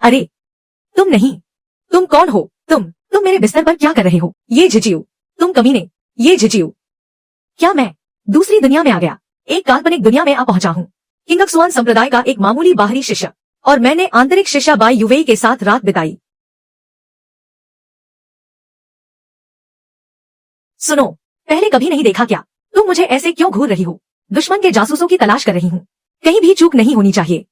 अरे तुम नहीं, तुम कौन हो? तुम मेरे बिस्तर पर क्या कर रहे हो? ये झिझियू, तुम कमीने, ये झिझियू। क्या मैं दूसरी दुनिया में आ गया? एक काल्पनिक दुनिया में आ पहुंचा हूँ। किंगक्सुआन संप्रदाय का एक मामूली बाहरी शिष्य, और मैंने आंतरिक शिष्य बाई युवेई के साथ रात बिताई। सुनो, पहले कभी नहीं देखा क्या? तुम मुझे ऐसे क्यों घूर रही हो? दुश्मन के जासूसों की तलाश कर रही हूँ। कहीं भी चूक नहीं होनी चाहिए।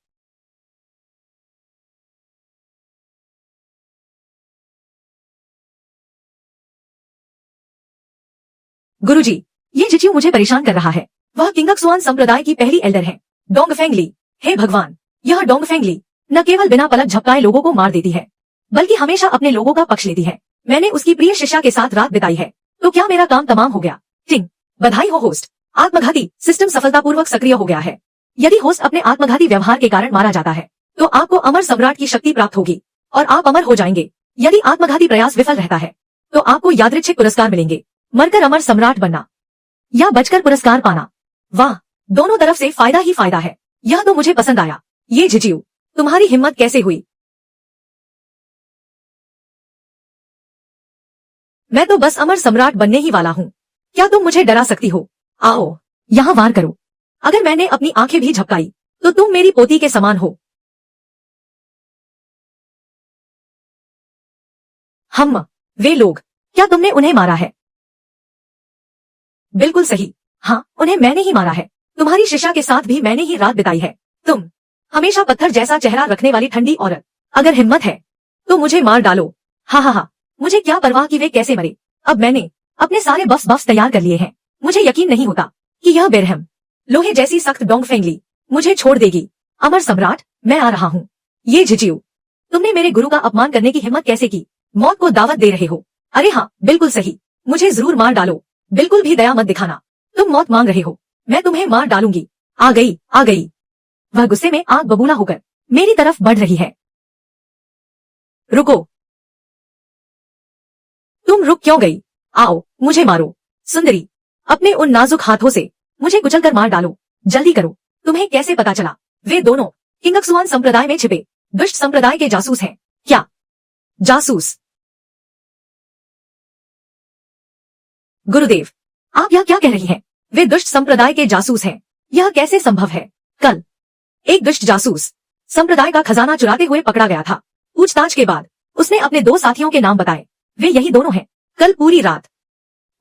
गुरुजी, ये झिझियू मुझे परेशान कर रहा है। वह किंगक्सुआन संप्रदाय की पहली एल्डर है, डोंगफेंग ली। हे भगवान, यह डोंगफेंग ली न केवल बिना पलक झपकाए लोगों को मार देती है, बल्कि हमेशा अपने लोगों का पक्ष लेती है। मैंने उसकी प्रिय शिष्या के साथ रात बिताई है, तो क्या मेरा काम तमाम हो गया? टिंग, बधाई हो होस्ट, आत्मघाती सिस्टम सफलतापूर्वक सक्रिय हो गया है। यदि होस्ट अपने आत्मघाती व्यवहार के कारण मारा जाता है, तो आपको अमर सम्राट की शक्ति प्राप्त होगी और आप अमर हो जाएंगे। यदि आत्मघाती प्रयास विफल रहता है, तो आपको यादृच्छिक पुरस्कार मिलेंगे। मरकर अमर सम्राट बनना या बचकर पुरस्कार पाना, वाह, दोनों तरफ से फायदा ही फायदा है। यह तो मुझे पसंद आया। ये झिझियू, तुम्हारी हिम्मत कैसे हुई? मैं तो बस अमर सम्राट बनने ही वाला हूँ। क्या तुम मुझे डरा सकती हो? आओ, यहाँ वार करो। अगर मैंने अपनी आंखें भी झपकाई, तो तुम मेरी पोती के समान हो। हम, वे लोग, क्या तुमने उन्हें मारा है? बिल्कुल सही, हाँ, उन्हें मैंने ही मारा है। तुम्हारी शिष्या के साथ भी मैंने ही रात बिताई है। तुम हमेशा पत्थर जैसा चेहरा रखने वाली ठंडी औरत, अगर हिम्मत है तो मुझे मार डालो। हा हा हा, मुझे क्या परवाह कि वे कैसे मरे। अब मैंने अपने सारे बफ्स तैयार कर लिए हैं। मुझे यकीन नहीं होता कि यह बेरहम लोहे जैसी सख्त डोंगफेंगली मुझे छोड़ देगी। अमर सम्राट, मैं आ रहा हूँ। ये झिझियू, तुमने मेरे गुरु का अपमान करने की हिम्मत कैसे की? मौत को दावत दे रहे हो? अरे हाँ, बिल्कुल सही, मुझे जरूर मार डालो। बिल्कुल भी दया मत दिखाना। तुम मौत मांग रहे हो, मैं तुम्हें मार डालूंगी। आ गई, आ गई। वह गुस्से में आग बबूला होकर मेरी तरफ बढ़ रही है। रुको, तुम रुक क्यों गई? आओ, मुझे मारो। सुंदरी, अपने उन नाजुक हाथों से मुझे कुचलकर मार डालो। जल्दी करो। तुम्हें कैसे पता चला? वे दोनों किंगक्सुआन संप्रदाय में छिपे दुष्ट संप्रदाय के जासूस हैं। क्या जासूस? गुरुदेव, आप यह क्या कह रही हैं? वे दुष्ट संप्रदाय के जासूस हैं। यह कैसे संभव है? कल एक दुष्ट जासूस संप्रदाय का खजाना चुराते हुए पकड़ा गया था। पूछताछ के बाद उसने अपने 2 साथियों के नाम बताए। वे यही दोनों हैं। कल पूरी रात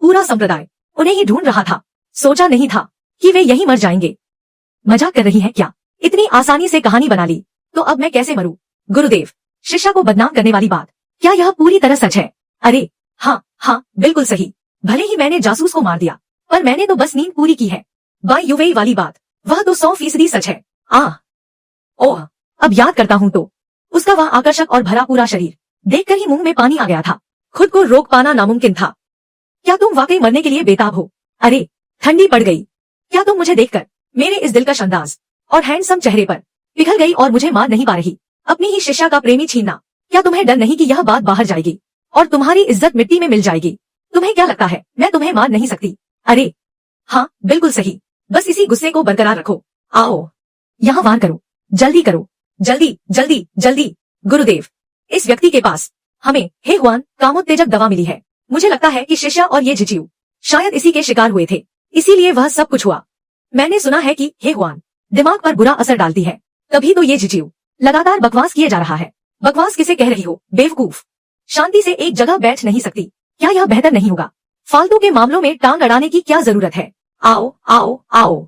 पूरा संप्रदाय उन्हें ही ढूंढ रहा था। सोचा नहीं था कि वे यहीं मर जाएंगे। मजाक कर रही हैं क्या? इतनी आसानी से कहानी बना ली तो अब मैं कैसे मरूं? गुरुदेव, शिष्या को बदनाम करने वाली बात, क्या यह पूरी तरह सच है? अरे हाँ हाँ, बिल्कुल सही। भले ही मैंने जासूस को मार दिया, पर मैंने तो बस नींद पूरी की है। बाई युवेई वाली बात, वह तो 100% सच है। ओह, अब याद करता हूँ तो उसका वह आकर्षक और भरा पूरा शरीर देखकर ही मुंह में पानी आ गया था। खुद को रोक पाना नामुमकिन था। क्या तुम वाकई मरने के लिए बेताब हो? अरे, ठंडी पड़ गई। क्या तुम मुझे देखकर मेरे इस दिलकश अंदाज और हैंडसम चेहरे पर पिघल गई और मुझे मार नहीं पा रही? अपनी ही शिष्या का प्रेमी छीनना, क्या तुम्हें डर नहीं कि यह बात बाहर जाएगी और तुम्हारी इज्जत मिट्टी में मिल जाएगी? तुम्हें क्या लगता है मैं तुम्हें मार नहीं सकती? अरे हाँ, बिल्कुल सही। बस इसी गुस्से को बरकरार रखो। आओ, यहाँ वार करो। जल्दी करो, जल्दी जल्दी जल्दी। गुरुदेव, इस व्यक्ति के पास हमें हे हुआन कामोत्तेजक दवा मिली है। मुझे लगता है कि शिष्या और ये झिझियू शायद इसी के शिकार हुए थे, इसीलिए वह सब कुछ हुआ। मैंने सुना है कि हे हुआन दिमाग पर बुरा असर डालती है, तभी तो ये झिझियू लगातार बकवास किए जा रहा है। बकवास किसे कह रही हो बेवकूफ? शांति से एक जगह बैठ नहीं सकती? क्या यह बेहतर नहीं होगा? फालतू के मामलों में टांग अड़ाने की क्या जरूरत है? आओ आओ आओ।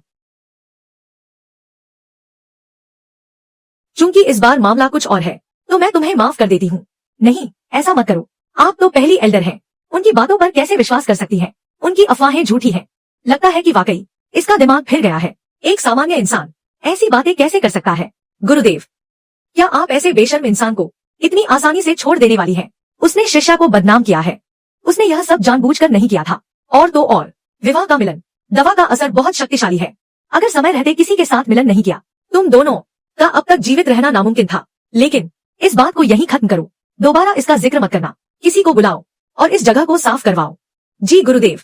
चूंकि इस बार मामला कुछ और है, तो मैं तुम्हें माफ कर देती हूँ। नहीं, ऐसा मत करो। आप तो पहली एल्डर हैं। उनकी बातों पर कैसे विश्वास कर सकती हैं? उनकी अफवाहें झूठी हैं। लगता है कि वाकई इसका दिमाग फिर गया है। एक सामान्य इंसान ऐसी बातें कैसे कर सकता है? गुरुदेव, क्या आप ऐसे बेशर्म इंसान को इतनी आसानी से छोड़ देने वाली हैं? उसने शिष्या को बदनाम किया है। उसने यह सब जानबूझकर नहीं किया था। और तो और, विवाह का मिलन, दवा का असर बहुत शक्तिशाली है। अगर समय रहते किसी के साथ मिलन नहीं किया, तुम दोनों का अब तक जीवित रहना नामुमकिन था। लेकिन इस बात को यहीं खत्म करो। दोबारा इसका जिक्र मत करना। किसी को बुलाओ और इस जगह को साफ करवाओ। जी गुरुदेव।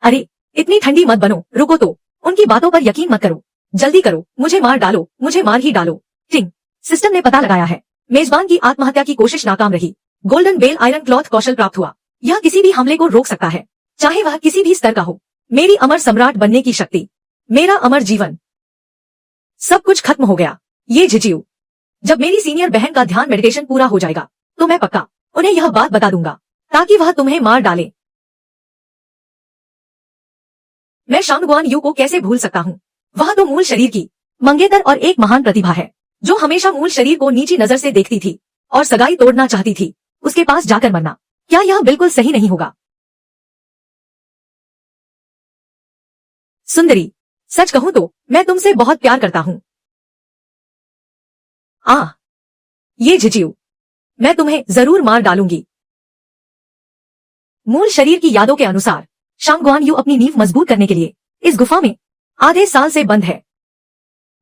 अरे, इतनी ठंडी मत बनो। रुको तो, उनकी बातों पर यकीन मत करो। जल्दी करो, मुझे मार डालो, मुझे मार ही डालो। टिंग, सिस्टम ने पता लगाया है। मेजबान की आत्महत्या की कोशिश नाकाम रही। गोल्डन बेल आयरन क्लॉथ कौशल प्राप्त हुआ। यह किसी भी हमले को रोक सकता है, चाहे वह किसी भी स्तर का हो। मेरी अमर सम्राट बनने की शक्ति, मेरा अमर जीवन। सब कुछ खत्म हो गया। ये झिझियू, जब मेरी सीनियर बहन का ध्यान मेडिटेशन पूरा हो जाएगा तो मैं पक्का उन्हें यह बात बता दूंगा ताकि वह तुम्हें मार डाले। मैं शांगगुआन यू को कैसे भूल सकता हूँ। वह तो मूल शरीर की मंगेतर और एक महान प्रतिभा है जो हमेशा मूल शरीर को नीची नजर से देखती थी और सगाई तोड़ना चाहती थी। उसके पास जाकर मरना, क्या यह बिल्कुल सही नहीं होगा? सुंदरी, सच कहूं तो मैं तुमसे बहुत प्यार करता हूं। ये झिझियू, मैं तुम्हें जरूर मार डालूंगी। मूल शरीर की यादों के अनुसार शांगगुआन यू अपनी नींव मजबूत करने के लिए इस गुफा में आधे साल से बंद है।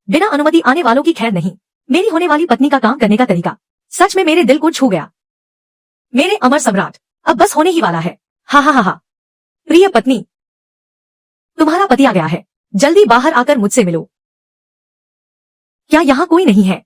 बिना अनुमति आने वालों की खैर नहीं। मेरी होने वाली पत्नी का काम करने का तरीका सच में मेरे दिल को छू गया। मेरे अमर सम्राट अब बस होने ही वाला है। हा हा हा हा। प्रिय पत्नी, तुम्हारा पति आ गया है। जल्दी बाहर आकर मुझसे मिलो। क्या यहाँ कोई नहीं है?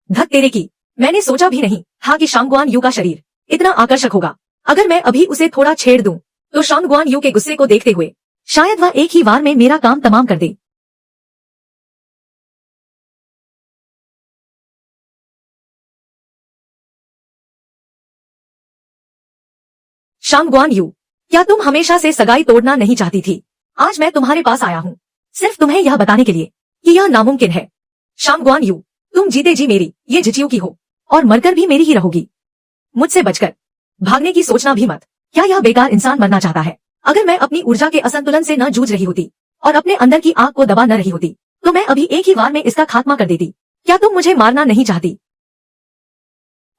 धत तेरे की, मैंने सोचा भी नहीं था कि शांगगुआन यू का शरीर इतना आकर्षक होगा। अगर मैं अभी उसे थोड़ा छेड़ दूं तो शांगगुआन यू के गुस्से को देखते हुए शायद वह एक ही वार में मेरा काम तमाम कर दे। शांगगुआन यू, क्या तुम हमेशा से सगाई तोड़ना नहीं चाहती थी? आज मैं तुम्हारे पास आया हूँ सिर्फ तुम्हें यह बताने के लिए कि यह नामुमकिन है। शांगगुआन यू, तुम जीते जी मेरी ये झिझियू की हो और मरकर भी मेरी ही रहोगी। मुझसे बचकर भागने की सोचना भी मत। क्या यह बेकार इंसान मरना चाहता है? अगर मैं अपनी ऊर्जा के असंतुलन से न जूझ रही होती और अपने अंदर की आग को दबा न रही होती तो मैं अभी एक ही वार में इसका खात्मा कर देती। क्या तुम मुझे मारना नहीं चाहती?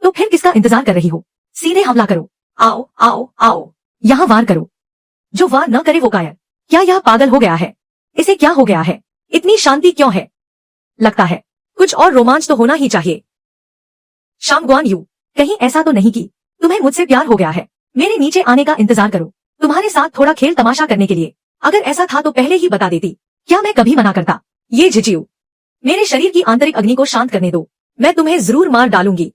तो फिर किसका इंतजार कर रही हो? सीधे हमला करो। आओ आओ आओ, यहाँ वार करो। जो वार न करे वो कायर। क्या यह पागल हो गया है? इसे क्या हो गया है? इतनी शांति क्यों है? लगता है कुछ और रोमांच तो होना ही चाहिए। शांगगुआन यू, कहीं ऐसा तो नहीं कि तुम्हें मुझसे प्यार हो गया है? मेरे नीचे आने का इंतजार करो, तुम्हारे साथ थोड़ा खेल तमाशा करने के लिए। अगर ऐसा था तो पहले ही बता देती। क्या मैं कभी मना करता? ये झिझियू, मेरे शरीर की आंतरिक अग्नि को शांत करने दो, मैं तुम्हें जरूर मार डालूंगी।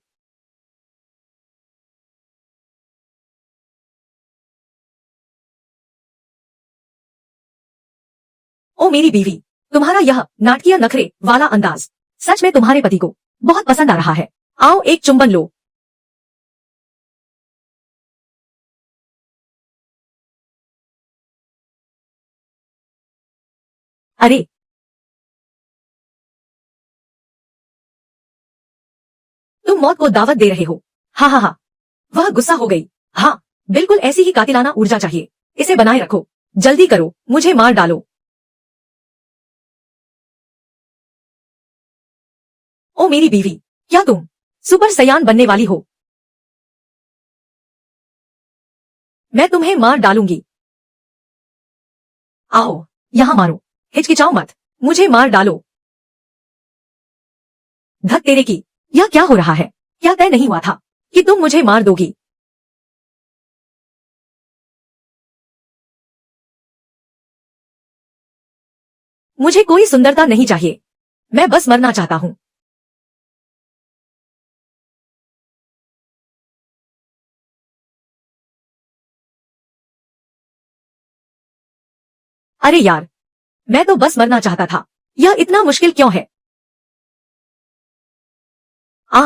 ओ मेरी बीवी, तुम्हारा यह नाटकीय नखरे वाला अंदाज सच में तुम्हारे पति को बहुत पसंद आ रहा है। आओ एक चुंबन लो। अरे, तुम मौत को दावत दे रहे हो। हा हा हा। वह गुस्सा हो गई। हाँ, बिल्कुल ऐसी ही कातिलाना ऊर्जा चाहिए। इसे बनाए रखो, जल्दी करो, मुझे मार डालो। ओ मेरी बीवी, क्या तुम सुपर सयान बनने वाली हो? मैं तुम्हें मार डालूंगी। आओ, यहाँ मारो, हिचकिचाओ मत, मुझे मार डालो। धत तेरे की, यह क्या हो रहा है? क्या तय नहीं हुआ था कि तुम मुझे मार दोगी? मुझे कोई सुंदरता नहीं चाहिए, मैं बस मरना चाहता हूँ। अरे यार, मैं तो बस मरना चाहता था। यह इतना मुश्किल क्यों है? आ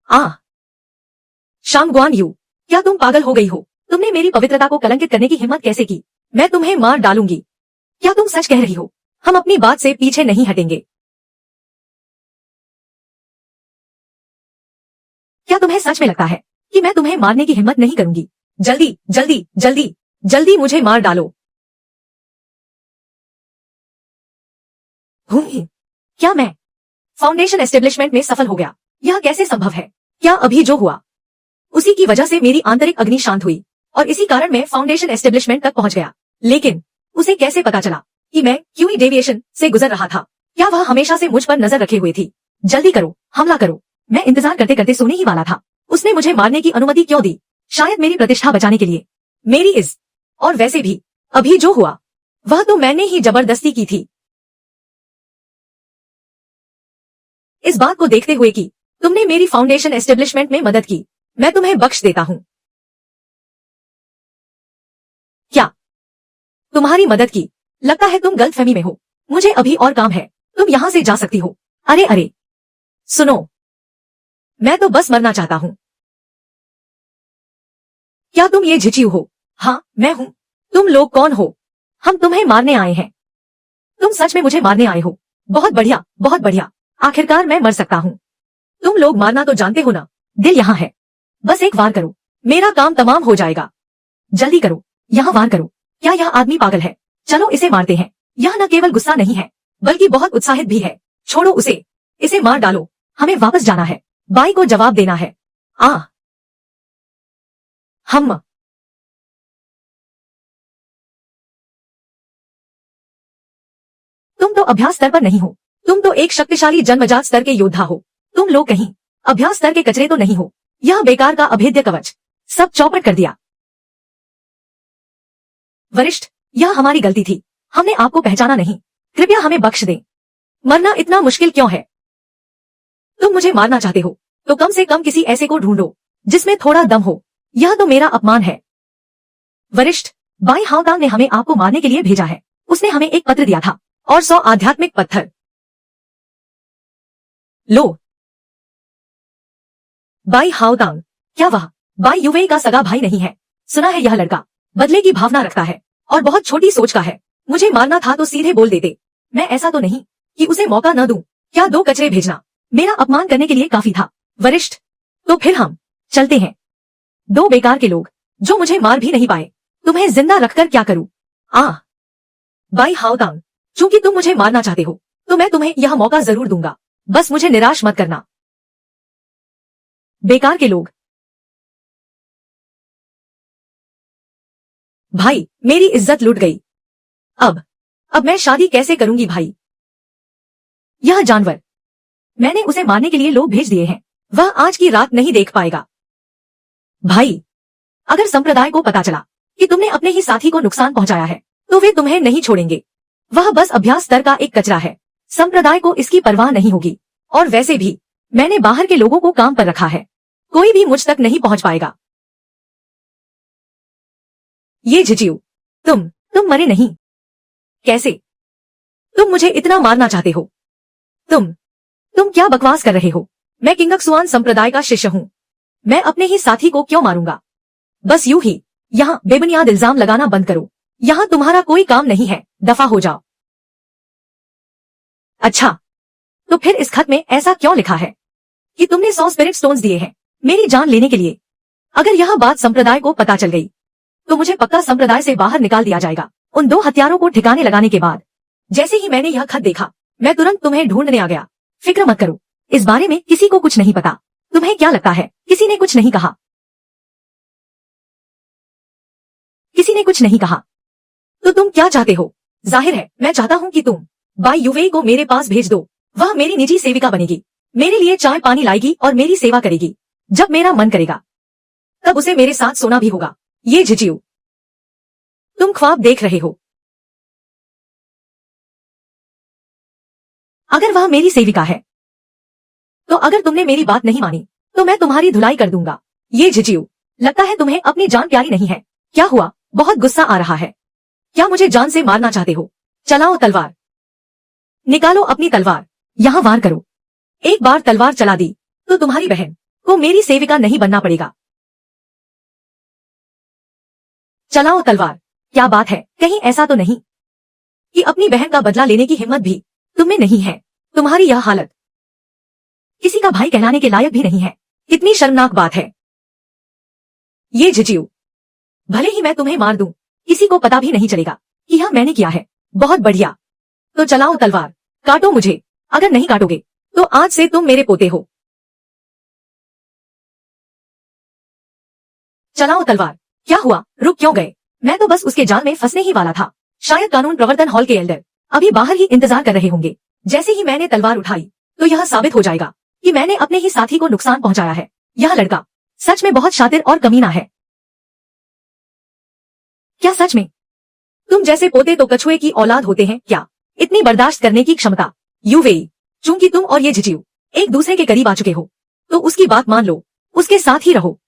आ शांगगुआन यू, क्या तुम पागल हो गई हो? तुमने मेरी पवित्रता को कलंकित करने की हिम्मत कैसे की? मैं तुम्हें मार डालूंगी। क्या तुम सच कह रही हो? हम अपनी बात से पीछे नहीं हटेंगे। क्या तुम्हें सच में लगता है कि मैं तुम्हें मारने की हिम्मत नहीं करूंगी? जल्दी जल्दी जल्दी जल्दी मुझे मार डालो। हूँ, क्या मैं फाउंडेशन एस्टेब्लिशमेंट में सफल हो गया? यह कैसे संभव है? क्या अभी जो हुआ उसी की वजह से मेरी आंतरिक अग्नि शांत हुई और इसी कारण मैं फाउंडेशन एस्टेब्लिशमेंट तक पहुंच गया। लेकिन उसे कैसे पता चला कि मैं क्यूई डेविएशन से गुजर रहा था? क्या वह हमेशा से मुझ पर नजर रखे हुए थी? जल्दी करो, हमला करो। मैं इंतजार करते करते सोने ही वाला था। उसने मुझे मारने की अनुमति क्यों दी? शायद मेरी प्रतिष्ठा बचाने के लिए। मेरी इस और वैसे भी अभी जो हुआ वह तो मैंने ही जबरदस्ती की थी। इस बात को देखते हुए कि तुमने मेरी फाउंडेशन एस्टेब्लिशमेंट में मदद की, मैं तुम्हें बख्श देता हूं। क्या तुम्हारी मदद की? लगता है तुम गलतफहमी में हो। मुझे अभी और काम है, तुम यहां से जा सकती हो। अरे अरे सुनो, मैं तो बस मरना चाहता हूं। क्या तुम ये झिझियू हो? हाँ मैं हूं। तुम लोग कौन हो? हम तुम्हें मारने आए हैं। तुम सच में मुझे मारने आए हो? बहुत बढ़िया, बहुत बढ़िया। आखिरकार मैं मर सकता हूं। तुम लोग मारना तो जानते हो ना। दिल यहाँ है, बस एक वार करो, मेरा काम तमाम हो जाएगा। जल्दी करो, यहाँ वार करो। क्या यह आदमी पागल है? चलो इसे मारते हैं। यह न केवल गुस्सा नहीं है, बल्कि बहुत उत्साहित भी है। छोड़ो उसे, इसे मार डालो। हमें वापस जाना है, बाई को जवाब देना है। हम तुम तो अभ्यास स्तर पर नहीं हो। तुम तो एक शक्तिशाली जन्मजात स्तर के योद्धा हो। तुम लोग कहीं अभ्यास स्तर के कचरे तो नहीं हो। यह बेकार का अभेद्य कवच सब चौपट कर दिया। वरिष्ठ, यह हमारी गलती थी, हमने आपको पहचाना नहीं। कृपया हमें बख्श दें। मरना इतना मुश्किल क्यों है? तुम मुझे मारना चाहते हो तो कम से कम किसी ऐसे को ढूंढो जिसमें थोड़ा दम हो। यह तो मेरा अपमान है। वरिष्ठ, बाई हाउतांग ने हमें आपको मारने के लिए भेजा है। उसने हमें एक पत्र दिया था और 100 आध्यात्मिक पत्थर। लो। बाई हाउतांग, क्या वह बाई युवे का सगा भाई नहीं है? सुना है यह लड़का बदले की भावना रखता है और बहुत छोटी सोच का है। मुझे मारना था तो सीधे बोल देते। मैं ऐसा तो नहीं कि उसे मौका न दूं। क्या 2 कचरे भेजना मेरा अपमान करने के लिए काफी था? वरिष्ठ, तो फिर हम चलते हैं। 2 बेकार के लोग जो मुझे मार भी नहीं पाए, तुम्हें जिंदा रखकर क्या करूं? बाई हाउतांग, चूंकि तुम मुझे मारना चाहते हो तो मैं तुम्हें यह मौका जरूर दूंगा। बस मुझे निराश मत करना। बेकार के लोग। भाई, मेरी इज्जत लुट गई। अब मैं शादी कैसे करूंगी भाई? यह जानवर, मैंने उसे मारने के लिए लोग भेज दिए हैं। वह आज की रात नहीं देख पाएगा। भाई, अगर संप्रदाय को पता चला कि तुमने अपने ही साथी को नुकसान पहुंचाया है तो वे तुम्हें नहीं छोड़ेंगे। वह बस अभ्यास स्तर का एक कचरा है। संप्रदाय को इसकी परवाह नहीं होगी। और वैसे भी मैंने बाहर के लोगों को काम पर रखा है, कोई भी मुझ तक नहीं पहुंच पाएगा। ये झिझियू, तुम मरे नहीं। कैसे? तुम मुझे इतना मारना चाहते हो? तुम क्या बकवास कर रहे हो? मैं किंगक्सुआन संप्रदाय का शिष्य हूँ। मैं अपने ही साथी को क्यों मारूंगा? बस यूं ही यहाँ बेबुनियाद इल्जाम लगाना बंद करो। यहाँ तुम्हारा कोई काम नहीं है, दफा हो जाओ। अच्छा, तो फिर इस खत में ऐसा क्यों लिखा है कि तुमने 100 स्पिरिट स्टोन्स दिए हैं मेरी जान लेने के लिए? अगर यह बात संप्रदाय को पता चल गई तो मुझे पक्का संप्रदाय से बाहर निकाल दिया जाएगा। उन 2 हत्यारों को ठिकाने लगाने के बाद जैसे ही मैंने यह खत देखा, मैं तुरंत तुम्हें ढूंढने आ गया। फिक्र मत करो, इस बारे में किसी को कुछ नहीं पता। तुम्हें क्या लगता है किसी ने कुछ नहीं कहा? किसी ने कुछ नहीं कहा तो तुम क्या चाहते हो? जाहिर है मैं चाहता हूँ कि तुम बाई युवे को मेरे पास भेज दो। वह मेरी निजी सेविका बनेगी, मेरे लिए चाय पानी लाएगी और मेरी सेवा करेगी। जब मेरा मन करेगा तब उसे मेरे साथ सोना भी होगा। ये झिझियू, तुम ख्वाब देख रहे हो। अगर वह मेरी सेविका है तो अगर तुमने मेरी बात नहीं मानी तो मैं तुम्हारी धुलाई कर दूंगा। ये झिझियू, लगता है तुम्हें अपनी जान प्यारी नहीं है। क्या हुआ? बहुत गुस्सा आ रहा है। क्या मुझे जान से मारना चाहते हो? चलाओ तलवार, निकालो अपनी तलवार, यहाँ वार करो। एक बार तलवार चला दी तो तुम्हारी बहन को मेरी सेविका नहीं बनना पड़ेगा। चलाओ तलवार। क्या बात है, कहीं ऐसा तो नहीं कि अपनी बहन का बदला लेने की हिम्मत भी तुम्हें नहीं है? तुम्हारी यह हालत किसी का भाई कहलाने के लायक भी नहीं है। कितनी शर्मनाक बात है। ये झिझियू, भले ही मैं तुम्हें मार दूं, किसी को पता भी नहीं चलेगा कि यह मैंने किया है। बहुत बढ़िया, तो चलाओ तलवार, काटो मुझे। अगर नहीं काटोगे तो आज से तुम मेरे पोते हो। चलाओ तलवार। क्या हुआ, रुक क्यों गए? मैं तो बस उसके जाल में फंसने ही वाला था। शायद कानून प्रवर्तन हॉल के एल्डर अभी बाहर ही इंतजार कर रहे होंगे। जैसे ही मैंने तलवार उठाई तो यह साबित हो जाएगा कि मैंने अपने ही साथी को नुकसान पहुंचाया है। यह लड़का सच में बहुत शातिर और कमीना है। क्या सच में तुम जैसे पोते तो कछुए की औलाद होते हैं क्या? इतनी बर्दाश्त करने की क्षमता। यूवेई, चूंकि तुम और ये झिझियू एक दूसरे के करीब आ चुके हो, तो उसकी बात मान लो, उसके साथ ही रहो।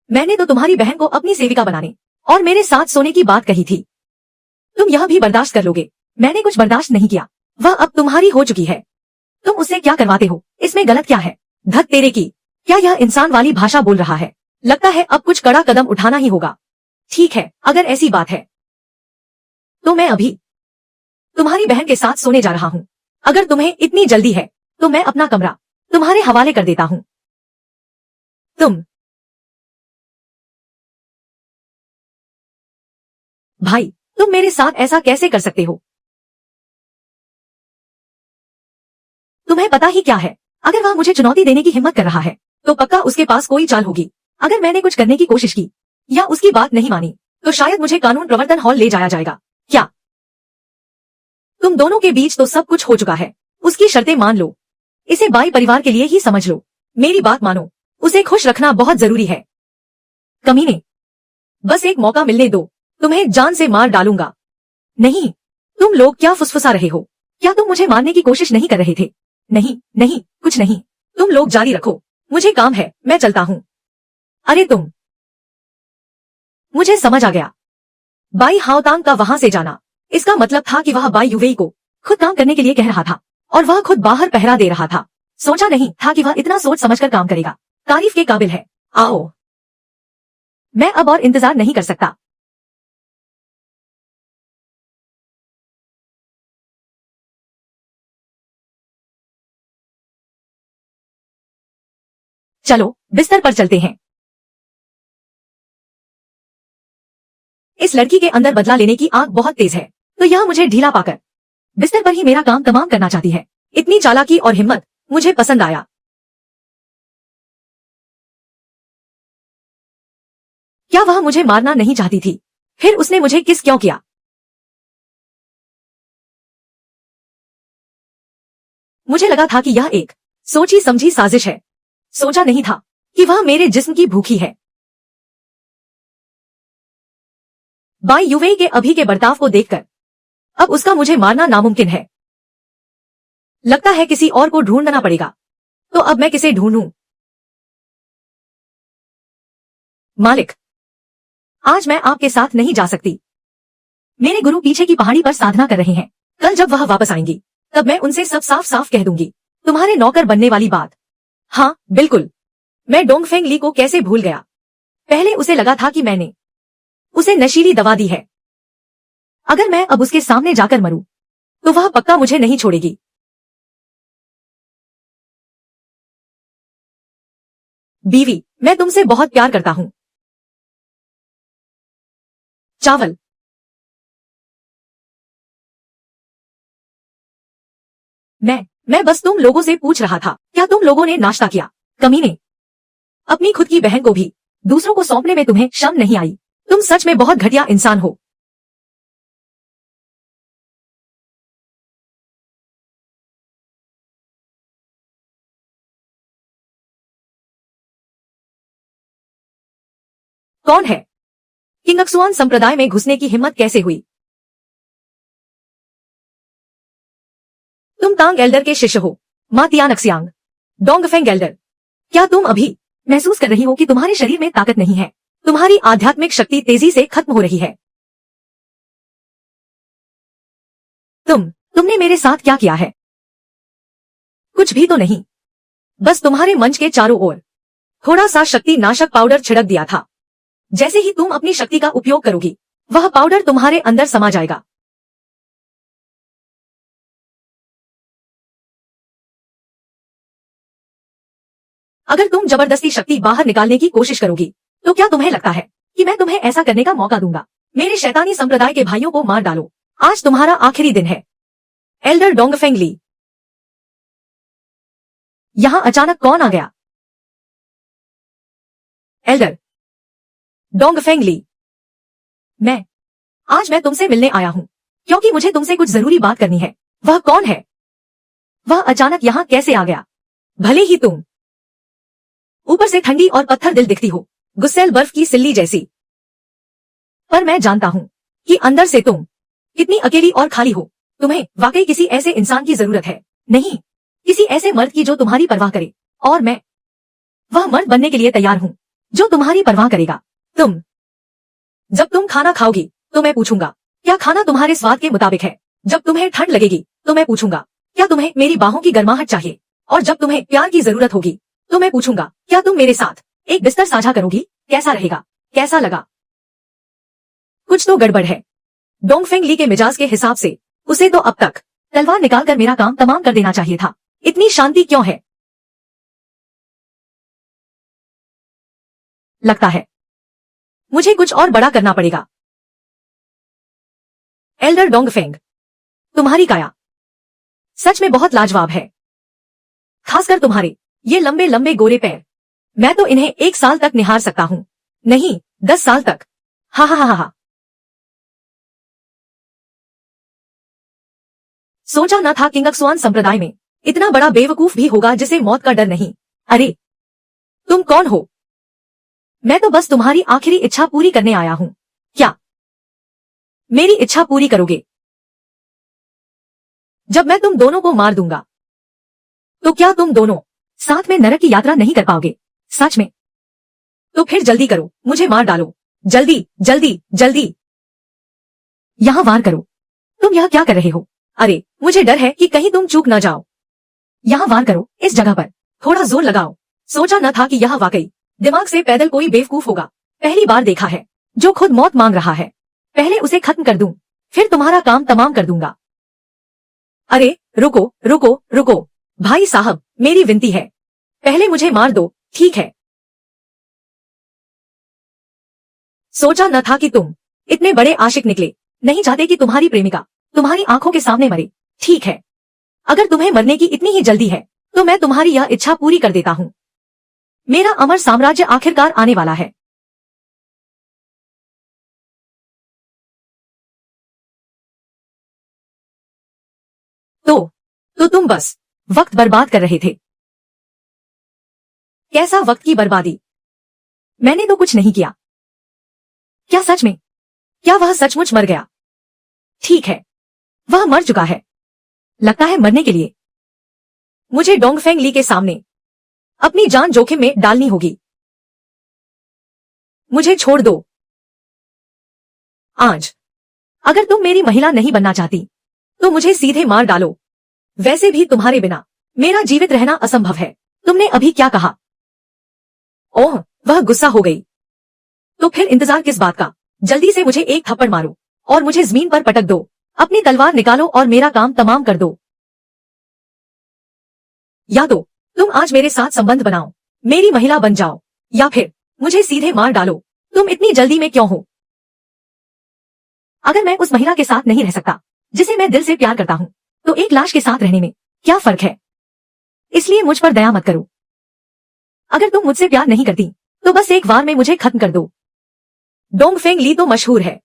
मैंने तो तुम्हारी बहन को अपनी सेविका बनाने और मेरे साथ सोने की बात कही थी। तुम यह भी बर्दाश्त कर लोगे। मैंने कुछ बर्दाश्त नहीं किया, वह अब तुम्हारी हो चुकी है। तुम उससे क्या करवाते हो, इसमें गलत क्या है? धत तेरे की, क्या यह इंसान वाली भाषा बोल रहा है? लगता है अब कुछ कड़ा कदम उठाना ही होगा। ठीक है, अगर ऐसी बात है तो मैं अभी तुम्हारी बहन के साथ सोने जा रहा हूँ। अगर तुम्हें इतनी जल्दी है तो मैं अपना कमरा तुम्हारे हवाले कर देता हूँ। तुम भाई, तुम मेरे साथ ऐसा कैसे कर सकते हो? तुम्हें पता ही क्या है, अगर वह मुझे चुनौती देने की हिम्मत कर रहा है तो पक्का उसके पास कोई चाल होगी। अगर मैंने कुछ करने की कोशिश की या उसकी बात नहीं मानी तो शायद मुझे कानून प्रवर्तन हॉल ले जाया जाएगा। क्या? तुम दोनों के बीच तो सब कुछ हो चुका है। उसकी शर्तें मान लो। इसे बाई परिवार के लिए ही समझ लो। मेरी बात मानो, उसे खुश रखना बहुत जरूरी है। कमीने, बस एक मौका मिलने दो, तुम्हें जान से मार डालूंगा। नहीं, तुम लोग क्या फुसफुसा रहे हो? क्या तुम मुझे मारने की कोशिश नहीं कर रहे थे? नहीं नहीं, कुछ नहीं। तुम लोग जारी रखो, मुझे काम है, मैं चलता हूँ। अरे तुम, मुझे समझ आ गया। बाई हाओतांग का वहां से जाना, इसका मतलब था कि वह बाई युवेई को खुद काम करने के लिए कह रहा था और वह खुद बाहर पहरा दे रहा था। सोचा नहीं था कि वह इतना सोच समझकर काम करेगा। तारीफ के काबिल है। आओ, मैं अब और इंतजार नहीं कर सकता। चलो बिस्तर पर चलते हैं। इस लड़की के अंदर बदला लेने की आग बहुत तेज है, तो यह मुझे ढीला पाकर बिस्तर पर ही मेरा काम तमाम करना चाहती है। इतनी चालाकी और हिम्मत मुझे पसंद आया। क्या वह मुझे मारना नहीं चाहती थी? फिर उसने मुझे किस क्यों किया? मुझे लगा था कि यह एक सोची समझी साजिश है। सोचा नहीं था कि वह मेरे जिस्म की भूखी है। बाई युवेई के अभी के बर्ताव को देखकर अब उसका मुझे मारना नामुमकिन है। लगता है किसी और को ढूंढना पड़ेगा। तो अब मैं किसे ढूंढूं? मालिक, आज मैं आपके साथ नहीं जा सकती। मेरे गुरु पीछे की पहाड़ी पर साधना कर रहे हैं। कल जब वह वापस आएंगी तब मैं उनसे सब साफ साफ कह दूंगी। तुम्हारे नौकर बनने वाली बात। हाँ बिल्कुल, मैं डोंगफेंग ली को कैसे भूल गया। पहले उसे लगा था कि मैंने उसे नशीली दवा दी है। अगर मैं अब उसके सामने जाकर मरूं तो वह पक्का मुझे नहीं छोड़ेगी। बीवी, मैं तुमसे बहुत प्यार करता हूं। चावल। मैं बस तुम लोगों से पूछ रहा था, क्या तुम लोगों ने नाश्ता किया? कमीने, अपनी खुद की बहन को भी दूसरों को सौंपने में तुम्हें शर्म नहीं आई? तुम सच में बहुत घटिया इंसान हो। कौन है? किंगक्सुआन संप्रदाय में घुसने की हिम्मत कैसे हुई? तुम तांग एल्डर के शिष्य हो, मा तियानक्सियांग, डोंगफेंग एल्डर। क्या तुम अभी महसूस कर रही हो कि तुम्हारे शरीर में ताकत नहीं है? तुम्हारी आध्यात्मिक शक्ति तेजी से खत्म हो रही है। तुमने मेरे साथ क्या किया है? कुछ भी तो नहीं, बस तुम्हारे मंच के चारों ओर थोड़ा सा शक्ति नाशक पाउडर छिड़क दिया था। जैसे ही तुम अपनी शक्ति का उपयोग करोगी वह पाउडर तुम्हारे अंदर समा जाएगा। अगर तुम जबरदस्ती शक्ति बाहर निकालने की कोशिश करोगी तो क्या तुम्हें लगता है कि मैं तुम्हें ऐसा करने का मौका दूंगा? मेरे शैतानी संप्रदाय के भाइयों को मार डालो। आज तुम्हारा आखिरी दिन है। एल्डर डोंगफेंग ली। यहां अचानक कौन आ गया? एल्डर डोंगफेंग ली, आज मैं तुमसे मिलने आया हूं क्योंकि मुझे तुमसे कुछ जरूरी बात करनी है। वह कौन है? वह अचानक यहां कैसे आ गया? भले ही तुम ऊपर से ठंडी और पत्थर दिल दिखती हो, गुस्सैल बर्फ की सिल्ली जैसी, पर मैं जानता हूं कि अंदर से तुम कितनी अकेली और खाली हो। तुम्हें वाकई किसी ऐसे इंसान की जरूरत है, नहीं किसी ऐसे मर्द की जो तुम्हारी परवाह करे, और मैं वह मर्द बनने के लिए तैयार हूँ जो तुम्हारी परवाह करेगा। जब तुम खाना खाओगी तो मैं पूछूंगा क्या खाना तुम्हारे स्वाद के मुताबिक है। जब तुम्हें ठंड लगेगी तो मैं पूछूंगा क्या तुम्हें मेरी बाहों की गर्माहट चाहिए। और जब तुम्हें प्यार की जरूरत होगी तो मैं पूछूंगा क्या तुम मेरे साथ एक बिस्तर साझा करोगी। कैसा रहेगा, कैसा लगा? कुछ तो गड़बड़ है। डोंगफेंग ली के मिजाज के हिसाब से उसे तो अब तक तलवार निकालकर मेरा काम तमाम कर देना चाहिए था। इतनी शांति क्यों है? लगता है मुझे कुछ और बड़ा करना पड़ेगा। एल्डर डोंगफेंग, तुम्हारी काया सच में बहुत लाजवाब है, खासकर तुम्हारे ये लंबे लंबे गोरे पैर। मैं तो इन्हें 1 साल तक निहार सकता हूँ, नहीं 10 साल तक। हा हा हा हा। सोचा न था किंगक्सवान संप्रदाय में इतना बड़ा बेवकूफ भी होगा जिसे मौत का डर नहीं। अरे तुम कौन हो? मैं तो बस तुम्हारी आखिरी इच्छा पूरी करने आया हूँ। क्या मेरी इच्छा पूरी करोगे? जब मैं तुम दोनों को मार दूंगा तो क्या तुम दोनों साथ में नरक की यात्रा नहीं कर पाओगे? सच में? तो फिर जल्दी करो, मुझे मार डालो, जल्दी जल्दी जल्दी। यहां वार करो। तुम यह क्या कर रहे हो? अरे मुझे डर है कि कहीं तुम चूक ना जाओ। यहां वार करो, इस जगह पर थोड़ा जोर लगाओ। सोचा न था कि यह वाकई दिमाग से पैदल कोई बेवकूफ होगा। पहली बार देखा है जो खुद मौत मांग रहा है। पहले उसे खत्म कर दूं, फिर तुम्हारा काम तमाम कर दूंगा। अरे रुको रुको रुको, भाई साहब मेरी विनती है, पहले मुझे मार दो, ठीक है? सोचा न था कि तुम इतने बड़े आशिक निकले। नहीं चाहते कि तुम्हारी प्रेमिका तुम्हारी आंखों के सामने मरे। ठीक है, अगर तुम्हें मरने की इतनी ही जल्दी है तो मैं तुम्हारी यह इच्छा पूरी कर देता हूँ। मेरा अमर साम्राज्य आखिरकार आने वाला है। तो तुम बस वक्त बर्बाद कर रहे थे। कैसा वक्त की बर्बादी? मैंने तो कुछ नहीं किया। क्या सच में? क्या वह सचमुच मर गया? ठीक है, वह मर चुका है। लगता है मरने के लिए मुझे डोंगफेंग ली के सामने अपनी जान जोखिम में डालनी होगी। मुझे छोड़ दो आज। अगर तुम मेरी महिला नहीं बनना चाहती तो मुझे सीधे मार डालो। वैसे भी तुम्हारे बिना मेरा जीवित रहना असंभव है। तुमने अभी क्या कहा? ओह, वह गुस्सा हो गई। तो फिर इंतजार किस बात का? जल्दी से मुझे एक थप्पड़ मारो और मुझे जमीन पर पटक दो। अपनी तलवार निकालो और मेरा काम तमाम कर दो। या तो तुम आज मेरे साथ संबंध बनाओ, मेरी महिला बन जाओ, या फिर मुझे सीधे मार डालो। तुम इतनी जल्दी में क्यों हो? अगर मैं उस महिला के साथ नहीं रह सकता जिसे मैं दिल से प्यार करता हूँ तो एक लाश के साथ रहने में क्या फर्क है? इसलिए मुझ पर दया मत करो। अगर तुम मुझसे प्यार नहीं करती तो बस एक बार में मुझे खत्म कर दो। डोंगफेंग ली तो मशहूर है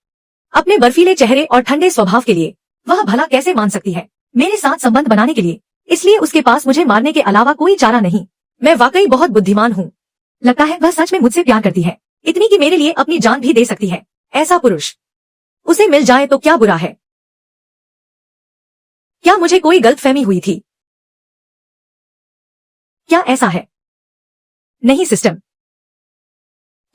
अपने बर्फीले चेहरे और ठंडे स्वभाव के लिए। वह भला कैसे मान सकती है मेरे साथ संबंध बनाने के लिए? इसलिए उसके पास मुझे मारने के अलावा कोई चारा नहीं। मैं वाकई बहुत बुद्धिमान हूँ। लगता है वह सच में मुझसे प्यार करती है, इतनी कि मेरे लिए अपनी जान भी दे सकती है। ऐसा पुरुष उसे मिल जाए तो क्या बुरा है? क्या मुझे कोई गलतफहमी हुई थी? क्या ऐसा है? नहीं सिस्टम,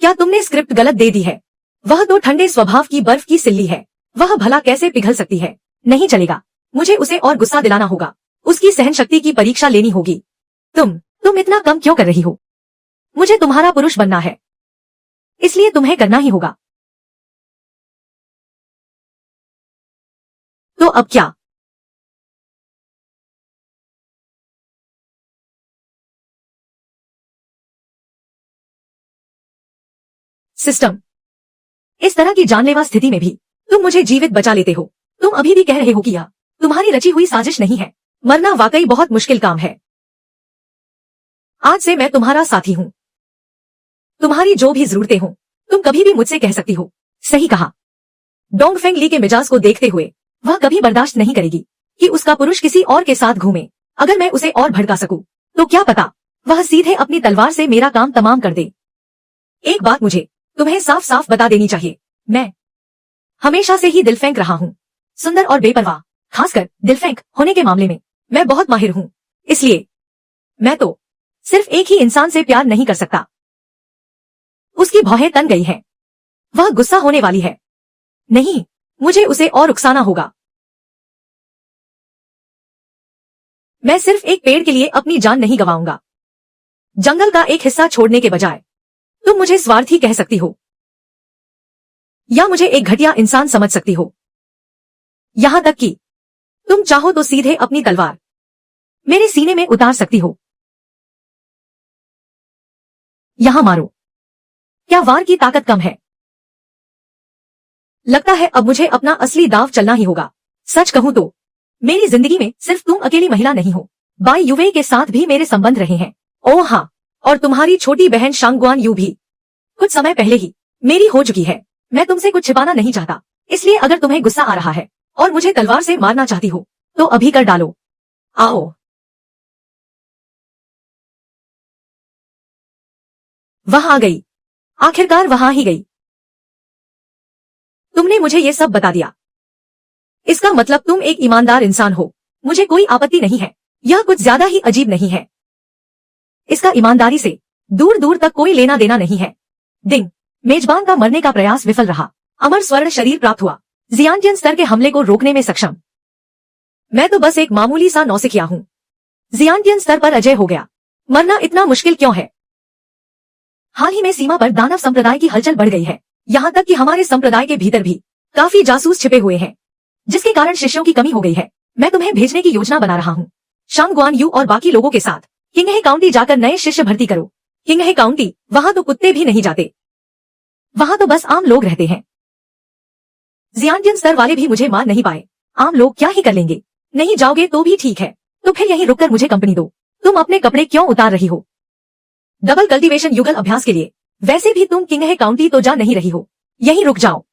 क्या तुमने स्क्रिप्ट गलत दे दी है? वह तो ठंडे स्वभाव की बर्फ की सिल्ली है, वह भला कैसे पिघल सकती है? नहीं चलेगा, मुझे उसे और गुस्सा दिलाना होगा, उसकी सहन शक्ति की परीक्षा लेनी होगी। तुम इतना कम क्यों कर रही हो? मुझे तुम्हारा पुरुष बनना है, इसलिए तुम्हें करना ही होगा। तो अब क्या? सिस्टम, इस तरह की जानलेवा स्थिति में भी तुम मुझे जीवित बचा लेते हो। तुम अभी भी कह रहे हो कि यह तुम्हारी रची हुई साजिश नहीं है। मरना वाकई बहुत मुश्किल काम है। आज से मैं तुम्हारा साथी हूँ। तुम्हारी जो भी जरूरतें हो तुम कभी भी मुझसे कह सकती हो। सही कहा। डोंगफेंग ली के मिजाज को देखते हुए वह कभी बर्दाश्त नहीं करेगी कि उसका पुरुष किसी और के साथ घूमे। अगर मैं उसे और भड़का सकूं तो क्या पता वह सीधे अपनी तलवार से मेरा काम तमाम कर दे। एक बात मुझे तुम्हें साफ साफ बता देनी चाहिए, मैं हमेशा से ही दिल फेंक रहा हूँ। सुंदर और बेपरवाह, खासकर दिल फेंक होने के मामले में मैं बहुत माहिर हूँ। इसलिए मैं तो सिर्फ एक ही इंसान से प्यार नहीं कर सकता। उसकी भौहें तन गई हैं। वह गुस्सा होने वाली है। नहीं, मुझे उसे और उकसाना होगा। मैं सिर्फ एक पेड़ के लिए अपनी जान नहीं गंवाऊंगा। जंगल का एक हिस्सा छोड़ने के बजाय तुम मुझे स्वार्थी कह सकती हो या मुझे एक घटिया इंसान समझ सकती हो। यहां तक कि तुम चाहो तो सीधे अपनी तलवार मेरे सीने में उतार सकती हो। यहां मारो। क्या वार की ताकत कम है? लगता है अब मुझे अपना असली दाव चलना ही होगा। सच कहूं तो मेरी जिंदगी में सिर्फ तुम अकेली महिला नहीं हो। बाई युवे के साथ भी मेरे संबंध रहे हैं। ओह हाँ, और तुम्हारी छोटी बहन शांगुआन यू भी कुछ समय पहले ही मेरी हो चुकी है। मैं तुमसे कुछ छिपाना नहीं चाहता, इसलिए अगर तुम्हें गुस्सा आ रहा है और मुझे तलवार से मारना चाहती हो तो अभी कर डालो। आओ। वह आ गई। आखिरकार वहां ही गई। तुमने मुझे ये सब बता दिया। इसका मतलब तुम एक ईमानदार इंसान हो। मुझे कोई आपत्ति नहीं है। यह कुछ ज्यादा ही अजीब नहीं है। इसका ईमानदारी से दूर दूर तक कोई लेना देना नहीं है। डिंग। मेजबान का मरने का प्रयास विफल रहा। अमर स्वर्ण शरीर प्राप्त हुआ। जियांटियन स्तर के हमले को रोकने में सक्षम। मैं तो बस एक मामूली सा नौसिखिया हूँ। जियांटियन स्तर पर अजय हो गया। मरना इतना मुश्किल क्यों है? हाल ही में सीमा पर दानव संप्रदाय की हलचल बढ़ गई है। यहाँ तक कि हमारे संप्रदाय के भीतर भी काफी जासूस छिपे हुए हैं, जिसके कारण शिष्यों की कमी हो गई है। मैं तुम्हें भेजने की योजना बना रहा हूँ। शांगुआन यू और बाकी लोगों के साथ किंगहे काउंटी जाकर नए शिष्य भर्ती करो। किंगहे काउंटी, वहां तो कुत्ते भी नहीं जाते। वहां तो बस आम लोग रहते हैं। जियांटियन स्तर वाले भी मुझे मार नहीं पाए। आम लोग क्या ही कर लेंगे। नहीं जाओगे तो भी ठीक है, तो फिर यहीं रुककर मुझे कंपनी दो। तुम अपने कपड़े क्यों उतार रही हो? डबल कल्टीवेशन युगल अभ्यास के लिए। वैसे भी तुम किंगहे काउंटी तो जा नहीं रही हो। यहीं रुक जाओ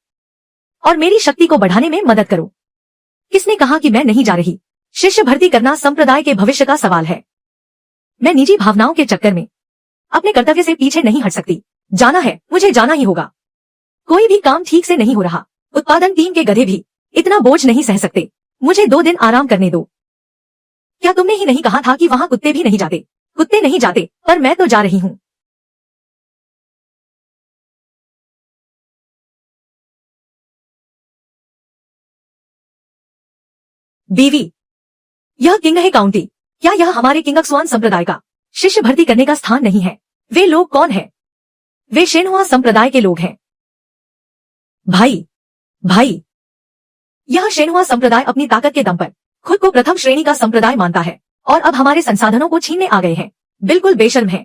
और मेरी शक्ति को बढ़ाने में मदद करो। किसने कहा कि मैं नहीं जा रही? शिष्य भर्ती करना संप्रदाय के भविष्य का सवाल है। मैं निजी भावनाओं के चक्कर में अपने कर्तव्य से पीछे नहीं हट सकती। जाना है, मुझे जाना ही होगा। कोई भी काम ठीक से नहीं हो रहा। उत्पादन टीम के गधे भी इतना बोझ नहीं सह सकते। मुझे 2 दिन आराम करने दो। क्या तुमने ही नहीं कहा था कि वहां कुत्ते भी नहीं जाते? कुत्ते नहीं जाते, पर मैं तो जा रही हूँ। बीवी, यह किंगहे काउंटी, क्या यह हमारे किंगक्सवान संप्रदाय का शिष्य भर्ती करने का स्थान नहीं है? वे लोग कौन हैं? वे शेनहुआ संप्रदाय के लोग हैं। भाई, यह शेनहुआ संप्रदाय अपनी ताकत के दम पर खुद को प्रथम श्रेणी का संप्रदाय मानता है और अब हमारे संसाधनों को छीनने आ गए हैं। बिल्कुल बेशर्म है।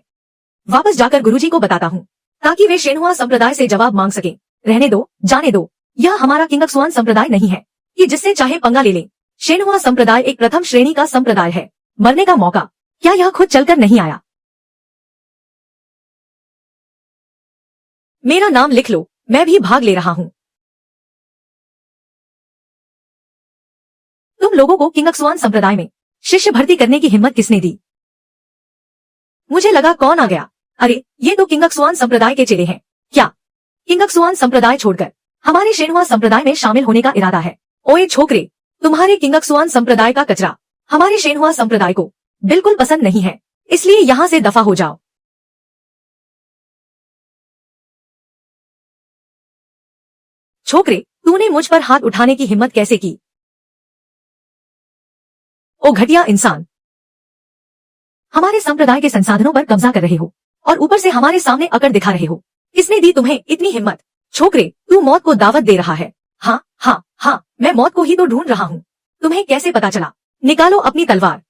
वापस जाकर गुरुजी को बताता हूँ ताकि वे शेनहुआ संप्रदाय से जवाब मांग सके। रहने दो, जाने दो। यह हमारा किंगक्सवान संप्रदाय नहीं है कि जिससे चाहे पंगा ले ले। शेनहुआ संप्रदाय एक प्रथम श्रेणी का संप्रदाय है। मरने का मौका, क्या यह खुद चलकर नहीं आया? मेरा नाम लिख लो, मैं भी भाग ले रहा हूँ। तुम लोगों को किंगक्सवान संप्रदाय में शिष्य भर्ती करने की हिम्मत किसने दी? मुझे लगा कौन आ गया। अरे, ये तो किंगक्सवान संप्रदाय के चेले हैं। क्या किंगक्सवान संप्रदाय छोड़कर हमारे शेनहुआ संप्रदाय में शामिल होने का इरादा है? ओए छोकरे, तुम्हारे किंगक्सवान संप्रदाय का कचरा हमारे शेनहुआ संप्रदाय को बिल्कुल पसंद नहीं है, इसलिए यहाँ से दफा हो जाओ। छोकरे, तूने मुझ पर हाथ उठाने की हिम्मत कैसे की? ओ घटिया इंसान, हमारे संप्रदाय के संसाधनों पर कब्जा कर रहे हो और ऊपर से हमारे सामने अकड़ दिखा रहे हो। किसने दी तुम्हें इतनी हिम्मत? छोकरे, तू मौत को दावत दे रहा है। हाँ, मैं मौत को ही तो ढूंढ रहा हूँ। तुम्हें कैसे पता चला? निकालो अपनी तलवार,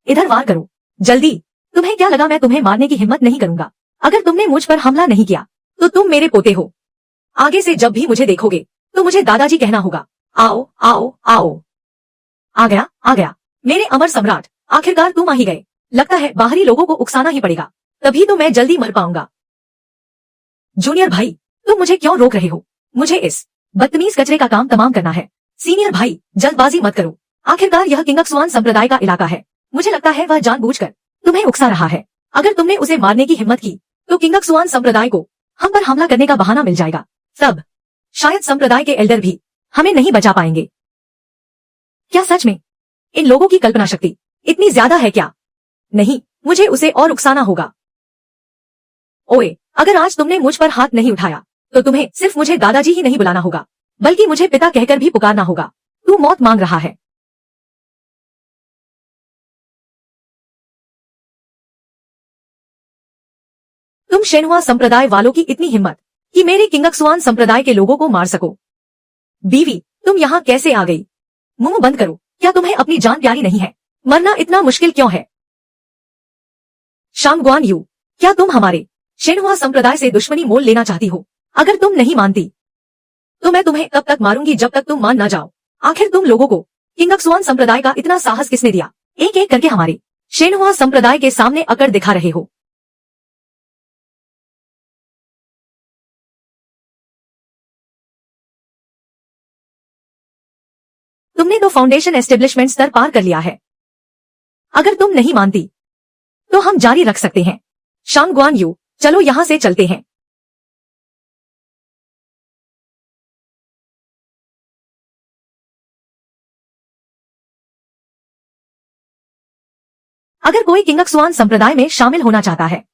इधर वार करो जल्दी। तुम्हें क्या लगा मैं तुम्हें मारने की हिम्मत नहीं करूंगा? अगर तुमने मुझ पर हमला नहीं किया तो तुम मेरे पोते हो। आगे से जब भी मुझे देखोगे तो मुझे दादाजी कहना होगा। आओ आओ आओ। आ गया मेरे अमर सम्राट, आखिरकार तुम आ ही गए। लगता है बाहरी लोगों को उकसाना ही पड़ेगा, तभी तो मैं जल्दी मर पाऊंगा। जूनियर भाई, तुम मुझे क्यों रोक रहे हो? मुझे इस बदतमीज कचरे का काम तमाम करना है। सीनियर भाई, जल्दबाजी मत करो। आखिरकार यह किंगक्सवान संप्रदाय का इलाका है। मुझे लगता है वह जानबूझकर तुम्हें उकसा रहा है। अगर तुमने उसे मारने की हिम्मत की तो किंगक्सवान संप्रदाय को हम पर हमला करने का बहाना मिल जाएगा। तब शायद संप्रदाय के एल्डर भी हमें नहीं बचा पाएंगे। क्या सच में इन लोगों की कल्पना शक्ति इतनी ज्यादा है क्या? नहीं, मुझे उसे और उकसाना होगा। ओए, अगर आज तुमने मुझ पर हाथ नहीं उठाया तो तुम्हें सिर्फ मुझे दादाजी ही नहीं बुलाना होगा, बल्कि मुझे पिता कहकर भी पुकारना होगा। तू मौत मांग रहा है। तुम शेनहुआ संप्रदाय वालों की इतनी हिम्मत कि मेरे किंगक्सुआन संप्रदाय के लोगों को मार सको। बीवी, तुम यहाँ कैसे आ गई? मुंह बंद करो। क्या तुम्हें अपनी जान प्यारी नहीं है? मरना इतना मुश्किल क्यों है? शांगगुआन यू, क्या तुम हमारे शेनहुआ संप्रदाय से दुश्मनी मोल लेना चाहती हो? अगर तुम नहीं मानती तो मैं तुम्हें तब तक मारूंगी जब तक तुम मान ना जाओ। आखिर तुम लोगों को किंगक्सुआन संप्रदाय का इतना साहस किसने दिया? एक एक करके हमारे शेनहुआ संप्रदाय के सामने अकड़ दिखा रहे हो। तुमने तो फाउंडेशन एस्टेब्लिशमेंट स्तर पार कर लिया है। अगर तुम नहीं मानती तो हम जारी रख सकते हैं। शांगगुआन यू, चलो यहां से चलते हैं। अगर कोई किंगक्सुआन संप्रदाय में शामिल होना चाहता है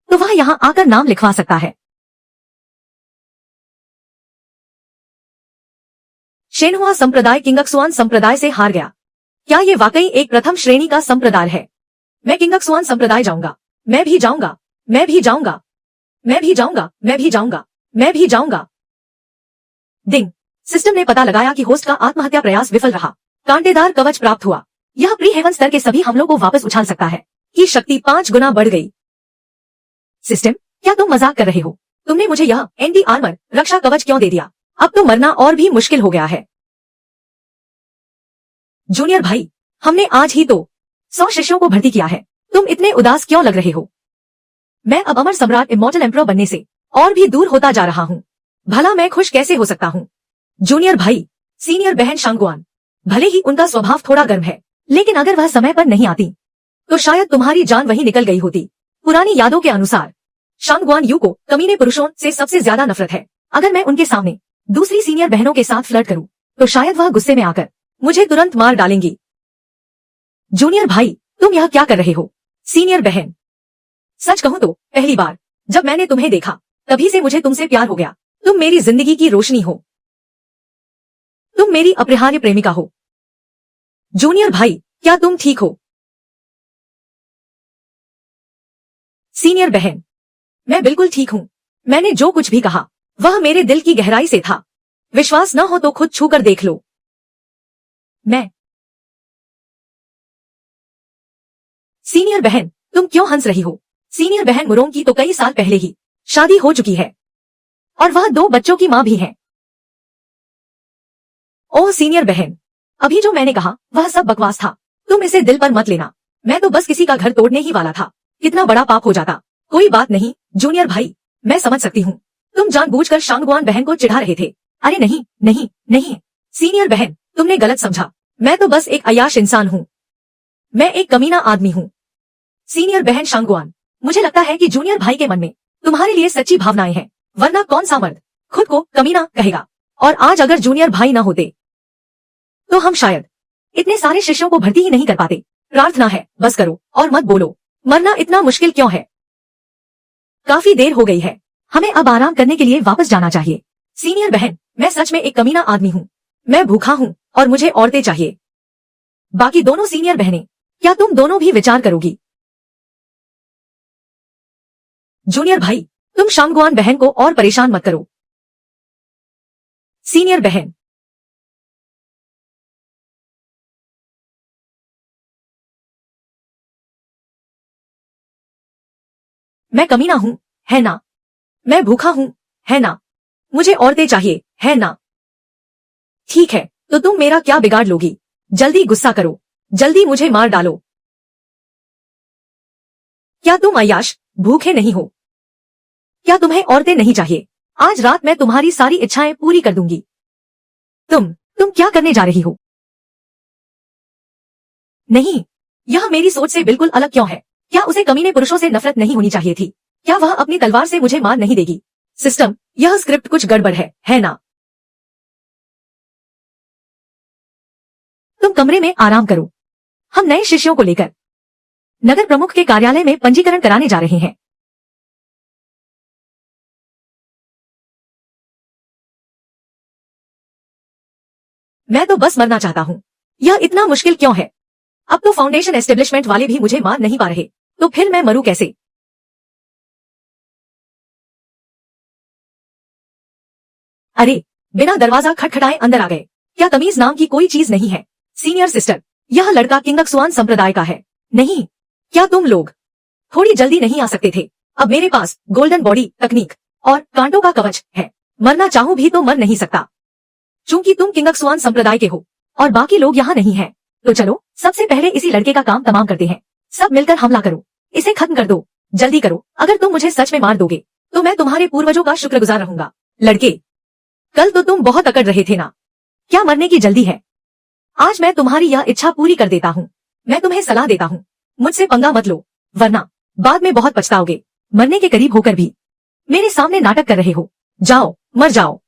तो वह यहां आकर नाम लिखवा सकता है। शेनहुआ संप्रदाय किंगक्सुआन संप्रदाय से हार गया। क्या ये वाकई एक प्रथम श्रेणी का संप्रदाय है? मैं किंगक्सुआन संप्रदाय जाऊंगा। मैं भी जाऊंगा। मैं भी जाऊंगा। मैं भी जाऊंगा। मैं भी जाऊंगा। मैं भी जाऊंगा। डिंग, सिस्टम ने पता लगाया कि होस्ट का आत्महत्या प्रयास विफल रहा। कांटेदार कवच प्राप्त हुआ। यह प्री हेवन स्तर के सभी हमलों को वापस उछाल सकता है। की शक्ति 5 गुना बढ़ गई। सिस्टम, क्या तुम मजाक कर रहे हो? तुमने मुझे यह एंटी आर्मर रक्षा कवच क्यों दे दिया? अब तो मरना और भी मुश्किल हो गया है। जूनियर भाई, हमने आज ही तो 100 शिष्यों को भर्ती किया है। तुम इतने उदास क्यों लग रहे हो? मैं अब अमर सम्राट इमॉर्टल एम्परर बनने से और भी दूर होता जा रहा हूँ। भला मैं खुश कैसे हो सकता हूँ? जूनियर भाई, सीनियर बहन शांगगुआन, भले ही उनका स्वभाव थोड़ा गर्म है, लेकिन अगर वह समय पर नहीं आती तो शायद तुम्हारी जान वहीं निकल गई होती। पुरानी यादों के अनुसार शांगगुआन यू को कमीने पुरुषों से सबसे ज्यादा नफरत है। अगर मैं उनके सामने दूसरी सीनियर बहनों के साथ फ्लर्ट करूं तो शायद वह गुस्से में आकर मुझे तुरंत मार डालेंगी। जूनियर भाई, तुम यह क्या कर रहे हो? सीनियर बहन, सच कहूं तो पहली बार जब मैंने तुम्हें देखा तभी से मुझे तुमसे प्यार हो गया। तुम मेरी जिंदगी की रोशनी हो। तुम मेरी अपरिहार्य प्रेमिका हो। जूनियर भाई, क्या तुम ठीक हो? सीनियर बहन, मैं बिल्कुल ठीक हूं। मैंने जो कुछ भी कहा वह मेरे दिल की गहराई से था। विश्वास न हो तो खुद छूकर देख लो। मैं सीनियर बहन, तुम क्यों हंस रही हो? सीनियर बहन मुरोंग की तो कई साल पहले ही शादी हो चुकी है और वह 2 बच्चों की मां भी है। ओह सीनियर बहन, अभी जो मैंने कहा वह सब बकवास था। तुम इसे दिल पर मत लेना। मैं तो बस किसी का घर तोड़ने ही वाला था। कितना बड़ा पाप हो जाता। कोई बात नहीं जूनियर भाई, मैं समझ सकती हूँ। तुम जानबूझकर शांगगुआन बहन को चिढ़ा रहे थे। अरे नहीं नहीं नहीं सीनियर बहन, तुमने गलत समझा। मैं तो बस एक अय्याश इंसान हूँ। मैं एक कमीना आदमी हूँ। सीनियर बहन शांगगुआन, मुझे लगता है कि जूनियर भाई के मन में तुम्हारे लिए सच्ची भावनाएं हैं, वरना कौन सा मर्द खुद को कमीना कहेगा। और आज अगर जूनियर भाई ना होते तो हम शायद इतने सारे शिष्यों को भर्ती ही नहीं कर पाते। प्रार्थना है, बस करो और मत बोलो। मरना इतना मुश्किल क्यों है? काफी देर हो गई है। हमें अब आराम करने के लिए वापस जाना चाहिए। सीनियर बहन, मैं सच में एक कमीना आदमी हूँ। मैं भूखा हूँ और मुझे औरतें चाहिए। बाकी दोनों सीनियर बहनें, क्या तुम दोनों भी विचार करोगी? जूनियर भाई, तुम शांगगुआन बहन को और परेशान मत करो। सीनियर बहन, मैं कमीना हूँ, है ना? मैं भूखा हूँ, है ना? मुझे औरतें चाहिए, है ना? ठीक है, तो तुम मेरा क्या बिगाड़ लोगी? जल्दी गुस्सा करो। जल्दी मुझे मार डालो। क्या तुम अय्याश भूखे नहीं हो? क्या तुम्हें औरतें नहीं चाहिए? आज रात मैं तुम्हारी सारी इच्छाएं पूरी कर दूंगी। तुम क्या करने जा रही हो? नहीं, यह मेरी सोच से बिल्कुल अलग क्यों है? क्या उसे कमीने पुरुषों से नफरत नहीं होनी चाहिए थी? क्या वह अपनी तलवार से मुझे मार नहीं देगी? सिस्टम, यह स्क्रिप्ट कुछ गड़बड़ है ना? तुम कमरे में आराम करो। हम नए शिष्यों को लेकर नगर प्रमुख के कार्यालय में पंजीकरण कराने जा रहे हैं। मैं तो बस मरना चाहता हूँ। यह इतना मुश्किल क्यों है? अब तो फाउंडेशन एस्टेब्लिशमेंट वाले भी मुझे मार नहीं पा रहे, तो फिर मैं मरूं कैसे? अरे, बिना दरवाजा खटखटाए अंदर आ गए। क्या तमीज नाम की कोई चीज नहीं है? सीनियर सिस्टर, यह लड़का किंगक्सवान संप्रदाय का है। नहीं, क्या तुम लोग थोड़ी जल्दी नहीं आ सकते थे? अब मेरे पास गोल्डन बॉडी तकनीक और कांटों का कवच है। मरना चाहूं भी तो मर नहीं सकता, चूंकि तुम किंगक्सवान संप्रदाय के हो और बाकी लोग यहाँ नहीं हैं। तो चलो सबसे पहले इसी लड़के का काम तमाम करते हैं। सब मिलकर हमला करो, इसे खत्म कर दो, जल्दी करो। अगर तुम मुझे सच में मार दोगे तो मैं तुम्हारे पूर्वजों का शुक्रगुजार रहूंगा। लड़के, कल तो तुम बहुत अकड़ रहे थे ना? क्या मरने की जल्दी है? आज मैं तुम्हारी यह इच्छा पूरी कर देता हूँ। मैं तुम्हें सलाह देता हूँ, मुझसे पंगा मत लो, वरना बाद में बहुत पछताओगे। मरने के करीब होकर भी मेरे सामने नाटक कर रहे हो। जाओ, मर जाओ।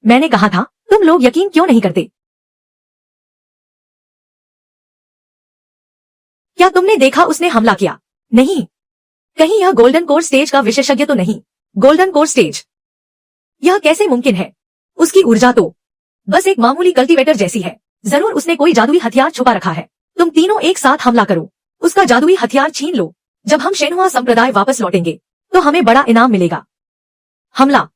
मैंने कहा था, तुम लोग यकीन क्यों नहीं करते? क्या तुमने देखा उसने हमला किया? नहीं, कहीं यह गोल्डन कोर स्टेज का विशेषज्ञ तो नहीं? गोल्डन कोर स्टेज, यह कैसे मुमकिन है? उसकी ऊर्जा तो बस एक मामूली कल्टीवेटर जैसी है। जरूर उसने कोई जादुई हथियार छुपा रखा है। तुम तीनों एक साथ हमला करो, उसका जादुई हथियार छीन लो। जब हम शेनहुआ संप्रदाय वापस लौटेंगे तो हमें बड़ा इनाम मिलेगा। हमला।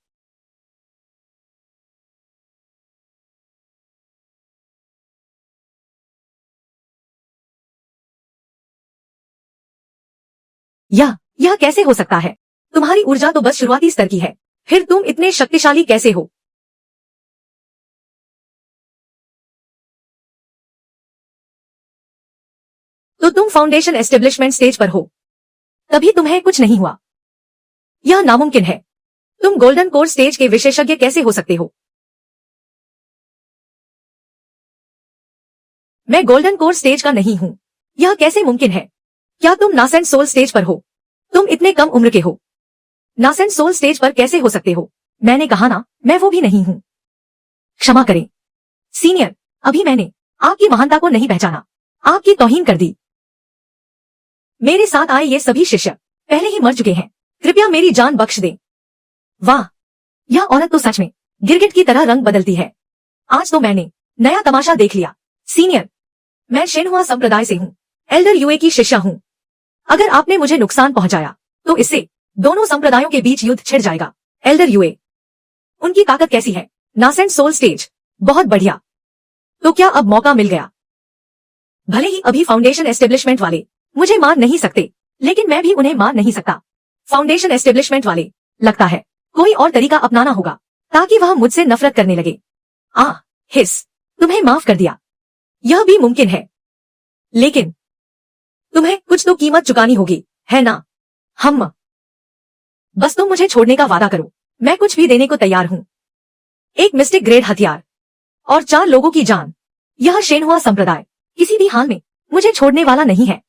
यह कैसे हो सकता है? तुम्हारी ऊर्जा तो बस शुरुआती स्तर की है, फिर तुम इतने शक्तिशाली कैसे हो? तो तुम फाउंडेशन एस्टेब्लिशमेंट स्टेज पर हो, तभी तुम्हें कुछ नहीं हुआ। यह नामुमकिन है। तुम गोल्डन कोर स्टेज के विशेषज्ञ कैसे हो सकते हो? मैं गोल्डन कोर स्टेज का नहीं हूँ। यह कैसे मुमकिन है? क्या तुम नासेंट सोल स्टेज पर हो? तुम इतने कम उम्र के हो, नासेंट सोल स्टेज पर कैसे हो सकते हो? मैंने कहा ना, मैं वो भी नहीं हूँ। क्षमा करें सीनियर, अभी मैंने आपकी महानता को नहीं पहचाना, आपकी तौहीन कर दी। मेरे साथ आए ये सभी शिष्य पहले ही मर चुके हैं, कृपया मेरी जान बख्श दें। वाह, यह औरत तो सच में गिरगिट की तरह रंग बदलती है। आज तो मैंने नया तमाशा देख लिया। सीनियर, मैं शेनहुआ संप्रदाय से हूँ, एल्डर युए की शिष्या हूँ। अगर आपने मुझे नुकसान पहुंचाया तो इससे दोनों संप्रदायों के बीच युद्ध छिड़ जाएगा। एल्डर युए, उनकी ताकत कैसी है? नासेंट सोल स्टेज, बहुत बढ़िया। तो क्या अब मौका मिल गया? भले ही अभी फाउंडेशन एस्टेब्लिशमेंट वाले मुझे मार नहीं सकते, लेकिन मैं भी उन्हें मार नहीं सकता। फाउंडेशन एस्टेब्लिशमेंट वाले, लगता है कोई और तरीका अपनाना होगा ताकि वह मुझसे नफरत करने लगे। हिस, तुम्हें माफ कर दिया। यह भी मुमकिन है, लेकिन तुम्हें कुछ तो कीमत चुकानी होगी, है ना? हम बस तुम मुझे छोड़ने का वादा करो, मैं कुछ भी देने को तैयार हूँ। एक मिस्टिक ग्रेड हथियार और 4 लोगों की जान। यह शेनहुआ संप्रदाय किसी भी हाल में मुझे छोड़ने वाला नहीं है।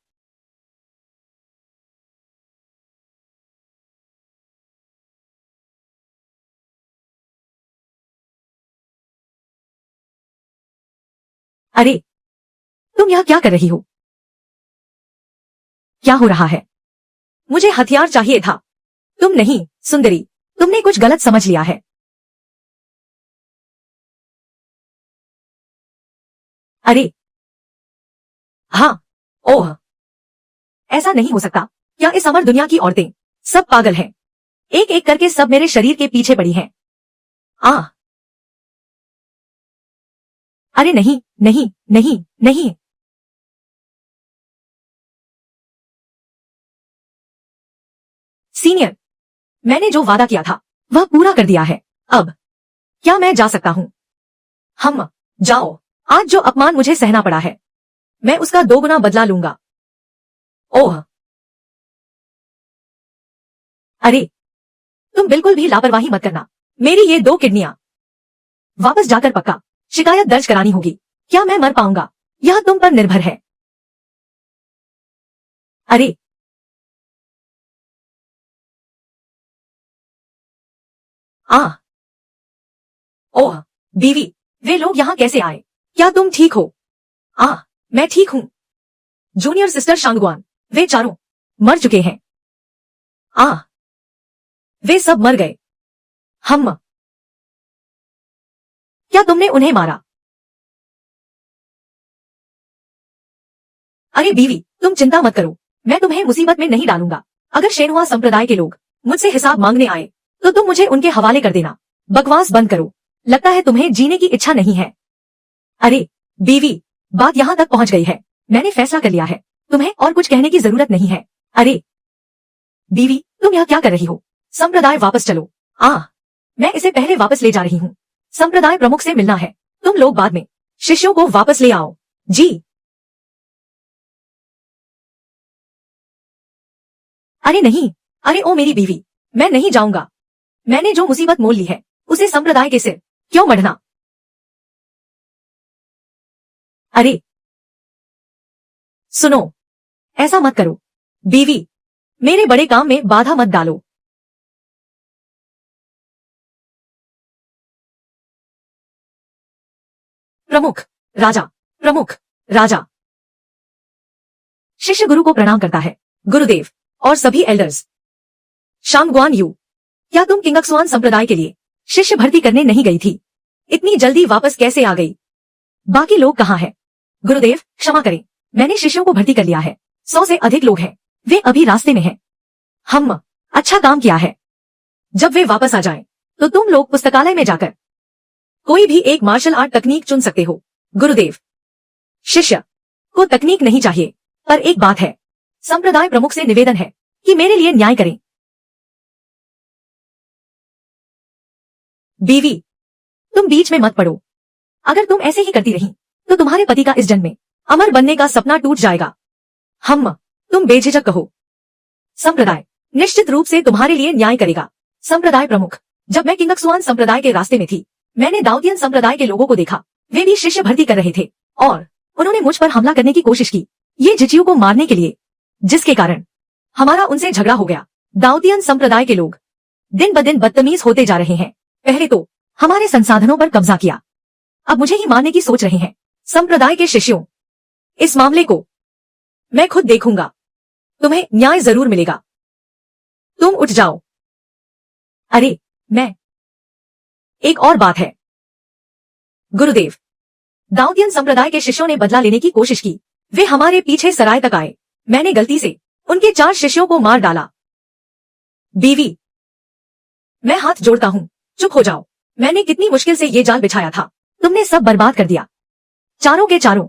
अरे, तुम यह क्या कर रही हो? क्या हो रहा है? मुझे हथियार चाहिए था, तुम नहीं। सुंदरी, तुमने कुछ गलत समझ लिया है। अरे हाँ, ओह, ऐसा नहीं हो सकता। क्या इस अमर दुनिया की औरतें सब पागल हैं? एक एक करके सब मेरे शरीर के पीछे पड़ी हैं। आ अरे नहीं, नहीं, नहीं, नहीं। सीनियर, मैंने जो वादा किया था वह पूरा कर दिया है। अब क्या मैं जा सकता हूँ? हम जाओ। आज जो अपमान मुझे सहना पड़ा है, मैं उसका 2 गुना बदला लूंगा। ओह, अरे, तुम बिल्कुल भी लापरवाही मत करना। मेरी ये 2 किडनियां वापस जाकर पक्का शिकायत दर्ज करानी होगी। क्या मैं मर पाऊंगा? यह तुम पर निर्भर है। अरे, आ ओह बीवी, वे लोग यहाँ कैसे आए? क्या तुम ठीक हो? मैं ठीक हूँ। जूनियर सिस्टर शांगवान, वे चारों मर चुके हैं। वे सब मर गए। क्या तुमने उन्हें मारा? अरे बीवी, तुम चिंता मत करो, मैं तुम्हें मुसीबत में नहीं डालूंगा। अगर शेनहुआ संप्रदाय के लोग मुझसे हिसाब मांगने आए तो तुम मुझे उनके हवाले कर देना। बकवास बंद करो, लगता है तुम्हें जीने की इच्छा नहीं है। अरे बीवी, बात यहाँ तक पहुँच गई है, मैंने फैसला कर लिया है, तुम्हें और कुछ कहने की जरूरत नहीं है। अरे बीवी, तुम यह क्या कर रही हो? संप्रदाय वापस चलो। मैं इसे पहले वापस ले जा रही हूँ। संप्रदाय प्रमुख से मिलना है, तुम लोग बाद में शिष्यों को वापस ले आओ। जी। अरे नहीं, अरे ओ मेरी बीवी, मैं नहीं जाऊंगा। मैंने जो मुसीबत मोल ली है उसे संप्रदाय के सिर क्यों मढ़ना? अरे सुनो, ऐसा मत करो बीवी, मेरे बड़े काम में बाधा मत डालो। प्रमुख राजा, प्रमुख राजा। शिष्य गुरु को प्रणाम करता है। गुरुदेव और सभी एल्डर्स। शांगवान यू, क्या तुम किंगक्सुआन संप्रदाय के लिए शिष्य भर्ती करने नहीं गई थी? इतनी जल्दी वापस कैसे आ गई? बाकी लोग कहाँ हैं? गुरुदेव क्षमा करें, मैंने शिष्यों को भर्ती कर लिया है। 100 से अधिक लोग हैं, वे अभी रास्ते में हैं। अच्छा काम किया है। जब वे वापस आ जाएं, तो तुम लोग पुस्तकालय में जाकर कोई भी एक मार्शल आर्ट तकनीक चुन सकते हो। गुरुदेव, शिष्य को तकनीक नहीं चाहिए, पर एक बात है, संप्रदाय प्रमुख से निवेदन है कि मेरे लिए न्याय करें। बीवी, तुम बीच में मत पड़ो। अगर तुम ऐसे ही करती रही तो तुम्हारे पति का इस जन्म में अमर बनने का सपना टूट जाएगा। तुम बेझिझक कहो, संप्रदाय निश्चित रूप से तुम्हारे लिए न्याय करेगा। संप्रदाय प्रमुख, जब मैं किंगक्सुआन संप्रदाय के रास्ते में थी, मैंने दाऊदियन संप्रदाय के लोगों को देखा। वे भी शिष्य भर्ती कर रहे थे और उन्होंने मुझ पर हमला करने की कोशिश की, ये झिझियों को मारने के लिए, जिसके कारण हमारा उनसे झगड़ा हो गया। दाऊदियन संप्रदाय के लोग दिन ब दिन बदतमीज होते जा रहे हैं। पहले तो हमारे संसाधनों पर कब्जा किया, अब मुझे ही मारने की सोच रहे हैं। संप्रदाय के शिष्यों, इस मामले को मैं खुद देखूंगा, तुम्हें न्याय जरूर मिलेगा। तुम उठ जाओ। अरे मैं, एक और बात है गुरुदेव, दाऊदियन संप्रदाय के शिष्यों ने बदला लेने की कोशिश की। वे हमारे पीछे सराय तक आए, मैंने गलती से उनके 4 शिष्यों को मार डाला। बीवी, मैं हाथ जोड़ता हूँ, चुप हो जाओ। मैंने कितनी मुश्किल से ये जाल बिछाया था, तुमने सब बर्बाद कर दिया। चारों के चारों,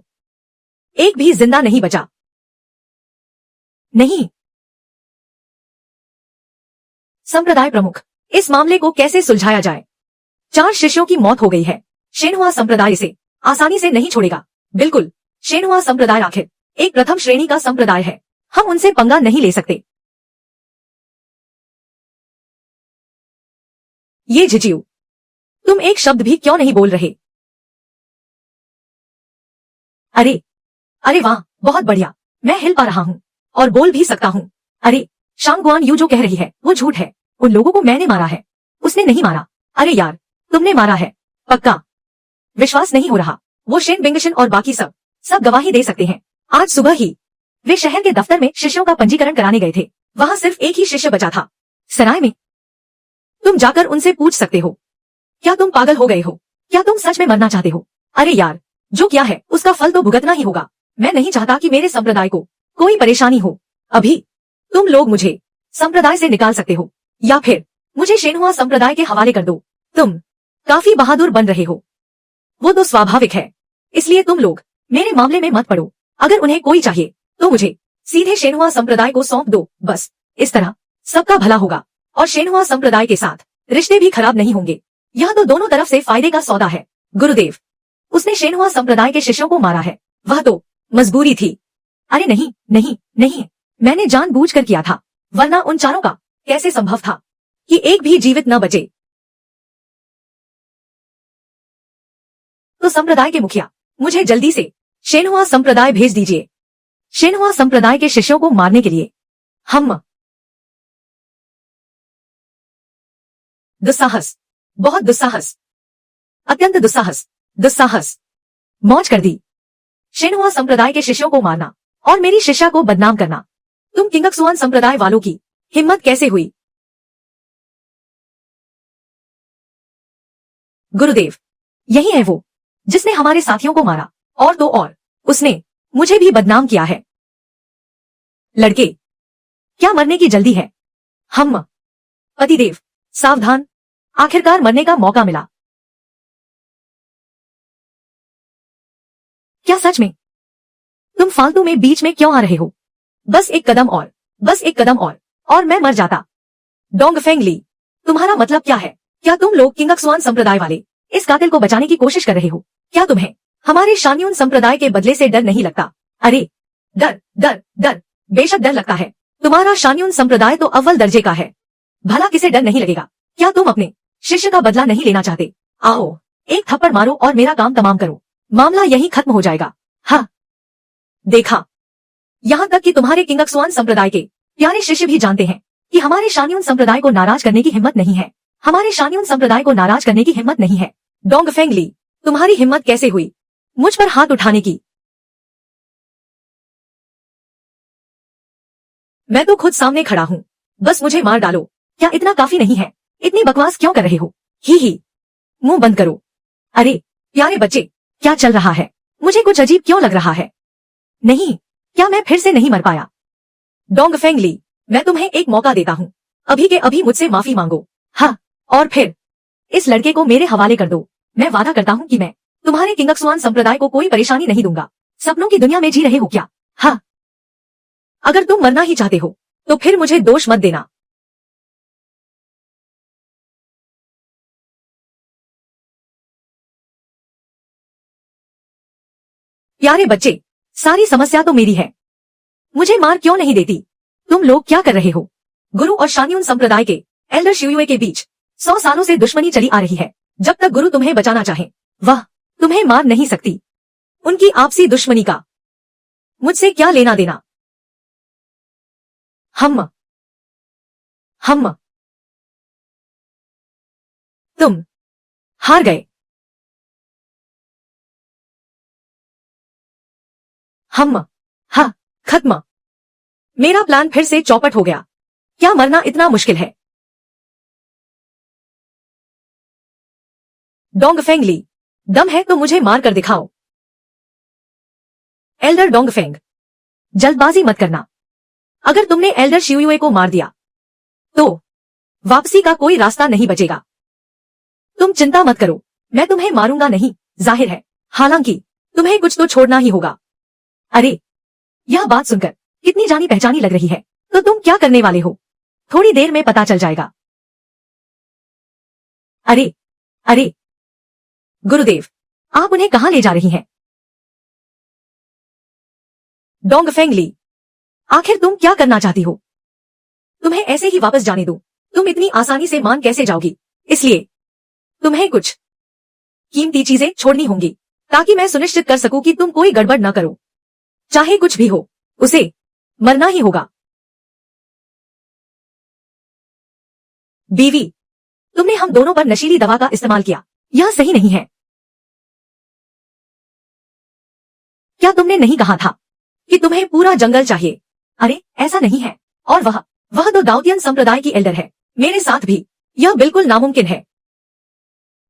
एक भी जिंदा नहीं बचा। नहीं। संप्रदाय प्रमुख, इस मामले को कैसे सुलझाया जाए? 4 शिष्यों की मौत हो गई है। शेनहुआ संप्रदाय इसे आसानी से नहीं छोड़ेगा। बिल्कुल, शेनहुआ संप्रदाय आखिर एक प्रथम श्रेणी का संप्रदाय है, हम उनसे पंगा नहीं ले सकते। ये झिझियो, तुम एक शब्द भी क्यों नहीं बोल रहे? अरे वाह, बहुत बढ़िया, मैं हिल पा रहा हूँ और बोल भी सकता हूँ। अरे शांगवान यू जो कह रही है वो झूठ है, उन लोगों को मैंने मारा है, उसने नहीं मारा। अरे यार, तुमने मारा है, पक्का? विश्वास नहीं हो रहा। वो शेन बिंगशन और बाकी सब गवाही दे सकते हैं। आज सुबह ही वे शहर के दफ्तर में शिष्यों का पंजीकरण कराने गए थे, वहाँ सिर्फ एक ही शिष्य बचा था, सराय में। तुम जाकर उनसे पूछ सकते हो। क्या तुम पागल हो गए हो? क्या तुम सच में मरना चाहते हो? अरे यार, जो किया है उसका फल तो भुगतना ही होगा। मैं नहीं चाहता कि मेरे संप्रदाय को कोई परेशानी हो। अभी तुम लोग मुझे संप्रदाय से निकाल सकते हो या फिर मुझे शेनहुआ संप्रदाय के हवाले कर दो। तुम काफी बहादुर बन रहे हो, वो तो स्वाभाविक है, इसलिए तुम लोग मेरे मामले में मत पड़ो। अगर उन्हें कोई चाहिए तो मुझे सीधे शेनहुआ संप्रदाय को सौंप दो, बस। इस तरह सबका भला होगा और शेनहुआ संप्रदाय के साथ रिश्ते भी खराब नहीं होंगे। यह तो दोनों तरफ से फायदे का सौदा है। गुरुदेव, उसने शेनहुआ संप्रदाय के शिष्यों को मारा है, वह तो मजबूरी थी। अरे नहीं नहीं नहीं, मैंने जानबूझकर किया था, वरना उन चारों का कैसे संभव था कि एक भी जीवित न बचे? तो संप्रदाय के मुखिया, मुझे जल्दी से शेनहुआ संप्रदाय भेज दीजिए, शेनहुआ संप्रदाय के शिष्यों को मारने के लिए। दुस्साहस, बहुत दुस्साहस। अत्यंत दुस्साहस मौज कर दी। शिन्हुआ संप्रदाय के शिष्यों को मारना और मेरी शिष्या को बदनाम करना, तुम किंगक्सुआन संप्रदाय वालों की हिम्मत कैसे हुई? गुरुदेव, यही है वो जिसने हमारे साथियों को मारा, और तो और उसने मुझे भी बदनाम किया है। लड़के, क्या मरने की जल्दी है? हम पतिदेव, सावधान, आखिरकार मरने का मौका मिला। क्या सच में? तुम फालतू में बीच में क्यों आ रहे हो? बस एक कदम और मैं मर जाता। डोंगफेंग ली, तुम्हारा मतलब क्या है? क्या तुम लोग किंगक्सुआन संप्रदाय वाले इस कातिल को बचाने की कोशिश कर रहे हो? क्या तुम्हें हमारे शान्यून संप्रदाय के बदले से डर नहीं लगता? अरे डर, बेशक डर लगता है। तुम्हारा शान्यून संप्रदाय तो अव्वल दर्जे का है, भला किसे डर नहीं लगेगा? क्या तुम अपने शिष्य का बदला नहीं लेना चाहते? आओ, एक थप्पड़ मारो और मेरा काम तमाम करो, मामला यहीं खत्म हो जाएगा। हाँ, देखा, यहाँ तक कि तुम्हारे किंगक्सुआन संप्रदाय के प्यारे शिष्य भी जानते हैं कि हमारे शान्यून संप्रदाय को नाराज करने की हिम्मत नहीं है। हमारे शान्यून संप्रदाय को नाराज करने की हिम्मत नहीं है। डोंगफेंग ली, तुम्हारी हिम्मत कैसे हुई मुझ पर हाथ उठाने की? मैं तो खुद सामने खड़ा हूँ, बस मुझे मार डालो। क्या इतना काफी नहीं है? इतनी बकवास क्यों कर रहे हो? ही, मुंह बंद करो। अरे प्यारे बच्चे, क्या चल रहा है? मुझे कुछ अजीब क्यों लग रहा है? नहीं, क्या मैं फिर से नहीं मर पाया? डोंगफेंग ली, मैं तुम्हें एक मौका देता हूँ, अभी के अभी मुझसे माफी मांगो। हाँ, और फिर इस लड़के को मेरे हवाले कर दो। मैं वादा करता हूँ कि मैं तुम्हारे किंगक्सुआन संप्रदाय को कोई परेशानी नहीं दूंगा। सपनों की दुनिया में जी रहे हो क्या? हाँ, अगर तुम मरना ही चाहते हो तो फिर मुझे दोष मत देना। प्यारे बच्चे, सारी समस्या तो मेरी है, मुझे मार क्यों नहीं देती? तुम लोग क्या कर रहे हो? गुरु और शान्यून संप्रदाय के एल्डर शियुए के बीच 100 सालों से दुश्मनी चली आ रही है। जब तक गुरु तुम्हें बचाना चाहे, वह तुम्हें मार नहीं सकती। उनकी आपसी दुश्मनी का मुझसे क्या लेना देना? हम तुम हार गए। हाँ, खत्म। मेरा प्लान फिर से चौपट हो गया। क्या मरना इतना मुश्किल है? डोंगफेंग ली, दम है तो मुझे मार कर दिखाओ। एल्डर डोंगफेंग, जल्दबाजी मत करना। अगर तुमने एल्डर शियुए को मार दिया तो वापसी का कोई रास्ता नहीं बचेगा। तुम चिंता मत करो, मैं तुम्हें मारूंगा नहीं, जाहिर है। हालांकि तुम्हें कुछ तो छोड़ना ही होगा। अरे, यह बात सुनकर कितनी जानी पहचानी लग रही है। तो तुम क्या करने वाले हो? थोड़ी देर में पता चल जाएगा। अरे गुरुदेव, आप उन्हें कहां ले जा रही हैं? डोंगफेंग ली, आखिर तुम क्या करना चाहती हो? तुम्हें ऐसे ही वापस जाने दो? तुम इतनी आसानी से मान कैसे जाओगी? इसलिए तुम्हें कुछ कीमती चीजें छोड़नी होंगी ताकि मैं सुनिश्चित कर सकूं कि तुम कोई गड़बड़ न करो। चाहे कुछ भी हो, उसे मरना ही होगा। बीवी, तुमने हम दोनों पर नशीली दवा का इस्तेमाल किया, यह सही नहीं है। क्या तुमने नहीं कहा था कि तुम्हें पूरा जंगल चाहिए? अरे ऐसा नहीं है। और वह तो दाऊदियन संप्रदाय की एल्डर है। मेरे साथ भी यह बिल्कुल नामुमकिन है।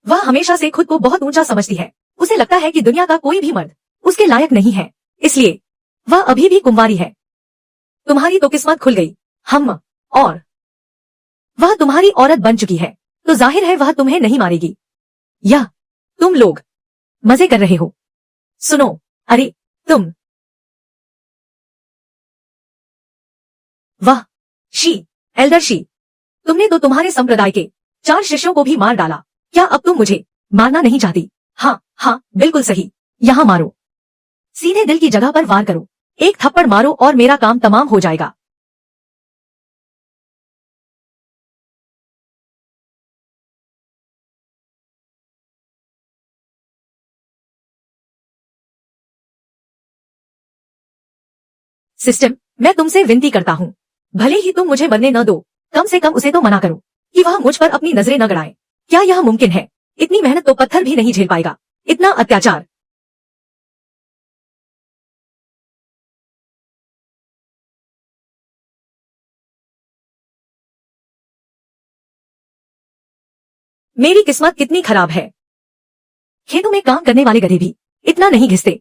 वह हमेशा से खुद को बहुत ऊंचा समझती है। उसे लगता है कि दुनिया का कोई भी मर्द उसके लायक नहीं है, इसलिए वह अभी भी कुंवारी है। तुम्हारी तो किस्मत खुल गई। और वह तुम्हारी औरत बन चुकी है, तो जाहिर है वह तुम्हें नहीं मारेगी। या तुम लोग मजे कर रहे हो? सुनो, अरे तुम वह एल्डर शी, तुमने तो तुम्हारे संप्रदाय के 4 शिष्यों को भी मार डाला। क्या अब तुम मुझे मारना नहीं चाहती? हाँ, बिल्कुल सही। यहाँ मारो, सीधे दिल की जगह पर वार करो। एक थप्पड़ मारो और मेरा काम तमाम हो जाएगा। सिस्टम, मैं तुमसे विनती करता हूँ, भले ही तुम मुझे मरने न दो, कम से कम उसे तो मना करो कि वह मुझ पर अपनी नजरें न गड़ाए। क्या यह मुमकिन है? इतनी मेहनत तो पत्थर भी नहीं झेल पाएगा, इतना अत्याचार। मेरी किस्मत कितनी खराब है। खेतों में काम करने वाले गधे भी इतना नहीं घिसते।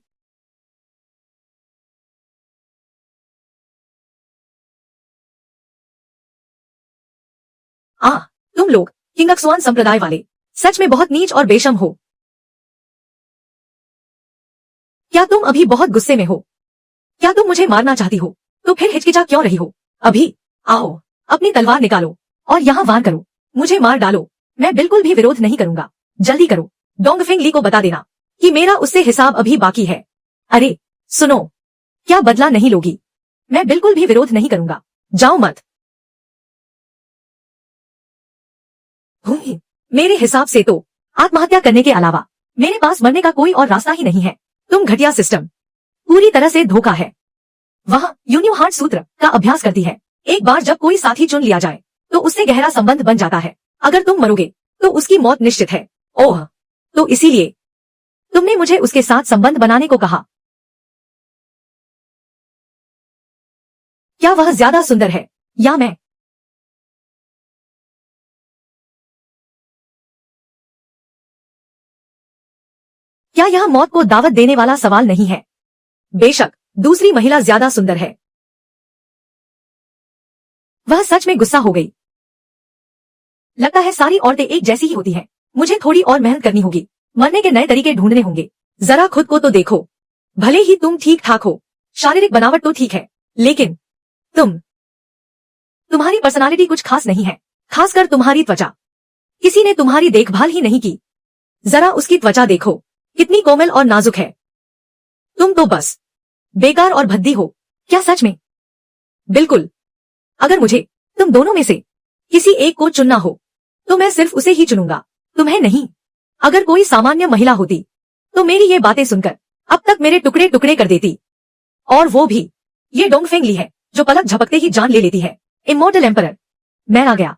तुम लोग किंगक्सवान संप्रदाय वाले सच में बहुत नीच और बेशर्म हो। क्या तुम अभी बहुत गुस्से में हो? क्या तुम मुझे मारना चाहती हो? तो फिर हिचकिचा क्यों रही हो? अभी आओ, अपनी तलवार निकालो और यहाँ वार करो, मुझे मार डालो। मैं बिल्कुल भी विरोध नहीं करूंगा। जल्दी करो, डोंगफेंग ली को बता देना कि मेरा उससे हिसाब अभी बाकी है। अरे सुनो, क्या बदला नहीं लोगी? मैं बिल्कुल भी विरोध नहीं करूंगा, जाओ मत। मेरे हिसाब से तो आत्महत्या करने के अलावा मेरे पास मरने का कोई और रास्ता ही नहीं है। तुम घटिया सिस्टम, पूरी तरह से धोखा है। वह यूनियो हार्ट सूत्र का अभ्यास करती है। एक बार जब कोई साथी चुन लिया जाए तो उससे गहरा संबंध बन जाता है। अगर तुम मरोगे तो उसकी मौत निश्चित है। ओह, तो इसीलिए तुमने मुझे उसके साथ संबंध बनाने को कहा। क्या वह ज्यादा सुंदर है या मैं? क्या यह मौत को दावत देने वाला सवाल नहीं है? बेशक दूसरी महिला ज्यादा सुंदर है। वह सच में गुस्सा हो गई। लगता है सारी औरतें एक जैसी ही होती हैं। मुझे थोड़ी और मेहनत करनी होगी, मरने के नए तरीके ढूंढने होंगे। जरा खुद को तो देखो। भले ही तुम ठीक ठाक हो, शारीरिक बनावट तो ठीक है, लेकिन तुम्हारी पर्सनालिटी कुछ खास नहीं है। खासकर तुम्हारी त्वचा, किसी ने तुम्हारी देखभाल ही नहीं की। जरा उसकी त्वचा देखो, कितनी कोमल और नाजुक है। तुम तो बस बेकार और भद्दी हो। क्या सच में? बिल्कुल। अगर मुझे तुम दोनों में से किसी एक को चुनना हो तो मैं सिर्फ उसे ही चुनूंगा, तुम्हें नहीं। अगर कोई सामान्य महिला होती तो मेरी ये बातें सुनकर अब तक मेरे टुकड़े टुकड़े कर देती। और वो भी ये डोंगफेंग ली है जो पलक झपकते ही जान ले लेती है। Immortal emperor. मैं आ गया।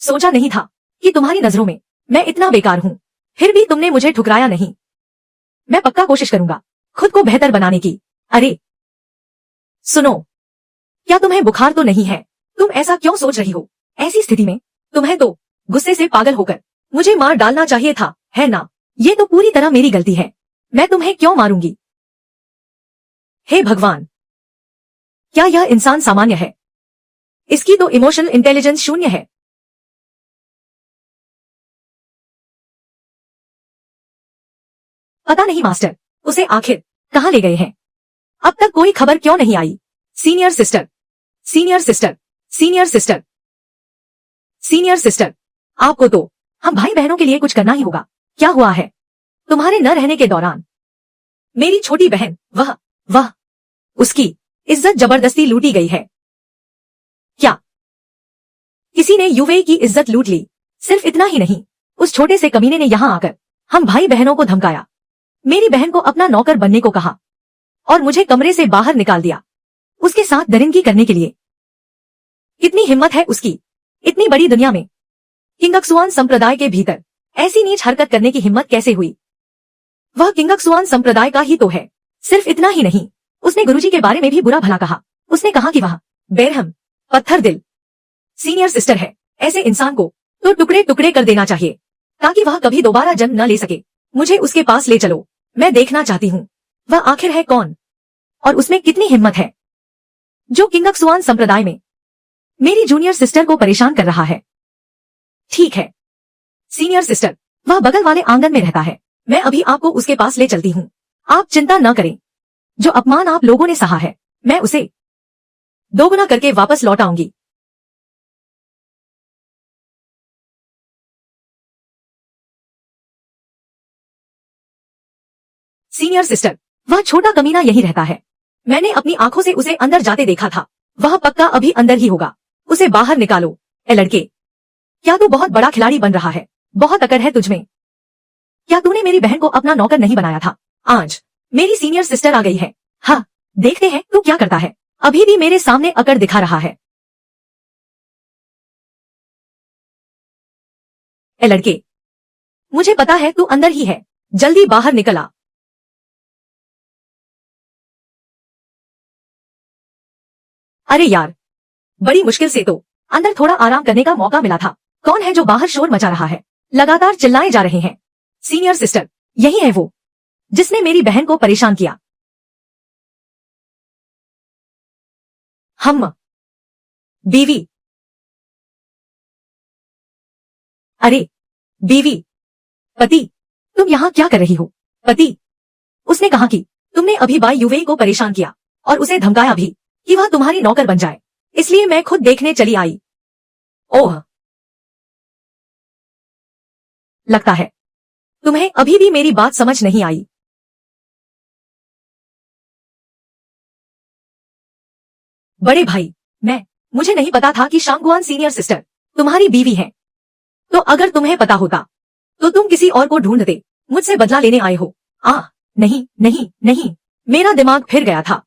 सोचा नहीं था कि तुम्हारी नजरों में मैं इतना बेकार हूँ। फिर भी तुमने मुझे ठुकराया नहीं। मैं पक्का कोशिश करूंगा खुद को बेहतर बनाने की। अरे सुनो, क्या तुम्हें बुखार तो नहीं है? तुम ऐसा क्यों सोच रही हो? ऐसी स्थिति में तुम्हें तो गुस्से से पागल होकर मुझे मार डालना चाहिए था, है ना? ये तो पूरी तरह मेरी गलती है। मैं तुम्हें क्यों मारूंगी? हे भगवान, क्या यह इंसान सामान्य है? इसकी तो इमोशनल इंटेलिजेंस शून्य है। पता नहीं मास्टर, उसे आखिर कहाँ ले गए हैं? अब तक कोई खबर क्यों नहीं आई? Senior sister, senior sister, senior sister, senior sister, आपको तो हम भाई बहनों के लिए कुछ करना ही होगा। क्या हुआ है? तुम्हारे न रहने के दौरान मेरी छोटी बहन, वह उसकी इज्जत जबरदस्ती लूटी गई है। क्या किसी ने यूवे की इज्जत लूट ली? सिर्फ इतना ही नहीं, उस छोटे से कमीने ने यहाँ आकर हम भाई बहनों को धमकाया, मेरी बहन को अपना नौकर बनने को कहा और मुझे कमरे से बाहर निकाल दिया उसके साथ दरिंदगी करने के लिए। कितनी हिम्मत है उसकी! इतनी बड़ी दुनिया में किंगक्सुआन संप्रदाय के भीतर ऐसी नीच हरकत करने की हिम्मत कैसे हुई? वह किंगक्सुआन संप्रदाय का ही तो है। सिर्फ इतना ही नहीं, उसने गुरुजी के बारे में भी बुरा भला कहा। उसने कहा कि वह बेरहम, पत्थर दिल सीनियर सिस्टर है। ऐसे इंसान को तो टुकड़े टुकड़े कर देना चाहिए ताकि वह कभी दोबारा जन्म न ले सके। मुझे उसके पास ले चलो, मैं देखना चाहती हूँ वह आखिर है कौन और उसमें कितनी हिम्मत है जो किंगक्सुआन संप्रदाय में मेरी जूनियर सिस्टर को परेशान कर रहा है। ठीक है सीनियर सिस्टर, वह बगल वाले आंगन में रहता है। मैं अभी आपको उसके पास ले चलती हूँ। आप चिंता न करें, जो अपमान आप लोगों ने सहा है मैं उसे दोगुना करके वापस लौट आऊंगी। सीनियर सिस्टर, वह छोटा कमीना यही रहता है। मैंने अपनी आंखों से उसे अंदर जाते देखा था। वह पक्का अभी अंदर ही होगा। उसे बाहर निकालो। ए लड़के, क्या तू बहुत बड़ा खिलाड़ी बन रहा है? बहुत अकड़ है तुझमें। क्या तूने मेरी बहन को अपना नौकर नहीं बनाया था? आज मेरी सीनियर सिस्टर आ गई है। हाँ, देखते हैं तू क्या करता है। अभी भी मेरे सामने अकड़ दिखा रहा है। ए लड़के, मुझे पता है तू अंदर ही है, जल्दी बाहर निकल आ। अरे यार, बड़ी मुश्किल से तो अंदर थोड़ा आराम करने का मौका मिला था। कौन है जो बाहर शोर मचा रहा है? लगातार चिल्लाए जा रहे हैं। सीनियर सिस्टर, यही है वो जिसने मेरी बहन को परेशान किया। हम बीवी। अरे बीवी, पति, तुम यहाँ क्या कर रही हो? पति, उसने कहा कि तुमने अभी बाई युवे को परेशान किया और उसे धमकाया भी कि वह तुम्हारी नौकर बन जाए, इसलिए मैं खुद देखने चली आई। ओह, लगता है तुम्हें अभी भी मेरी बात समझ नहीं आई। बड़े भाई, मुझे नहीं पता था कि शांगुआन सीनियर सिस्टर तुम्हारी बीवी है। तो अगर तुम्हें पता होता तो तुम किसी और को ढूंढते, मुझसे बदला लेने आए हो। नहीं नहीं नहीं, मेरा दिमाग फिर गया था।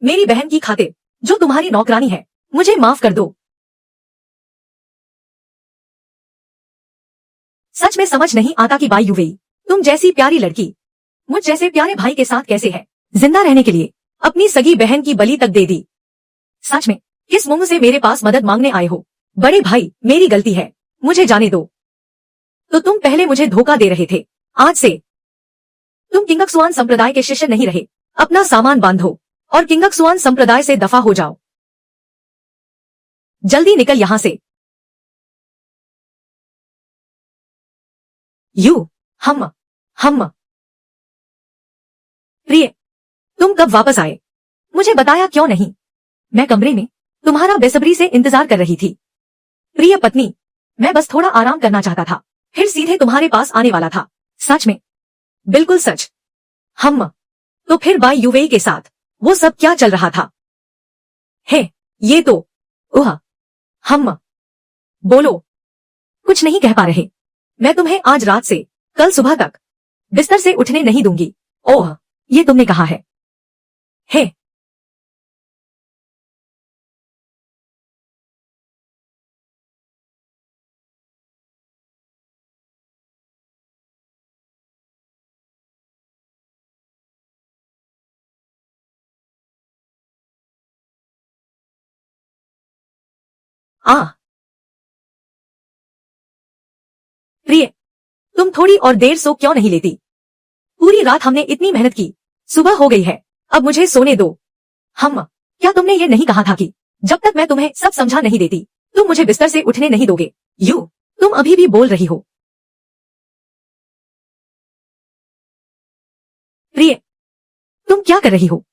मेरी बहन की खातिर जो तुम्हारी नौकरानी है, मुझे माफ कर दो। सच में समझ नहीं आता कि बाई युवेई, तुम जैसी प्यारी लड़की मुझ जैसे प्यारे भाई के साथ कैसे है। जिंदा रहने के लिए अपनी सगी बहन की बलि तक दे दी। सच में किस मुंह से मेरे पास मदद मांगने आए हो? बड़े भाई, मेरी गलती है, मुझे जाने दो। तो तुम पहले मुझे धोखा दे रहे थे, आज से तुम किंगक्सुआन संप्रदाय के शिष्य नहीं रहे। अपना सामान बांधो और किंगक्सुआन संप्रदाय से दफा हो जाओ। जल्दी निकल यहां से। हम प्रिय, तुम कब वापस आए? मुझे बताया क्यों नहीं? मैं कमरे में तुम्हारा बेसब्री से इंतजार कर रही थी। प्रिय पत्नी, मैं बस थोड़ा आराम करना चाहता था, फिर सीधे तुम्हारे पास आने वाला था। सच में, बिल्कुल सच। तो फिर बाई युवेई के साथ वो सब क्या चल रहा था? ये तो बोलो। कुछ नहीं कह पा रहे। मैं तुम्हें आज रात से कल सुबह तक बिस्तर से उठने नहीं दूंगी। ओह, ये तुमने कहा है। प्रिय, तुम थोड़ी और देर सो क्यों नहीं लेती? पूरी रात हमने इतनी मेहनत की, सुबह हो गई है, अब मुझे सोने दो। क्या तुमने ये नहीं कहा था कि जब तक मैं तुम्हें सब समझा नहीं देती तुम मुझे बिस्तर से उठने नहीं दोगे? तुम अभी भी बोल रही हो। प्रिय, तुम क्या कर रही हो?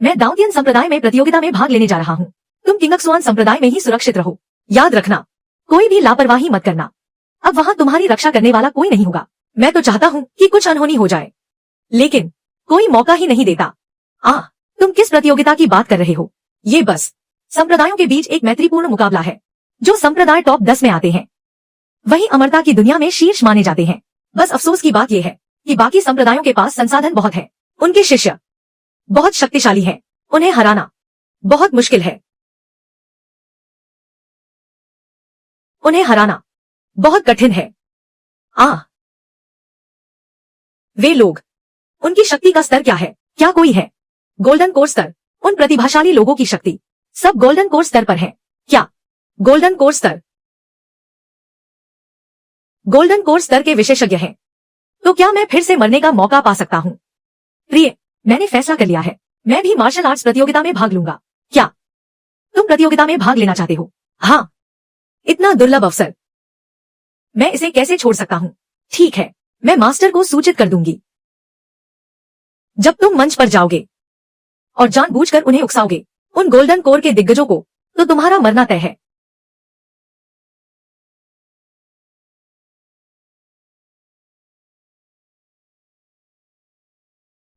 मैं दाउदियन संप्रदाय में प्रतियोगिता में भाग लेने जा रहा हूँ। तुम किंगक्सुआन संप्रदाय में ही सुरक्षित रहो। याद रखना, कोई भी लापरवाही मत करना। अब वहाँ तुम्हारी रक्षा करने वाला कोई नहीं होगा। मैं तो चाहता हूँ कि कुछ अनहोनी हो जाए, लेकिन कोई मौका ही नहीं देता। तुम किस प्रतियोगिता की बात कर रहे हो? ये बस संप्रदायों के बीच एक मैत्रीपूर्ण मुकाबला है। जो संप्रदाय टॉप 10 में आते हैं वही अमरता की दुनिया में शीर्ष माने जाते हैं। बस अफसोस की बात यह है कि बाकी संप्रदायों के पास संसाधन बहुत है, उनके शिष्य बहुत शक्तिशाली हैं, उन्हें हराना बहुत मुश्किल है। उन्हें हराना बहुत कठिन है। वे लोग, उनकी शक्ति का स्तर क्या है? क्या कोई है? गोल्डन कोर स्तर, उन प्रतिभाशाली लोगों की शक्ति सब गोल्डन कोर स्तर पर है। क्या गोल्डन कोर स्तर? गोल्डन कोर स्तर के विशेषज्ञ हैं। तो क्या मैं फिर से मरने का मौका पा सकता हूँ? प्रिय, मैंने फैसला कर लिया है, मैं भी मार्शल आर्ट्स प्रतियोगिता में भाग लूंगा। क्या तुम प्रतियोगिता में भाग लेना चाहते हो? हाँ। इतना दुर्लभ अवसर, मैं इसे कैसे छोड़ सकता हूँ? ठीक है, मैं मास्टर को सूचित कर दूंगी। जब तुम मंच पर जाओगे और जानबूझकर उन्हें उकसाओगे, उन गोल्डन कोर के दिग्गजों को, तो तुम्हारा मरना तय है।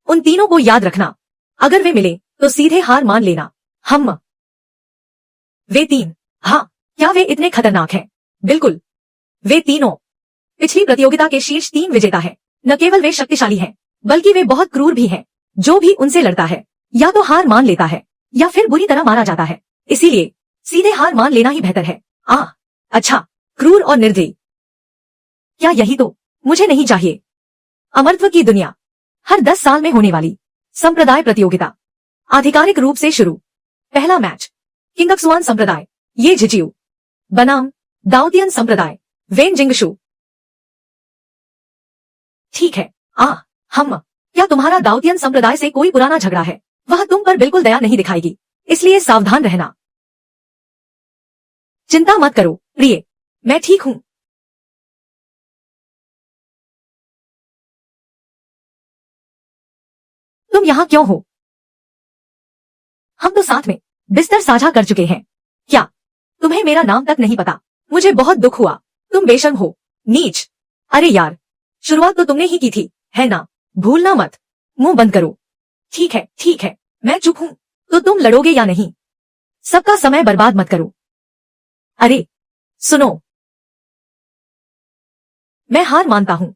उन तीनों को याद रखना, अगर वे मिले तो सीधे हार मान लेना। वे तीन, क्या वे इतने खतरनाक हैं? बिल्कुल, वे तीनों पिछली प्रतियोगिता के शीर्ष 3 विजेता हैं। न केवल वे शक्तिशाली हैं, बल्कि वे बहुत क्रूर भी हैं। जो भी उनसे लड़ता है या तो हार मान लेता है या फिर बुरी तरह मारा जाता है। इसीलिए सीधे हार मान लेना ही बेहतर है। अच्छा, क्रूर और निर्दयी। क्या यही तो मुझे नहीं चाहिए? अमरत्व की दुनिया। हर 10 साल में होने वाली संप्रदाय प्रतियोगिता आधिकारिक रूप से शुरू। पहला मैच किंगक्सुआन संप्रदाय ये झिझियू बनाम दाऊदियन संप्रदाय वेन जिंगशु। ठीक है। हम क्या तुम्हारा दाऊदियन संप्रदाय से कोई पुराना झगड़ा है? वह तुम पर बिल्कुल दया नहीं दिखाएगी, इसलिए सावधान रहना। चिंता मत करो प्रिय, मैं ठीक हूं। तुम यहां क्यों हो? हम तो साथ में बिस्तर साझा कर चुके हैं। क्या तुम्हें मेरा नाम तक नहीं पता? मुझे बहुत दुख हुआ। तुम बेशर्म हो, नीच। अरे यार, शुरुआत तो तुमने ही की थी, है ना? भूलना मत। मुंह बंद करो। ठीक है, मैं चुप हूं। तो तुम लड़ोगे या नहीं? सबका समय बर्बाद मत करो। अरे सुनो, मैं हार मानता हूं।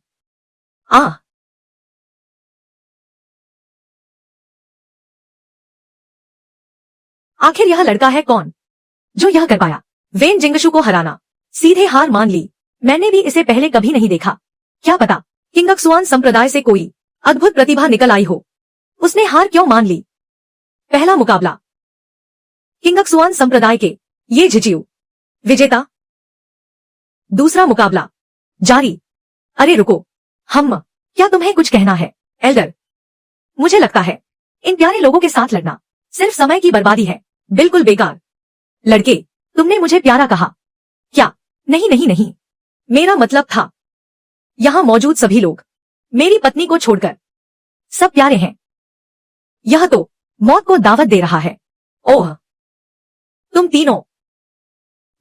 आखिर यह लड़का है कौन जो यह कर पाया? वेन जिंगशु को हराना। सीधे हार मान ली। मैंने भी इसे पहले कभी नहीं देखा। क्या पता किंगक्सुआन संप्रदाय से कोई अद्भुत प्रतिभा निकल आई हो। उसने हार क्यों मान ली? पहला मुकाबला किंगक्सुआन संप्रदाय के ये झिझियू विजेता। दूसरा मुकाबला जारी। अरे रुको, क्या तुम्हें कुछ कहना है एल्डर? मुझे लगता है इन प्यारे लोगों के साथ लड़ना सिर्फ समय की बर्बादी है, बिल्कुल बेकार। लड़के, तुमने मुझे प्यारा कहा क्या? नहीं, मेरा मतलब था यहां मौजूद सभी लोग मेरी पत्नी को छोड़कर सब प्यारे हैं। यह तो मौत को दावत दे रहा है। ओह, तुम तीनों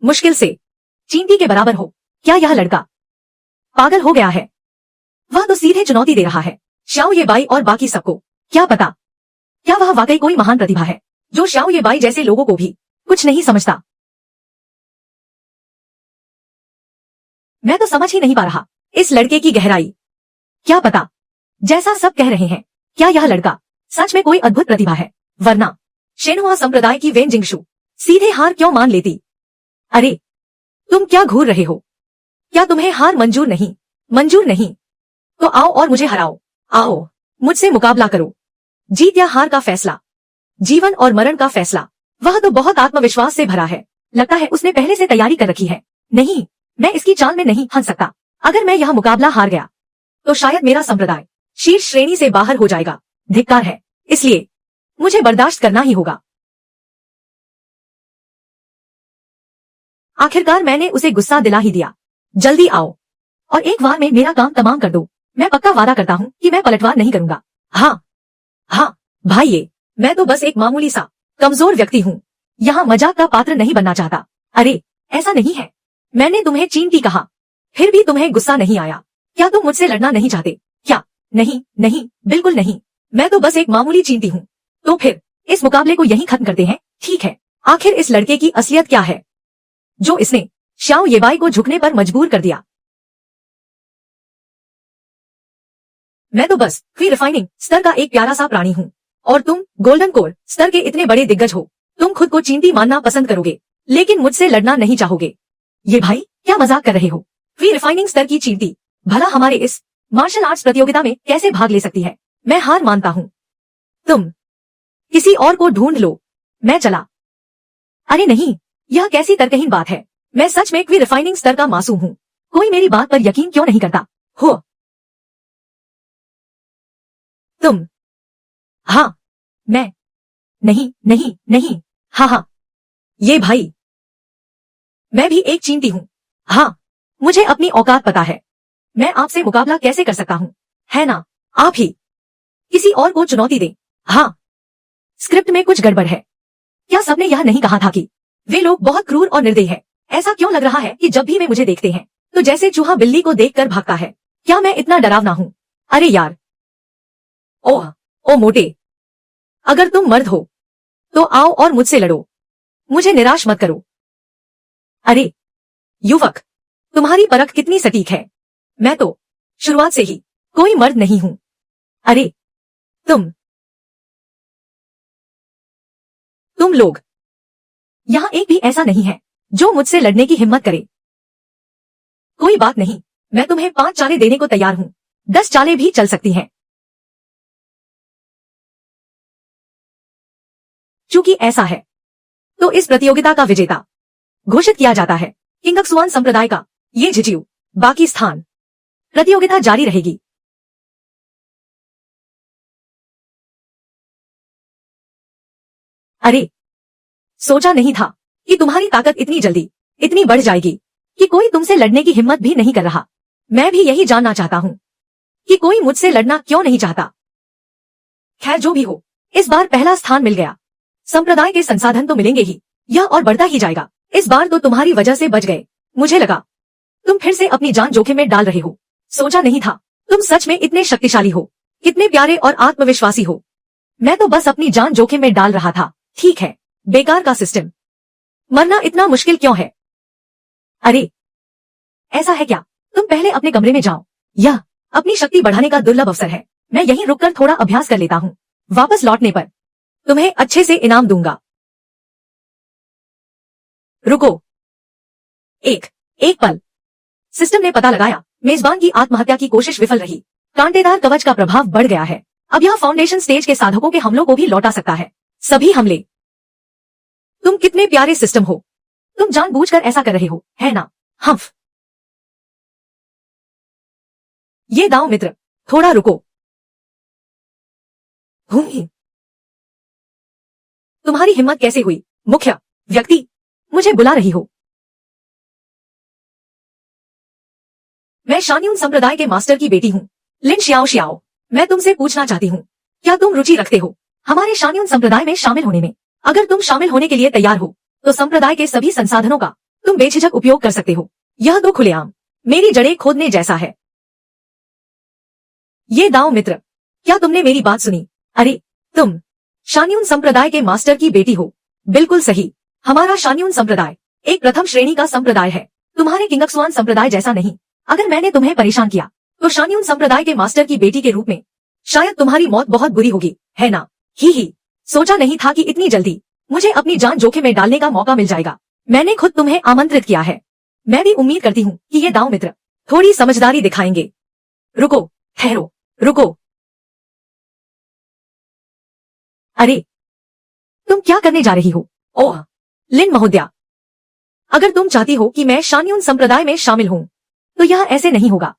मुश्किल से चींटी के बराबर हो। क्या यह लड़का पागल हो गया है? वह तो सीधे चुनौती दे रहा है शाओ ये बाई और बाकी सबको। क्या पता क्या वह वाकई कोई महान प्रतिभा है जो शाओ ये बाई जैसे लोगों को भी कुछ नहीं समझता। मैं तो समझ ही नहीं पा रहा इस लड़के की गहराई। क्या पता जैसा सब कह रहे हैं, क्या यह लड़का सच में कोई अद्भुत प्रतिभा है? वरना शेनहुआ संप्रदाय की वेन जिंगशु सीधे हार क्यों मान लेती? अरे तुम क्या घूर रहे हो? क्या तुम्हें हार मंजूर नहीं? मंजूर नहीं तो आओ और मुझे हराओ। आओ मुझसे मुकाबला करो। जीत या हार का फैसला, जीवन और मरण का फैसला। वह तो बहुत आत्मविश्वास से भरा है। लगता है उसने पहले से तैयारी कर रखी है। नहीं, मैं इसकी चाल में नहीं फंस सकता। अगर मैं यह मुकाबला हार गया तो शायद मेरा संप्रदाय शीर्ष श्रेणी से बाहर हो जाएगा। धिक्कार है, इसलिए मुझे बर्दाश्त करना ही होगा। आखिरकार मैंने उसे गुस्सा दिला ही दिया। जल्दी आओ और एक बार में मेरा काम तमाम कर दो। मैं पक्का वादा करता हूँ कि मैं पलटवार नहीं करूंगा। हाँ भाई, ये मैं तो बस एक मामूली सा कमजोर व्यक्ति हूँ, यहाँ मजाक का पात्र नहीं बनना चाहता। अरे ऐसा नहीं है, मैंने तुम्हें चींटी कहा, फिर भी तुम्हें गुस्सा नहीं आया। क्या तुम मुझसे लड़ना नहीं चाहते क्या? नहीं, बिल्कुल नहीं। मैं तो बस एक मामूली चींटी हूँ। तो फिर इस मुकाबले को यहीं खत्म करते हैं। ठीक है, आखिर इस लड़के की असलियत क्या है जो इसने शाओ येबाई को झुकने पर मजबूर कर दिया? मैं तो बस फ्री रिफाइनिंग स्तर का एक प्यारा सा प्राणी हूँ और तुम गोल्डन कोर स्तर के इतने बड़े दिग्गज हो। तुम खुद को चींटी मानना पसंद करोगे लेकिन मुझसे लड़ना नहीं चाहोगे। ये भाई क्या मजाक कर रहे हो? फ्री रिफाइनिंग स्तर की चींटी भला हमारे इस मार्शल आर्ट्स प्रतियोगिता में कैसे भाग ले सकती है? मैं हार मानता हूँ। तुम किसी और को ढूंढ लो, मैं चला। अरे नहीं, यह कैसी तर्कहीन बात है? मैं सच में फ्री रिफाइनिंग स्तर का मासूम हूँ। कोई मेरी बात पर यकीन क्यों नहीं करता हो? तुम हाँ, मैं नहीं। हाँ, ये भाई मैं भी एक चींटी हूँ। हाँ, मुझे अपनी औकात पता है। मैं आपसे मुकाबला कैसे कर सकता हूँ, है ना? आप ही किसी और को चुनौती दें। हाँ, स्क्रिप्ट में कुछ गड़बड़ है। क्या सबने यह नहीं कहा था कि वे लोग बहुत क्रूर और निर्दयी हैं? ऐसा क्यों लग रहा है कि जब भी वे मुझे देखते हैं तो जैसे चूहा बिल्ली को देखकर भागता है? क्या मैं इतना डरावना हूँ? अरे यार, ओ मोटे, अगर तुम मर्द हो तो आओ और मुझसे लड़ो। मुझे निराश मत करो। अरे युवक, तुम्हारी परख कितनी सटीक है। मैं तो शुरुआत से ही कोई मर्द नहीं हूं। अरे तुम लोग यहाँ एक भी ऐसा नहीं है जो मुझसे लड़ने की हिम्मत करे। कोई बात नहीं, मैं तुम्हें 5 चालें देने को तैयार हूँ। 10 चालें भी चल सकती हैं। चूंकि ऐसा है तो इस प्रतियोगिता का विजेता घोषित किया जाता है किंगक्सुआन संप्रदाय का ये झिझियू। बाकी स्थान प्रतियोगिता जारी रहेगी। अरे, सोचा नहीं था कि तुम्हारी ताकत इतनी जल्दी इतनी बढ़ जाएगी कि कोई तुमसे लड़ने की हिम्मत भी नहीं कर रहा। मैं भी यही जानना चाहता हूँ कि कोई मुझसे लड़ना क्यों नहीं चाहता। खैर जो भी हो, इस बार पहला स्थान मिल गया। संप्रदाय के संसाधन तो मिलेंगे ही, यह और बढ़ता ही जाएगा। इस बार तो तुम्हारी वजह से बच गए। मुझे लगा तुम फिर से अपनी जान जोखिम में डाल रहे हो। सोचा नहीं था तुम सच में इतने शक्तिशाली हो, कितने प्यारे और आत्मविश्वासी हो। मैं तो बस अपनी जान जोखिम में डाल रहा था। ठीक है, बेकार का सिस्टम। मरना इतना मुश्किल क्यों है? अरे, ऐसा है क्या? तुम पहले अपने कमरे में जाओ। यह अपनी शक्ति बढ़ाने का दुर्लभ अवसर है। मैं यहीं रुककर थोड़ा अभ्यास कर लेता हूँ। वापस लौटने पर तुम्हें अच्छे से इनाम दूंगा। रुको एक पल। सिस्टम ने पता लगाया मेजबान की आत्महत्या की कोशिश विफल रही। कांटेदार कवच का प्रभाव बढ़ गया है। अब यह फाउंडेशन स्टेज के साधकों के हमलों को भी लौटा सकता है। सभी हमले। तुम कितने प्यारे सिस्टम हो। तुम जानबूझकर ऐसा कर रहे हो, है ना? हम्फ। ये दाव मित्र, थोड़ा रुको। तुम्हारी हिम्मत कैसे हुई? मुख्य व्यक्ति, मुझे बुला रही हो? मैं शान्यून संप्रदाय के मास्टर की बेटी हूँ, लिन शियाओ शियाओ। मैं तुमसे पूछना चाहती हूँ, क्या तुम रुचि रखते हो हमारे शान्यून संप्रदाय में शामिल होने में? अगर तुम शामिल होने के लिए तैयार हो तो संप्रदाय के सभी संसाधनों का तुम बेझिझक उपयोग कर सकते हो। यह तो खुलेआम मेरी जड़ें खोदने जैसा है। ये दाव मित्र, क्या तुमने मेरी बात सुनी? अरे, तुम शान्यून संप्रदाय के मास्टर की बेटी हो। बिल्कुल सही। हमारा शान्यून संप्रदाय एक प्रथम श्रेणी का संप्रदाय है, तुम्हारे किंगक्सुआन संप्रदाय जैसा नहीं। अगर मैंने तुम्हें परेशान किया तो शान्यून संप्रदाय के मास्टर की बेटी के रूप में शायद तुम्हारी मौत बहुत बुरी होगी, है ना? ही। सोचा नहीं था कि इतनी जल्दी मुझे अपनी जान जोखिम में डालने का मौका मिल जाएगा। मैंने खुद तुम्हें आमंत्रित किया है। मैं भी उम्मीद करती हूँ कि ये दाव मित्र थोड़ी समझदारी दिखाएंगे। रुको, ठहरो, रुको। अरे, तुम क्या करने जा रही हो? ओह, लिन महोदया, अगर तुम चाहती हो कि मैं शान्यून संप्रदाय में शामिल हूँ तो यह ऐसे नहीं होगा।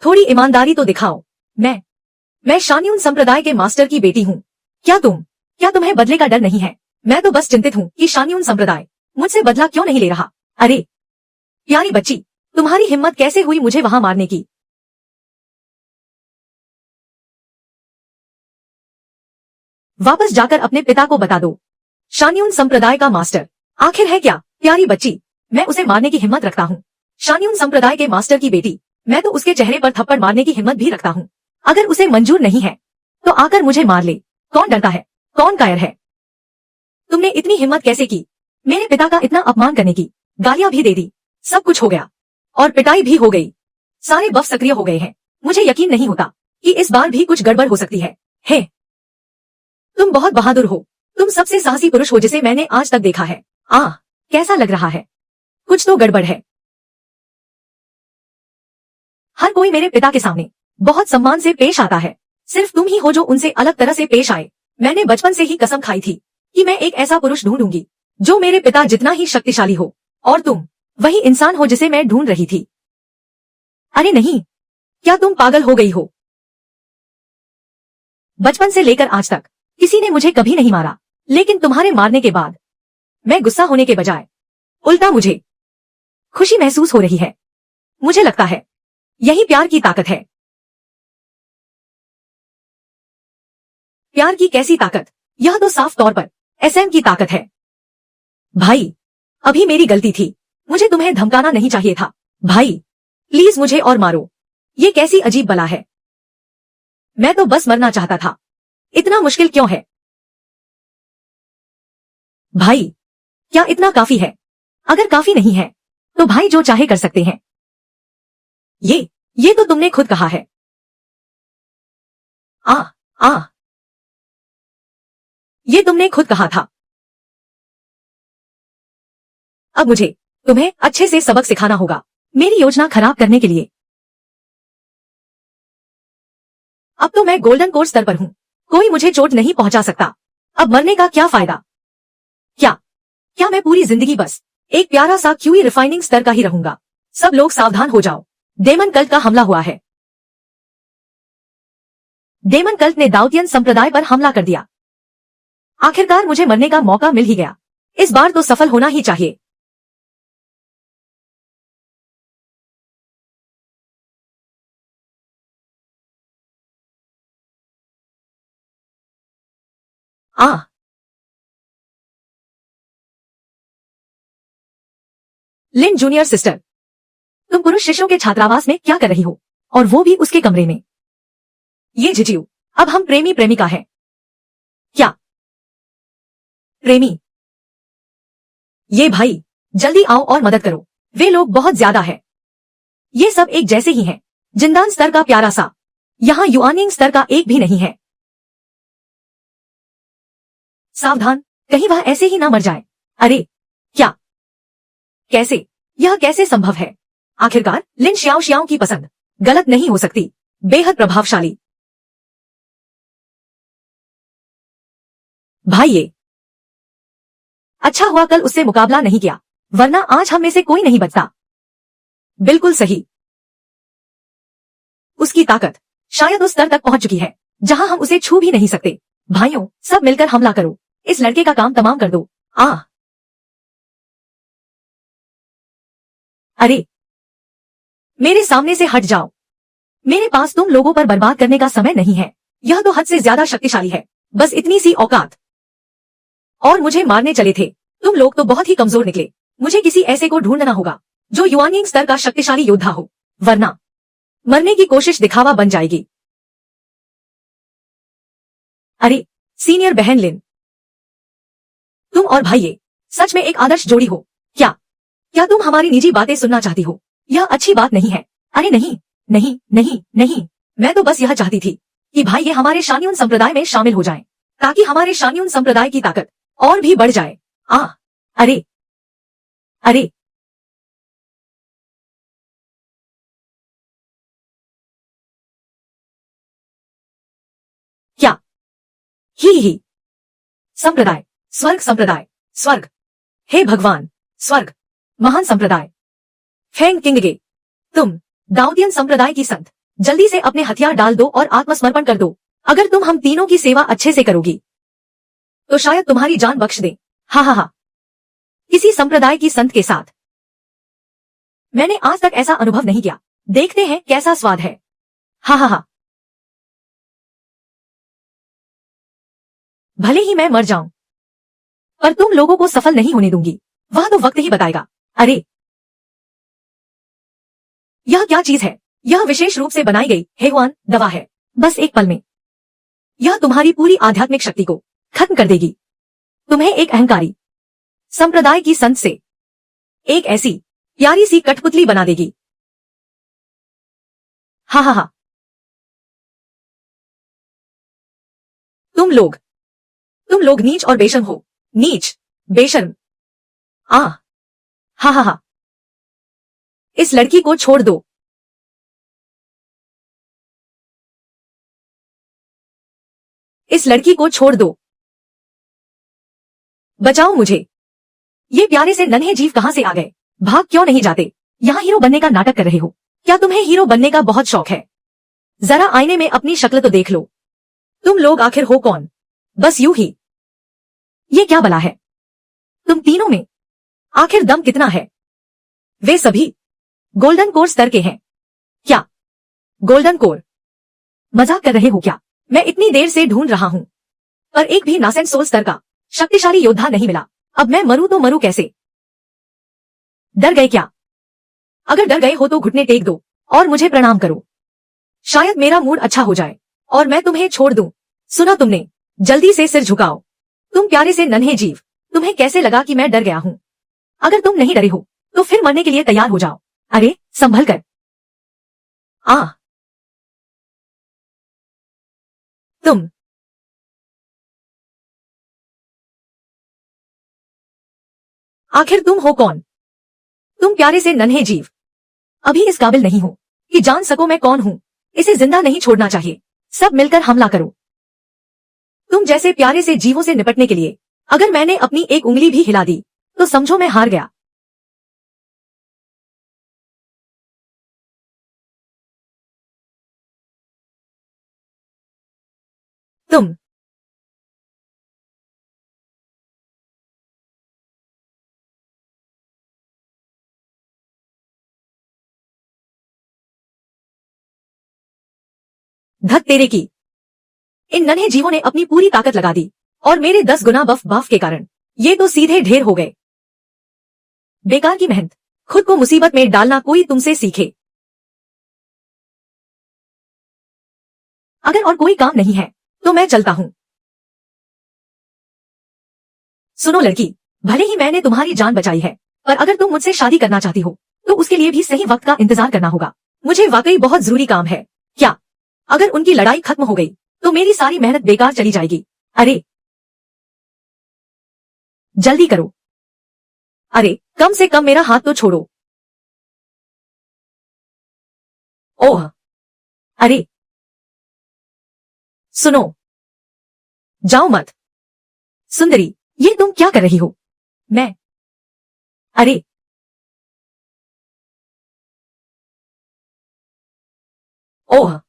थोड़ी ईमानदारी तो दिखाओ। मैं शान्यून संप्रदाय के मास्टर की बेटी हूँ। क्या तुम्हें बदले का डर नहीं है? मैं तो बस चिंतित हूँ कि शान्यून संप्रदाय मुझसे बदला क्यों नहीं ले रहा। अरे, प्यारी बच्ची, तुम्हारी हिम्मत कैसे हुई मुझे वहां मारने की? वापस जाकर अपने पिता को बता दो। शान्यून संप्रदाय का मास्टर आखिर है क्या? प्यारी बच्ची, मैं उसे मारने की हिम्मत रखता हूँ। शान्यून संप्रदाय के मास्टर की बेटी, मैं तो उसके चेहरे पर थप्पड़ मारने की हिम्मत भी रखता हूँ। अगर उसे मंजूर नहीं है तो आकर मुझे मार ले। कौन डरता है? कौन कायर है? तुमने इतनी हिम्मत कैसे की मेरे पिता का इतना अपमान करने की? गालियां भी दे दी, सब कुछ हो गया और पिटाई भी हो गई। सारे बफ सक्रिय हो गए हैं। मुझे यकीन नहीं होता कि इस बार भी कुछ गड़बड़ हो सकती है। हे, तुम बहुत बहादुर हो। तुम सबसे साहसी पुरुष हो जिसे मैंने आज तक देखा है। कैसा लग रहा है? कुछ तो गड़बड़ है। हर कोई मेरे पिता के सामने बहुत सम्मान से पेश आता है। सिर्फ तुम ही हो जो उनसे अलग तरह से पेश आए। मैंने बचपन से ही कसम खाई थी कि मैं एक ऐसा पुरुष ढूंढूंगी जो मेरे पिता जितना ही शक्तिशाली हो, और तुम वही इंसान हो जिसे मैं ढूंढ रही थी। अरे नहीं, क्या तुम पागल हो गई हो? बचपन से लेकर आज तक किसी ने मुझे कभी नहीं मारा, लेकिन तुम्हारे मारने के बाद मैं गुस्सा होने के बजाय उल्टा मुझे खुशी महसूस हो रही है। मुझे लगता है यही प्यार की ताकत है। प्यार की कैसी ताकत? यह तो साफ तौर पर एसएम की ताकत है। भाई, अभी मेरी गलती थी। मुझे तुम्हें धमकाना नहीं चाहिए था। भाई, प्लीज मुझे और मारो। ये कैसी अजीब बला है? मैं तो बस मरना चाहता था। इतना मुश्किल क्यों है? भाई, क्या इतना काफी है? अगर काफी नहीं है तो भाई जो चाहे कर सकते हैं। ये तो तुमने खुद कहा है। ये तुमने खुद कहा था। अब मुझे तुम्हें अच्छे से सबक सिखाना होगा मेरी योजना खराब करने के लिए। अब तो मैं गोल्डन कोर स्तर पर हूँ, कोई मुझे चोट नहीं पहुंचा सकता। अब मरने का क्या फायदा? क्या क्या मैं पूरी जिंदगी बस एक प्यारा सा क्यूई रिफाइनिंग स्तर का ही रहूंगा? सब लोग सावधान हो जाओ, डेमन कल्ट का हमला हुआ है। डेमन कल्ट ने दाउतियन संप्रदाय पर हमला कर दिया। आखिरकार मुझे मरने का मौका मिल ही गया। इस बार तो सफल होना ही चाहिए। लिन जूनियर सिस्टर, तुम पुरुष शिष्यों के छात्रावास में क्या कर रही हो, और वो भी उसके कमरे में? ये झिझियू, अब हम प्रेमी प्रेमिका हैं। क्या प्रेमी? ये भाई, जल्दी आओ और मदद करो, वे लोग बहुत ज्यादा है। ये सब एक जैसे ही हैं। जिंदान स्तर का प्यारा सा, यहाँ युआनिंग स्तर का एक भी नहीं है। सावधान, कहीं वह ऐसे ही ना मर जाए। अरे क्या, कैसे, यह कैसे संभव है? आखिरकार लिन श्याओ श्याओ की पसंद गलत नहीं हो सकती, बेहद प्रभावशाली। भाई ये अच्छा हुआ कल उससे मुकाबला नहीं किया, वरना आज हम में से कोई नहीं बचता। बिल्कुल सही, उसकी ताकत शायद उस स्तर तक पहुंच चुकी है जहां हम उसे छू भी नहीं सकते। भाइयों, सब मिलकर हमला करो, इस लड़के का काम तमाम कर दो। अरे मेरे सामने से हट जाओ, मेरे पास तुम लोगों पर बर्बाद करने का समय नहीं है। यह तो हद से ज्यादा शक्तिशाली है, बस इतनी सी औकात और मुझे मारने चले थे। तुम लोग तो बहुत ही कमजोर निकले। मुझे किसी ऐसे को ढूंढना होगा जो युआनिंग स्तर का शक्तिशाली योद्धा हो, वरना मरने की कोशिश दिखावा बन जाएगी। अरे सीनियर बहन लिन, तुम और भाई ये सच में एक आदर्श जोड़ी हो। क्या तुम हमारी निजी बातें सुनना चाहती हो? यह अच्छी बात नहीं है। अरे नहीं नहीं नहीं नहीं, मैं तो बस यह चाहती थी कि भाई ये हमारे शान्यून संप्रदाय में शामिल हो जाएं, ताकि हमारे शान्यून संप्रदाय की ताकत और भी बढ़ जाए। अरे अरे क्या ही संप्रदाय, स्वर्ग संप्रदाय, स्वर्ग, हे भगवान, स्वर्ग, महान संप्रदाय, फेंग किंगगे, तुम दाऊदियन संप्रदाय की संत, जल्दी से अपने हथियार डाल दो और आत्मसमर्पण कर दो। अगर तुम हम तीनों की सेवा अच्छे से करोगी तो शायद तुम्हारी जान बख्श दे। हा, किसी संप्रदाय की संत के साथ मैंने आज तक ऐसा अनुभव नहीं किया। देखते हैं कैसा स्वाद है। हा, भले ही मैं मर जाऊं, पर तुम लोगों को सफल नहीं होने दूंगी, वह तो वक्त ही बताएगा। अरे यह क्या चीज है? यह विशेष रूप से बनाई गई हेगवान दवा है। बस एक पल में यह तुम्हारी पूरी आध्यात्मिक शक्ति को खत्म कर देगी। तुम्हें एक अहंकारी संप्रदाय की संत से एक ऐसी प्यारी सी कठपुतली बना देगी। हा, तुम लोग नीच और बेशर्म हो। नीच, बेशर्म। हा, इस लड़की को छोड़ दो। इस लड़की को छोड़ दो, बचाओ मुझे। ये प्यारे से नन्हे जीव कहां से आ गए? भाग क्यों नहीं जाते? यहाँ हीरो बनने का नाटक कर रहे हो? क्या तुम्हें हीरो बनने का बहुत शौक है? जरा आईने में अपनी शक्ल तो देख लो। तुम लोग आखिर हो कौन? बस यूं ही। ये क्या बला है? तुम तीनों में आखिर दम कितना है? वे सभी गोल्डन कोर स्तर के हैं। क्या गोल्डन कोर? मजाक कर रहे हो क्या? मैं इतनी देर से ढूंढ रहा हूं, पर एक भी नासेंट सोल स्तर का शक्तिशाली योद्धा नहीं मिला। अब मैं मरूं तो मरूं कैसे? डर गए क्या? अगर डर गए हो तो घुटने टेक दो और मुझे प्रणाम करो। शायद मेरा मूड अच्छा हो जाए और मैं तुम्हें छोड़ दूं। सुना तुमने? जल्दी से सिर झुकाओ। तुम प्यारे से नन्हे जीव, तुम्हें कैसे लगा कि मैं डर गया हूं? अगर तुम नहीं डरे हो तो फिर मरने के लिए तैयार हो जाओ। अरे संभल कर। तुम आखिर तुम हो कौन? तुम प्यारे से नन्हे जीव अभी इस काबिल नहीं हो कि जान सको मैं कौन हूं। इसे जिंदा नहीं छोड़ना चाहिए। सब मिलकर हमला करो। तुम जैसे प्यारे से जीवों से निपटने के लिए अगर मैंने अपनी एक उंगली भी हिला दी तो समझो मैं हार गया। तुम धत तेरे की, इन नन्हे जीवों ने अपनी पूरी ताकत लगा दी और मेरे 10 गुना बफ के कारण ये तो सीधे ढेर हो गए। बेकार की मेहनत, खुद को मुसीबत में डालना कोई तुमसे सीखे। अगर और कोई काम नहीं है तो मैं चलता हूं। सुनो लड़की, भले ही मैंने तुम्हारी जान बचाई है, पर अगर तुम मुझसे शादी करना चाहती हो तो उसके लिए भी सही वक्त का इंतजार करना होगा। मुझे वाकई बहुत जरूरी काम है। क्या अगर उनकी लड़ाई खत्म हो गई तो मेरी सारी मेहनत बेकार चली जाएगी। अरे जल्दी करो, अरे कम से कम मेरा हाथ तो छोड़ो। ओह, अरे सुनो, जाओ मत। सुंदरी, ये तुम क्या कर रही हो? मैं अरे ओह,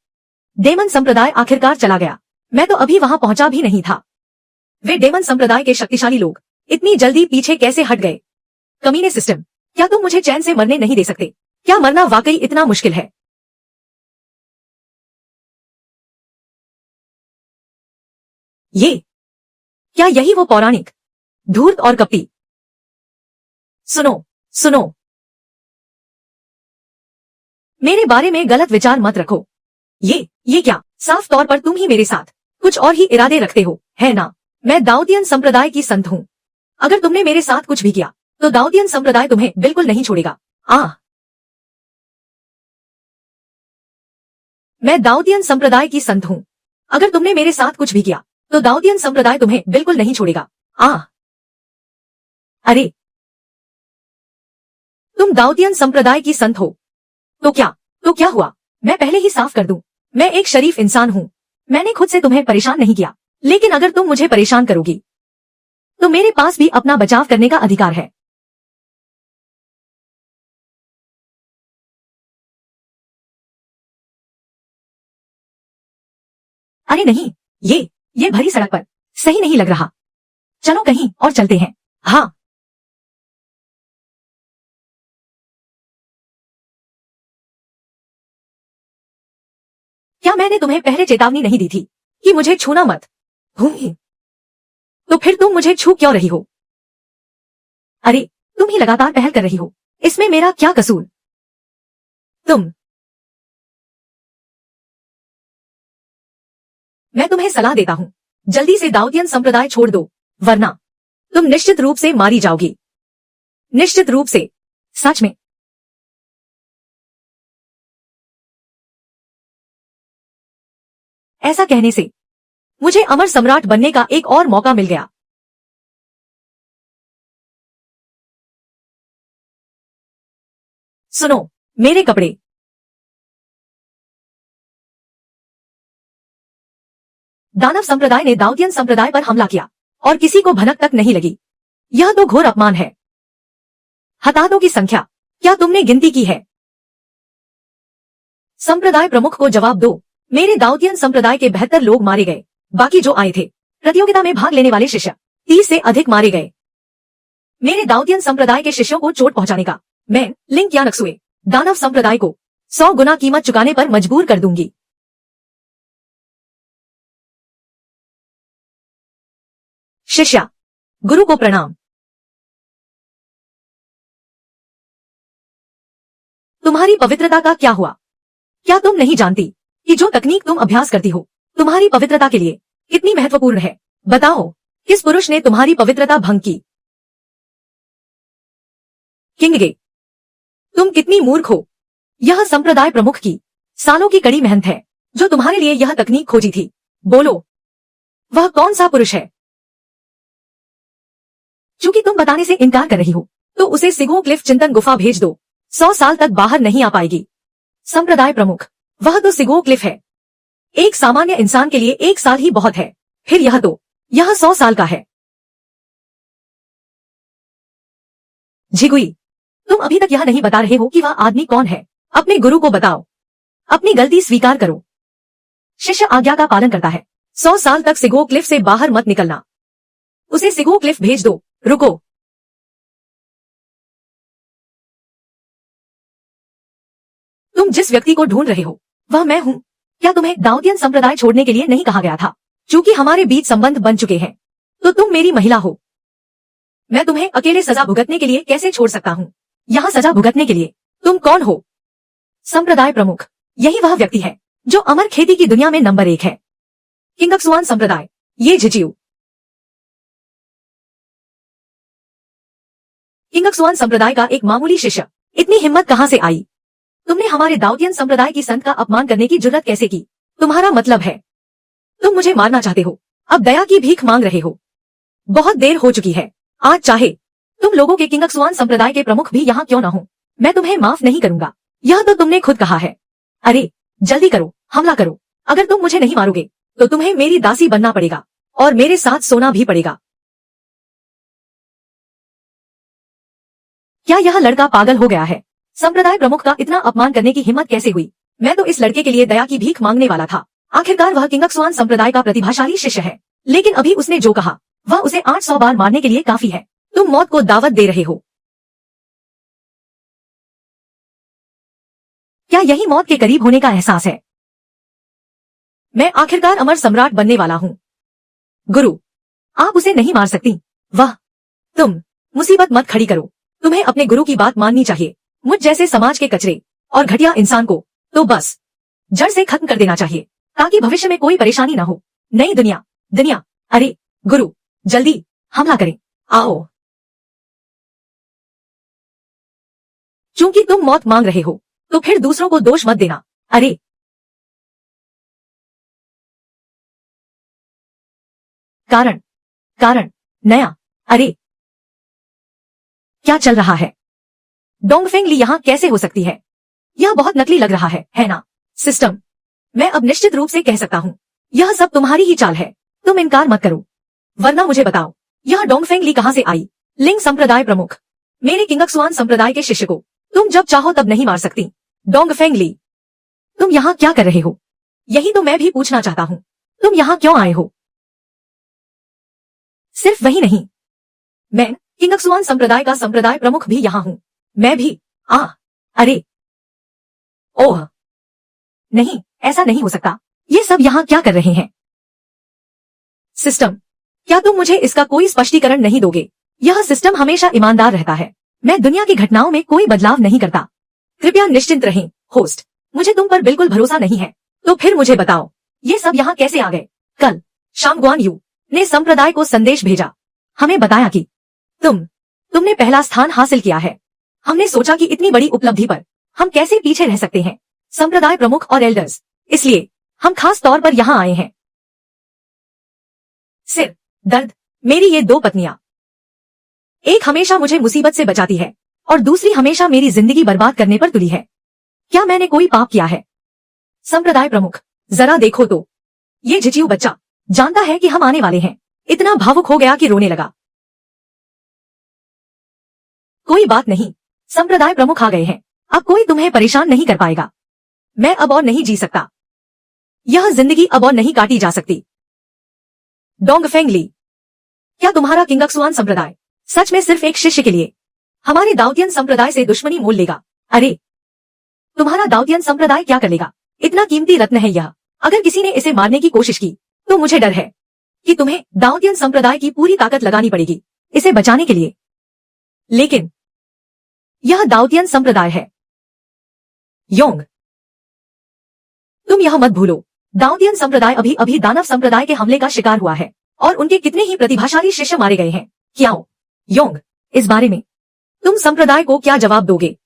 डेमन संप्रदाय आखिरकार चला गया। मैं तो अभी वहां पहुंचा भी नहीं था। वे डेमन संप्रदाय के शक्तिशाली लोग इतनी जल्दी पीछे कैसे हट गए? कमीने सिस्टम, क्या तुम मुझे चैन से मरने नहीं दे सकते? क्या मरना वाकई इतना मुश्किल है? ये क्या यही वो पौराणिक धूर्त और कपटी? सुनो सुनो, मेरे बारे में गलत विचार मत रखो। ये क्या, साफ तौर पर तुम ही मेरे साथ कुछ और ही इरादे रखते हो, है ना? मैं दाऊदियन संप्रदाय की संत हूँ। अगर तुमने मेरे साथ कुछ भी किया तो दाऊदियन संप्रदाय तुम्हें बिल्कुल नहीं छोड़ेगा। मैं दाऊदियन संप्रदाय की संत हूँ। अगर तुमने मेरे साथ कुछ भी किया तो दाऊदियन संप्रदाय तुम्हें बिल्कुल नहीं छोड़ेगा। अरे तुम दाऊदियन संप्रदाय की संत हो तो क्या हुआ? मैं पहले ही साफ कर दूं, मैं एक शरीफ इंसान हूँ। मैंने खुद से तुम्हें परेशान नहीं किया, लेकिन अगर तुम मुझे परेशान करोगी तो मेरे पास भी अपना बचाव करने का अधिकार है। अरे नहीं, ये भरी सड़क पर सही नहीं लग रहा। चलो कहीं और चलते हैं। हाँ, क्या मैंने तुम्हें पहले चेतावनी नहीं दी थी कि मुझे छूना मत? तो फिर तुम मुझे छू क्यों रही हो? अरे तुम ही लगातार पहल कर रही हो, इसमें मेरा क्या कसूर? मैं तुम्हें सलाह देता हूँ, जल्दी से दाऊदियन संप्रदाय छोड़ दो, वरना तुम निश्चित रूप से मारी जाओगी। निश्चित रूप से। सच में? ऐसा कहने से मुझे अमर सम्राट बनने का एक और मौका मिल गया। सुनो, मेरे कपड़े। दानव संप्रदाय ने दाऊदियन संप्रदाय पर हमला किया और किसी को भनक तक नहीं लगी। यह तो घोर अपमान है। हताहतों की संख्या क्या तुमने गिनती की है? संप्रदाय प्रमुख को जवाब दो। मेरे दाऊदियन संप्रदाय के 72 लोग मारे गए, बाकी जो आए थे प्रतियोगिता में भाग लेने वाले शिष्य 30 से अधिक मारे गए। मेरे दाऊदियन संप्रदाय के शिष्यों को चोट पहुंचाने का मैं लिंक या नक्सुए दानव संप्रदाय को 100 गुना कीमत चुकाने पर मजबूर कर दूंगी। शिष्या, गुरु को प्रणाम। तुम्हारी पवित्रता का क्या हुआ? क्या तुम नहीं जानती कि जो तकनीक तुम अभ्यास करती हो तुम्हारी पवित्रता के लिए कितनी महत्वपूर्ण है? बताओ, किस पुरुष ने तुम्हारी पवित्रता भंग की? किंगगे, तुम कितनी मूर्ख हो। यह संप्रदाय प्रमुख की सालों की कड़ी मेहनत है जो तुम्हारे लिए यह तकनीक खोजी थी। बोलो, वह कौन सा पुरुष है? चूंकि तुम बताने से इनकार कर रही हो तो उसे सिगो क्लिफ चिंतन गुफा भेज दो। 100 साल तक बाहर नहीं आ पाएगी। संप्रदाय प्रमुख, वह तो सिगो क्लिफ है। एक सामान्य इंसान के लिए 1 साल ही बहुत है, फिर यह 100 साल का है। झिगुई, तुम अभी तक यह नहीं बता रहे हो कि वह आदमी कौन है। अपने गुरु को बताओ, अपनी गलती स्वीकार करो। शिष्य आज्ञा का पालन करता है। 100 साल तक सिगो क्लिफ से बाहर मत निकलना। उसे सिगो क्लिफ भेज दो। रुको, तुम जिस व्यक्ति को ढूंढ रहे हो वह मैं हूं। क्या तुम्हें दाऊदियन संप्रदाय छोड़ने के लिए नहीं कहा गया था? चूंकि हमारे बीच संबंध बन चुके हैं तो तुम मेरी महिला हो। मैं तुम्हें अकेले सजा भुगतने के लिए कैसे छोड़ सकता हूं? यहाँ सजा भुगतने के लिए तुम कौन हो? संप्रदाय प्रमुख, यही वह व्यक्ति है जो अमर खेती की दुनिया में नंबर 1 है। किंगक्सुआन संप्रदाय, ये झिजियू। किंगक्सुआन संप्रदाय का एक मामूली शिष्य, इतनी हिम्मत कहां से आई? तुमने हमारे दाऊदियन संप्रदाय की संत का अपमान करने की जुर्रत कैसे की? तुम्हारा मतलब है तुम मुझे मारना चाहते हो? अब दया की भीख मांग रहे हो? बहुत देर हो चुकी है। आज चाहे तुम लोगों के किंगक्सुआन संप्रदाय के प्रमुख भी यहाँ क्यों न हो, मैं तुम्हें माफ नहीं करूंगा। यह तो तुमने खुद कहा है। अरे जल्दी करो, हमला करो। अगर तुम मुझे नहीं मारोगे तो तुम्हें मेरी दासी बनना पड़ेगा और मेरे साथ सोना भी पड़ेगा। क्या यह लड़का पागल हो गया है? संप्रदाय प्रमुख का इतना अपमान करने की हिम्मत कैसे हुई? मैं तो इस लड़के के लिए दया की भीख मांगने वाला था। आखिरकार वह किंगक्सुआन संप्रदाय का प्रतिभाशाली शिष्य है, लेकिन अभी उसने जो कहा वह उसे 800 बार मारने के लिए काफी है। तुम मौत को दावत दे रहे हो। क्या यही मौत के करीब होने का एहसास है? मैं आखिरकार अमर सम्राट बनने वाला हूँ। गुरु, आप उसे नहीं मार सकती। वाह, तुम मुसीबत मत खड़ी करो। तुम्हें अपने गुरु की बात माननी चाहिए। मुझ जैसे समाज के कचरे और घटिया इंसान को तो बस जड़ से खत्म कर देना चाहिए, ताकि भविष्य में कोई परेशानी न हो। नई दुनिया। अरे गुरु, जल्दी हमला करें, आओ। चूंकि तुम मौत मांग रहे हो तो फिर दूसरों को दोष मत देना। अरे कारण नया। अरे क्या चल रहा है? डोंगफेंग ली यहाँ कैसे हो सकती है? यह बहुत नकली लग रहा है ना? सिस्टम, मैं अब निश्चित रूप से कह सकता हूँ यह सब तुम्हारी ही चाल है। तुम इनकार मत करो, वरना मुझे बताओ यह डोंगफेंग ली कहाँ से आई? लिंग संप्रदाय प्रमुख, मेरे किंगक्सुआन संप्रदाय के शिष्य को तुम जब चाहो तब नहीं मार सकती। डोंगफेंग ली, तुम यहाँ क्या कर रहे हो? यही तो मैं भी पूछना चाहता हूँ। तुम यहाँ क्यों आए हो? सिर्फ वही नहीं, मैं किंगक्सुआन संप्रदाय का संप्रदाय प्रमुख भी यहाँ हूँ। मैं भी। अरे ओह नहीं, ऐसा नहीं हो सकता। ये सब यहाँ क्या कर रहे हैं? सिस्टम, क्या तुम मुझे इसका कोई स्पष्टीकरण नहीं दोगे? यह सिस्टम हमेशा ईमानदार रहता है। मैं दुनिया की घटनाओं में कोई बदलाव नहीं करता। कृपया निश्चिंत रहें होस्ट, मुझे तुम पर बिल्कुल भरोसा नहीं है। तो फिर मुझे बताओ ये सब यहाँ कैसे आ गए? कल शाम गुआन यू ने संप्रदाय को संदेश भेजा। हमें बताया कि तुमने पहला स्थान हासिल किया है। हमने सोचा कि इतनी बड़ी उपलब्धि पर हम कैसे पीछे रह सकते हैं, संप्रदाय प्रमुख और एल्डर्स। इसलिए हम खास तौर पर यहाँ आए हैं। सिर दर्द, मेरी ये 2 पत्नियां, एक हमेशा मुझे मुसीबत से बचाती है और दूसरी हमेशा मेरी जिंदगी बर्बाद करने पर तुली है। क्या मैंने कोई पाप किया है? संप्रदाय प्रमुख, जरा देखो तो, ये झिझियू बच्चा जानता है कि हम आने वाले हैं। इतना भावुक हो गया कि रोने लगा। कोई बात नहीं, संप्रदाय प्रमुख आ गए हैं, अब कोई तुम्हें परेशान नहीं कर पाएगा। मैं अब और नहीं जी सकता। यह जिंदगी अब और नहीं काटी जा सकती। डोंगफेंग ली, क्या तुम्हारा किंगक्सुआन संप्रदाय सच में सिर्फ एक शिष्य के लिए हमारे दाऊदियन संप्रदाय से दुश्मनी मोल लेगा? अरे तुम्हारा दाऊदियन संप्रदाय क्या कर लेगा? इतना कीमती रत्न है यह। अगर किसी ने इसे मारने की कोशिश की तो मुझे डर है कि तुम्हें दाऊदियन संप्रदाय की पूरी ताकत लगानी पड़ेगी इसे बचाने के लिए। लेकिन यह दाऊदियन संप्रदाय है। योंग, तुम यह मत भूलो, दाऊदियन संप्रदाय अभी दानव संप्रदाय के हमले का शिकार हुआ है और उनके कितने ही प्रतिभाशाली शिष्य मारे गए हैं। क्यों योंग, इस बारे में तुम संप्रदाय को क्या जवाब दोगे?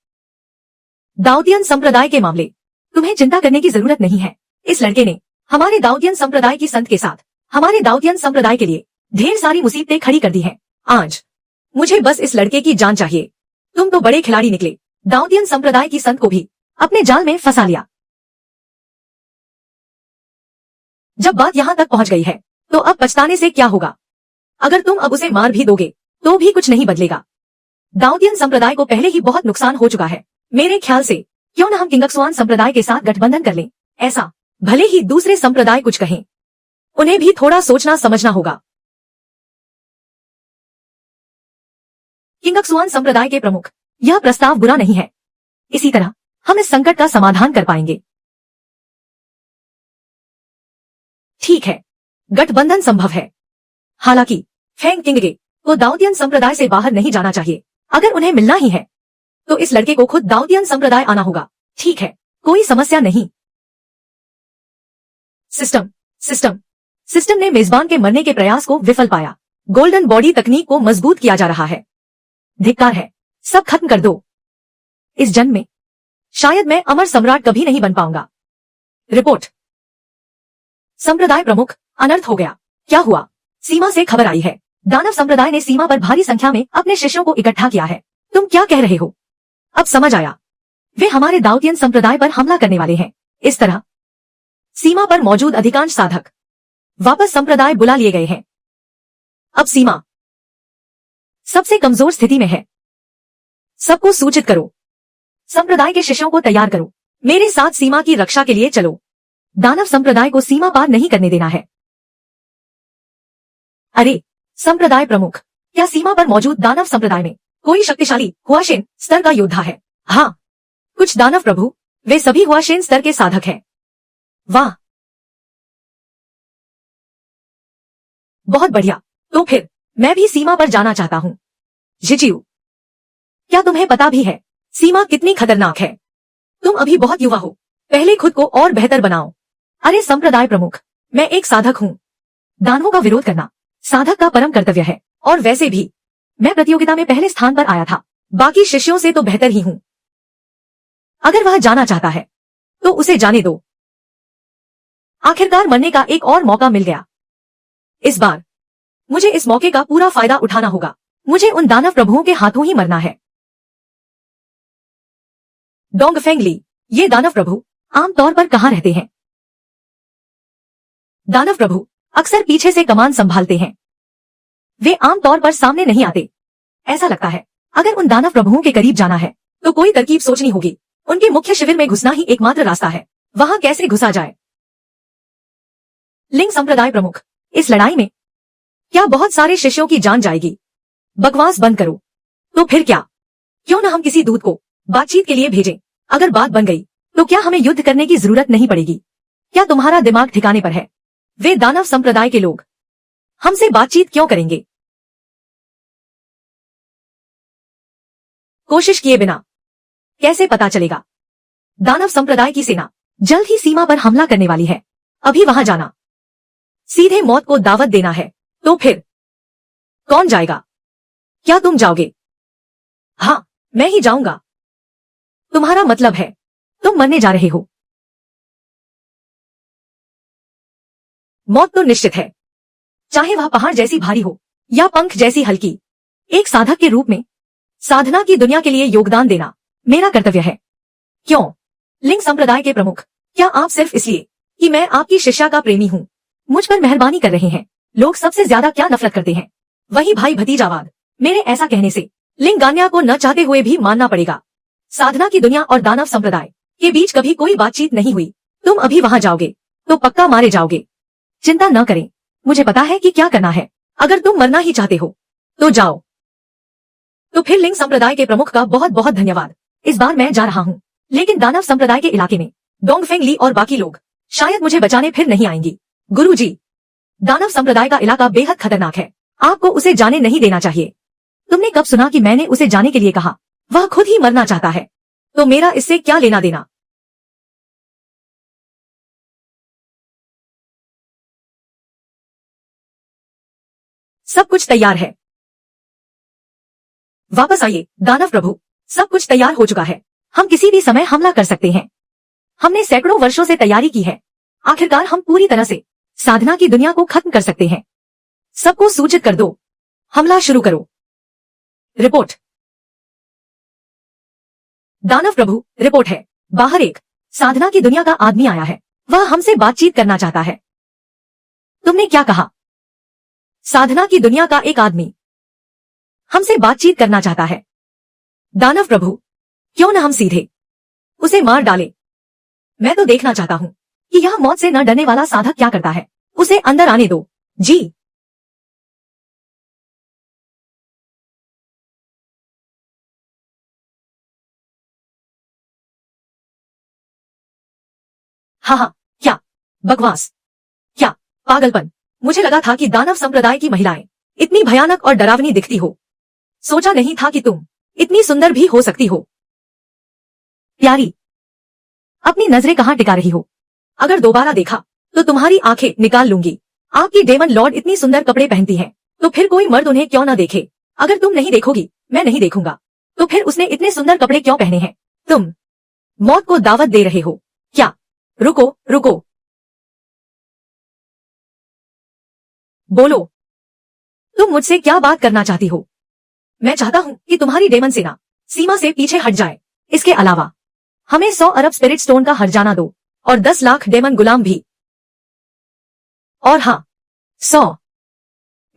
दाऊदियन संप्रदाय के मामले तुम्हें चिंता करने की जरूरत नहीं है। इस लड़के ने हमारे दाऊदियन संप्रदाय की संत के साथ हमारे दाऊदियन संप्रदाय के लिए ढेर सारी मुसीबतें खड़ी कर दी हैं। आज मुझे बस इस लड़के की जान चाहिए। तुम तो बड़े खिलाड़ी निकले, दाऊदियन संप्रदाय की संत को भी अपने जाल में फंसा लिया। जब बात यहाँ तक पहुँच गई है तो अब पछताने से क्या होगा। अगर तुम अब उसे मार भी दोगे तो भी कुछ नहीं बदलेगा। दाऊदियन संप्रदाय को पहले ही बहुत नुकसान हो चुका है। मेरे ख्याल से क्यों न हम किंगक्सुआन संप्रदाय के साथ गठबंधन कर लें। ऐसा भले ही दूसरे संप्रदाय कुछ कहें, उन्हें भी थोड़ा सोचना समझना होगा। किंगक्सुआन संप्रदाय के प्रमुख, यह प्रस्ताव बुरा नहीं है। इसी तरह हम इस संकट का समाधान कर पाएंगे। ठीक है, गठबंधन संभव है। हालांकि फेंग किंगगे को दाऊदियन संप्रदाय से बाहर नहीं जाना चाहिए। अगर उन्हें मिलना ही है तो इस लड़के को खुद दाऊदियन संप्रदाय आना होगा। ठीक है, कोई समस्या नहीं। सिस्टम ने मेजबान के मरने के प्रयास को विफल पाया। गोल्डन बॉडी तकनीक को मजबूत किया जा रहा है। धिक्कार है, सब खत्म कर दो। इस जन्म में शायद मैं अमर सम्राट कभी नहीं बन पाऊंगा। रिपोर्ट, संप्रदाय प्रमुख, अनर्थ हो गया। क्या हुआ? सीमा से खबर आई है। दानव संप्रदाय ने सीमा पर भारी संख्या में अपने शिष्यों को इकट्ठा किया है। तुम क्या कह रहे हो? अब समझ आया, वे हमारे दाऊदियन संप्रदाय पर हमला करने वाले हैं। इस तरह सीमा पर मौजूद अधिकांश साधक वापस संप्रदाय बुला लिए गए हैं। अब सीमा सबसे कमजोर स्थिति में है। सबको सूचित करो, संप्रदाय के शिष्यों को तैयार करो, मेरे साथ सीमा की रक्षा के लिए चलो। दानव संप्रदाय को सीमा पार नहीं करने देना है। अरे संप्रदाय प्रमुख, क्या सीमा पर मौजूद दानव संप्रदाय में कोई शक्तिशाली हुआशेन स्तर का योद्धा है? हाँ, कुछ दानव प्रभु, वे सभी हुआशेन स्तर के साधक हैं। वाह, बहुत बढ़िया। तो फिर मैं भी सीमा पर जाना चाहता हूँ। जिजियू, क्या तुम्हें पता भी है सीमा कितनी खतरनाक है? तुम अभी बहुत युवा हो, पहले खुद को और बेहतर बनाओ। अरे संप्रदाय प्रमुख, मैं एक साधक हूँ। दानवों का विरोध करना साधक का परम कर्तव्य है। और वैसे भी मैं प्रतियोगिता में पहले स्थान पर आया था। बाकी शिष्यों से तो बेहतर ही हूँ। अगर वह जाना चाहता है तो उसे जाने दो। आखिरकार मरने का एक और मौका मिल गया। इस बार मुझे इस मौके का पूरा फायदा उठाना होगा। मुझे उन दानव प्रभुओं के हाथों ही मरना है। डोंगफेंग ली, ये दानव प्रभु आमतौर पर कहाँ रहते हैं? दानव प्रभु अक्सर पीछे से कमान संभालते हैं। वे आमतौर पर सामने नहीं आते। ऐसा लगता है अगर उन दानव प्रभुओं के करीब जाना है तो कोई तरकीब सोचनी होगी। उनके मुख्य शिविर में घुसना ही एकमात्र रास्ता है। वहां कैसे घुसा जाए? लिंग संप्रदाय प्रमुख, इस लड़ाई में क्या बहुत सारे शिष्यों की जान जाएगी? बकवास बंद करो। तो फिर क्या, क्यों न हम किसी दूत को बातचीत के लिए भेजें। अगर बात बन गई तो क्या हमें युद्ध करने की जरूरत नहीं पड़ेगी? क्या तुम्हारा दिमाग ठिकाने पर है? वे दानव संप्रदाय के लोग हमसे बातचीत क्यों करेंगे? कोशिश किए बिना कैसे पता चलेगा? दानव संप्रदाय की सेना जल्द ही सीमा पर हमला करने वाली है। अभी वहां जाना सीधे मौत को दावत देना है। तो फिर कौन जाएगा? क्या तुम जाओगे? हाँ, मैं ही जाऊंगा। तुम्हारा मतलब है तुम मरने जा रहे हो? मौत तो निश्चित है, चाहे वह पहाड़ जैसी भारी हो या पंख जैसी हल्की। एक साधक के रूप में साधना की दुनिया के लिए योगदान देना मेरा कर्तव्य है। क्यों? लिंग संप्रदाय के प्रमुख, क्या आप सिर्फ इसलिए कि मैं आपकी शिष्या का प्रेमी हूँ मुझ पर मेहरबानी कर रहे हैं? लोग सबसे ज्यादा क्या नफरत करते हैं? वही भाई भतीजावाद। मेरे ऐसा कहने से लिंगान्या को न चाहते हुए भी मानना पड़ेगा। साधना की दुनिया और दानव संप्रदाय के बीच कभी कोई बातचीत नहीं हुई। तुम अभी वहां जाओगे तो पक्का मारे जाओगे। चिंता न करें, मुझे पता है कि क्या करना है। अगर तुम मरना ही चाहते हो तो जाओ। तो फिर लिंग संप्रदाय के प्रमुख का बहुत बहुत धन्यवाद। इस बार मैं जा रहा हूँ, लेकिन दानव संप्रदाय के इलाके में डोंगफेंग ली और बाकी लोग शायद मुझे बचाने फिर नहीं आएंगी। गुरुजी, दानव संप्रदाय का इलाका बेहद खतरनाक है। आपको उसे जाने नहीं देना चाहिए। तुमने कब सुना कि मैंने उसे जाने के लिए कहा? वह खुद ही मरना चाहता है, तो मेरा इससे क्या लेना देना? सब कुछ तैयार है। वापस आइए दानव प्रभु, सब कुछ तैयार हो चुका है। हम किसी भी समय हमला कर सकते हैं। हमने सैकड़ों वर्षों से तैयारी की है। आखिरकार हम पूरी तरह से साधना की दुनिया को खत्म कर सकते हैं। सबको सूचित कर दो, हमला शुरू करो। रिपोर्ट, दानव प्रभु, रिपोर्ट है। बाहर एक साधना की दुनिया का आदमी आया है। वह हमसे बातचीत करना चाहता है। तुमने क्या कहा? साधना की दुनिया का एक आदमी हमसे बातचीत करना चाहता है। दानव प्रभु, क्यों न हम सीधे उसे मार डाले। मैं तो देखना चाहता हूं कि यह मौत से न डरने वाला साधक क्या करता है। उसे अंदर आने दो। जी। हाँ, क्या बकवास, क्या पागलपन। मुझे लगा था कि दानव संप्रदाय की महिलाएं इतनी भयानक और डरावनी दिखती हो। सोचा नहीं था कि तुम इतनी सुंदर भी हो सकती हो। प्यारी, अपनी नजरें कहां टिका रही हो? अगर दोबारा देखा तो तुम्हारी आंखें निकाल लूंगी। आपकी डेमन लॉर्ड इतनी सुंदर कपड़े पहनती है तो फिर कोई मर्द उन्हें क्यों न देखे। अगर तुम नहीं देखोगी, मैं नहीं देखूंगा। तो फिर उसने इतने सुंदर कपड़े क्यों पहने हैं? तुम मौत को दावत दे रहे हो क्या? रुको रुको, बोलो, तुम मुझसे क्या बात करना चाहती हो? मैं चाहता हूं कि तुम्हारी डेमन सेना सीमा से पीछे हट जाए। इसके अलावा हमें 100 अरब स्पिरिट स्टोन का हर्जाना दो और 10 लाख डेमन गुलाम भी। और हाँ, 100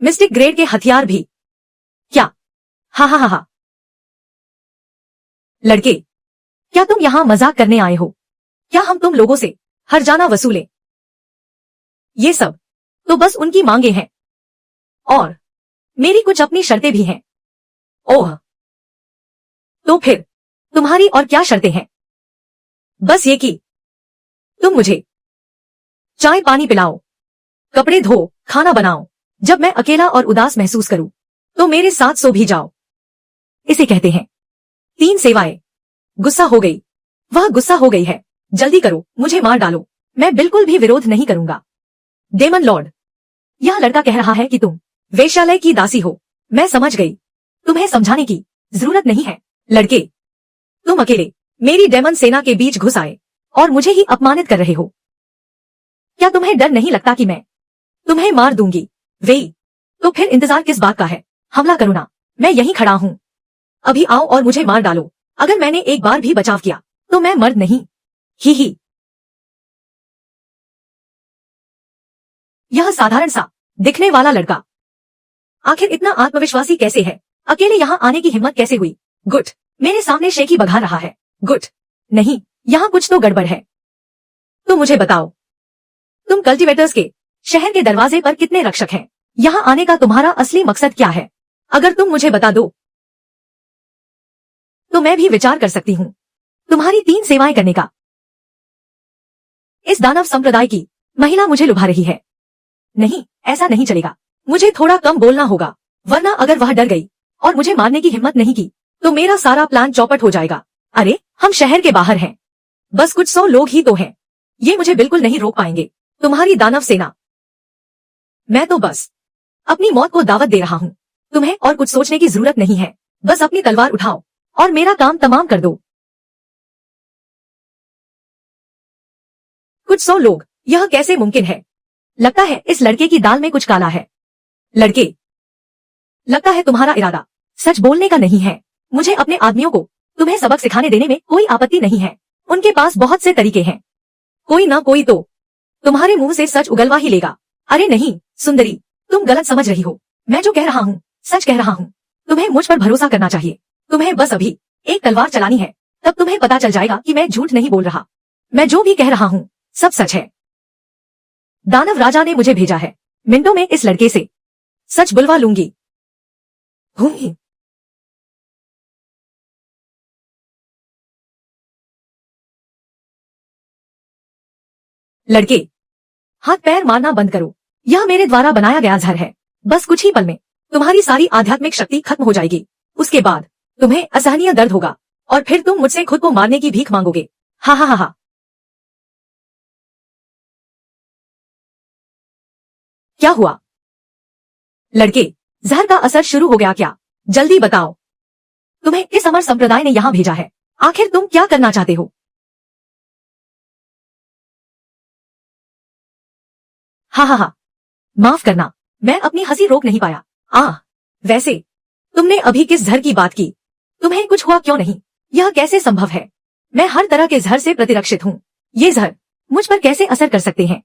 मिस्टिक ग्रेड के हथियार भी। क्या? हाँ हाँ हाँ हाँ। लड़के, क्या तुम यहाँ मजाक करने आए हो? क्या हम तुम लोगों से हर्जाना वसूले? ये सब तो बस उनकी मांगे हैं और मेरी कुछ अपनी शर्तें भी हैं। ओह, तो फिर तुम्हारी और क्या शर्तें हैं? बस ये कि तुम मुझे चाय पानी पिलाओ, कपड़े धो, खाना बनाओ। जब मैं अकेला और उदास महसूस करूं तो मेरे साथ सो भी जाओ। इसे कहते हैं 3 सेवाएं। गुस्सा हो गई, वह गुस्सा हो गई है। जल्दी करो, मुझे मार डालो। मैं बिल्कुल भी विरोध नहीं करूंगा। डेमन लॉर्ड, यह लड़का कह रहा है कि तुम वेश्यालय की दासी हो। मैं समझ गई, तुम्हें समझाने की जरूरत नहीं है। लड़के, तुम अकेले मेरी डेमन सेना के बीच घुस आए और मुझे ही अपमानित कर रहे हो। क्या तुम्हें डर नहीं लगता कि मैं तुम्हें मार दूंगी? वे, तो फिर इंतजार किस बात का है? हमला करो ना, मैं यहीं खड़ा हूं। अभी आओ और मुझे मार डालो। अगर मैंने एक बार भी बचाव किया तो मैं मर्द नहीं। ही। यह साधारण सा दिखने वाला लड़का आखिर इतना आत्मविश्वासी कैसे है? अकेले यहाँ आने की हिम्मत कैसे हुई? गुड, मेरे सामने शेखी बघा रहा है। गुड, नहीं, यहाँ कुछ तो गड़बड़ है। तो मुझे बताओ, तुम कल्टीवेटर्स के शहर के दरवाजे पर कितने रक्षक हैं? यहाँ आने का तुम्हारा असली मकसद क्या है? अगर तुम मुझे बता दो तो मैं भी विचार कर सकती हूँ तुम्हारी 3 सेवाएं करने का। इस दानव संप्रदाय की महिला मुझे लुभा रही है। नहीं, ऐसा नहीं चलेगा। मुझे थोड़ा कम बोलना होगा, वरना अगर वह डर गई और मुझे मारने की हिम्मत नहीं की तो मेरा सारा प्लान चौपट हो जाएगा। अरे, हम शहर के बाहर हैं, बस कुछ 100 लोग ही तो हैं। ये मुझे बिल्कुल नहीं रोक पाएंगे। तुम्हारी दानव सेना। मैं तो बस अपनी मौत को दावत दे रहा हूँ। तुम्हें और कुछ सोचने की जरूरत नहीं है। बस अपनी तलवार उठाओ और मेरा काम तमाम कर दो। कुछ 100 लोग, यह कैसे मुमकिन है? लगता है इस लड़के की दाल में कुछ काला है। लड़के, लगता है तुम्हारा इरादा सच बोलने का नहीं है। मुझे अपने आदमियों को तुम्हें सबक सिखाने देने में कोई आपत्ति नहीं है। उनके पास बहुत से तरीके हैं। कोई ना कोई तो तुम्हारे मुंह से सच उगलवा ही लेगा। अरे नहीं सुंदरी, तुम गलत समझ रही हो। मैं जो कह रहा हूँ सच कह रहा हूँ। तुम्हें मुझ पर भरोसा करना चाहिए। तुम्हें बस अभी एक तलवार चलानी है, तब तुम्हें पता चल जाएगा कि मैं झूठ नहीं बोल रहा। मैं जो भी कह रहा हूँ सब सच है। दानव राजा ने मुझे भेजा है। मिनटों में इस लड़के से सच बुलवा लूंगी। लड़के, हाथ पैर मारना बंद करो। यह मेरे द्वारा बनाया गया जहर है। बस कुछ ही पल में तुम्हारी सारी आध्यात्मिक शक्ति खत्म हो जाएगी। उसके बाद तुम्हें असहनीय दर्द होगा और फिर तुम मुझसे खुद को मारने की भीख मांगोगे। हा हा हा हा। क्या हुआ? लड़के, जहर का असर शुरू हो गया क्या? जल्दी बताओ। तुम्हें इस अमर संप्रदाय ने यहाँ भेजा है। आखिर तुम क्या करना चाहते हो? हा हा हा। माफ करना, मैं अपनी हंसी रोक नहीं पाया। वैसे तुमने अभी किस जहर की बात की? तुम्हें कुछ हुआ क्यों नहीं? यह कैसे संभव है? मैं हर तरह के जहर से प्रतिरक्षित हूँ। ये जहर मुझ पर कैसे असर कर सकते हैं?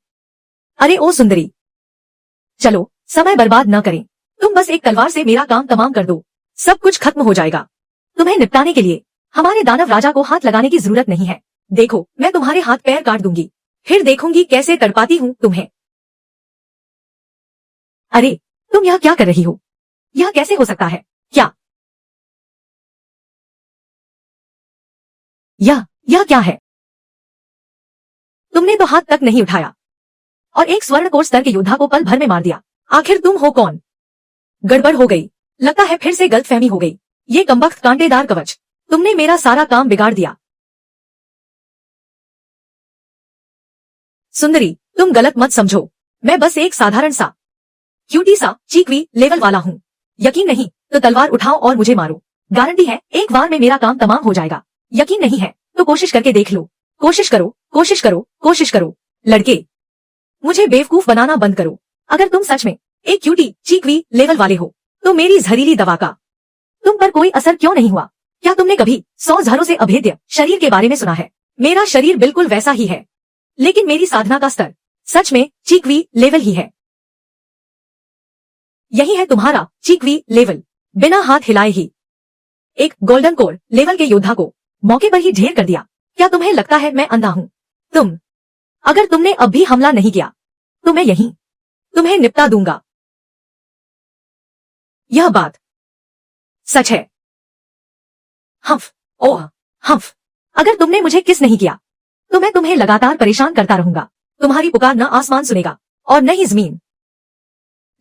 अरे ओ सुंदरी, चलो समय बर्बाद न करें, तुम बस एक तलवार से मेरा काम तमाम कर दो, सब कुछ खत्म हो जाएगा। तुम्हें निपटाने के लिए हमारे दानव राजा को हाथ लगाने की जरूरत नहीं है। देखो, मैं तुम्हारे हाथ पैर काट दूंगी, फिर देखूंगी कैसे तड़पाती हूँ तुम्हें। अरे, तुम यह क्या कर रही हो? यह कैसे हो सकता है? क्या यह क्या है? तुमने तो हाथ तक नहीं उठाया और एक स्वर्ण कोर स्तर के योद्धा को पल भर में मार दिया। आखिर तुम हो कौन? गड़बड़ हो गई, लगता है फिर से गलतफहमी हो गई। ये कमबख्त कांटेदार कवच, तुमने मेरा सारा काम बिगाड़ दिया। सुंदरी, तुम गलत मत समझो, मैं बस एक साधारण सा क्यूटी सा चीकवी लेवल वाला हूँ। यकीन नहीं तो तलवार उठाओ और मुझे मारो, गारंटी है एक बार में मेरा काम तमाम हो जाएगा। यकीन नहीं है तो कोशिश करके देख लो। कोशिश करो, कोशिश करो, कोशिश करो। लड़के, मुझे बेवकूफ बनाना बंद करो। अगर तुम सच में एक क्यूटी चीकवी लेवल वाले हो तो मेरी जहरीली दवा का तुम पर कोई असर क्यों नहीं हुआ? क्या तुमने कभी 100 झरों से अभेद्य शरीर के बारे में सुना है? मेरा शरीर बिल्कुल वैसा ही है, लेकिन मेरी साधना का स्तर सच में चीकवी लेवल ही है। यही है तुम्हारा चीकवी लेवल। बिना हाथ हिलाए ही एक गोल्डन कोर लेवल के योद्धा को मौके पर ही ढेर कर दिया। क्या तुम्हें लगता है मैं अंधा हूँ? अगर तुमने अब भी हमला नहीं किया तो मैं यहीं तुम्हें निपटा दूंगा। यह बात सच है। हम्फ, ओह हम्फ, अगर तुमने मुझे किस नहीं किया तो मैं तुम्हें लगातार परेशान करता रहूंगा। तुम्हारी पुकार न आसमान सुनेगा और न ही जमीन।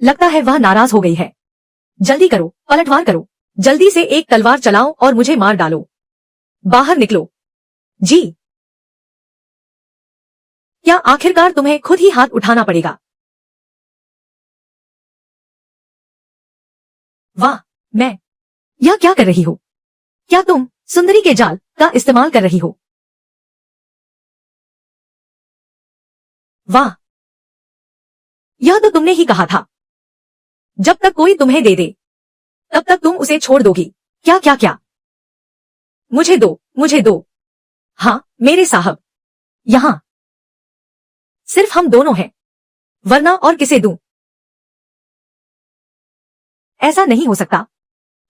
लगता है वह नाराज हो गई है। जल्दी करो, पलटवार करो, जल्दी से एक तलवार चलाओ और मुझे मार डालो। बाहर निकलो। जी, क्या आखिरकार तुम्हें खुद ही हाथ उठाना पड़ेगा? वाह, मैं यह क्या कर रही हो? क्या तुम सुंदरी के जाल का इस्तेमाल कर रही हो? वाह, यह तो तुमने ही कहा था, जब तक कोई तुम्हें दे दे तब तक तुम उसे छोड़ दोगी। क्या क्या क्या? मुझे दो, मुझे दो। हाँ मेरे साहब, यहाँ सिर्फ हम दोनों हैं, वरना और किसे दूं? ऐसा नहीं हो सकता।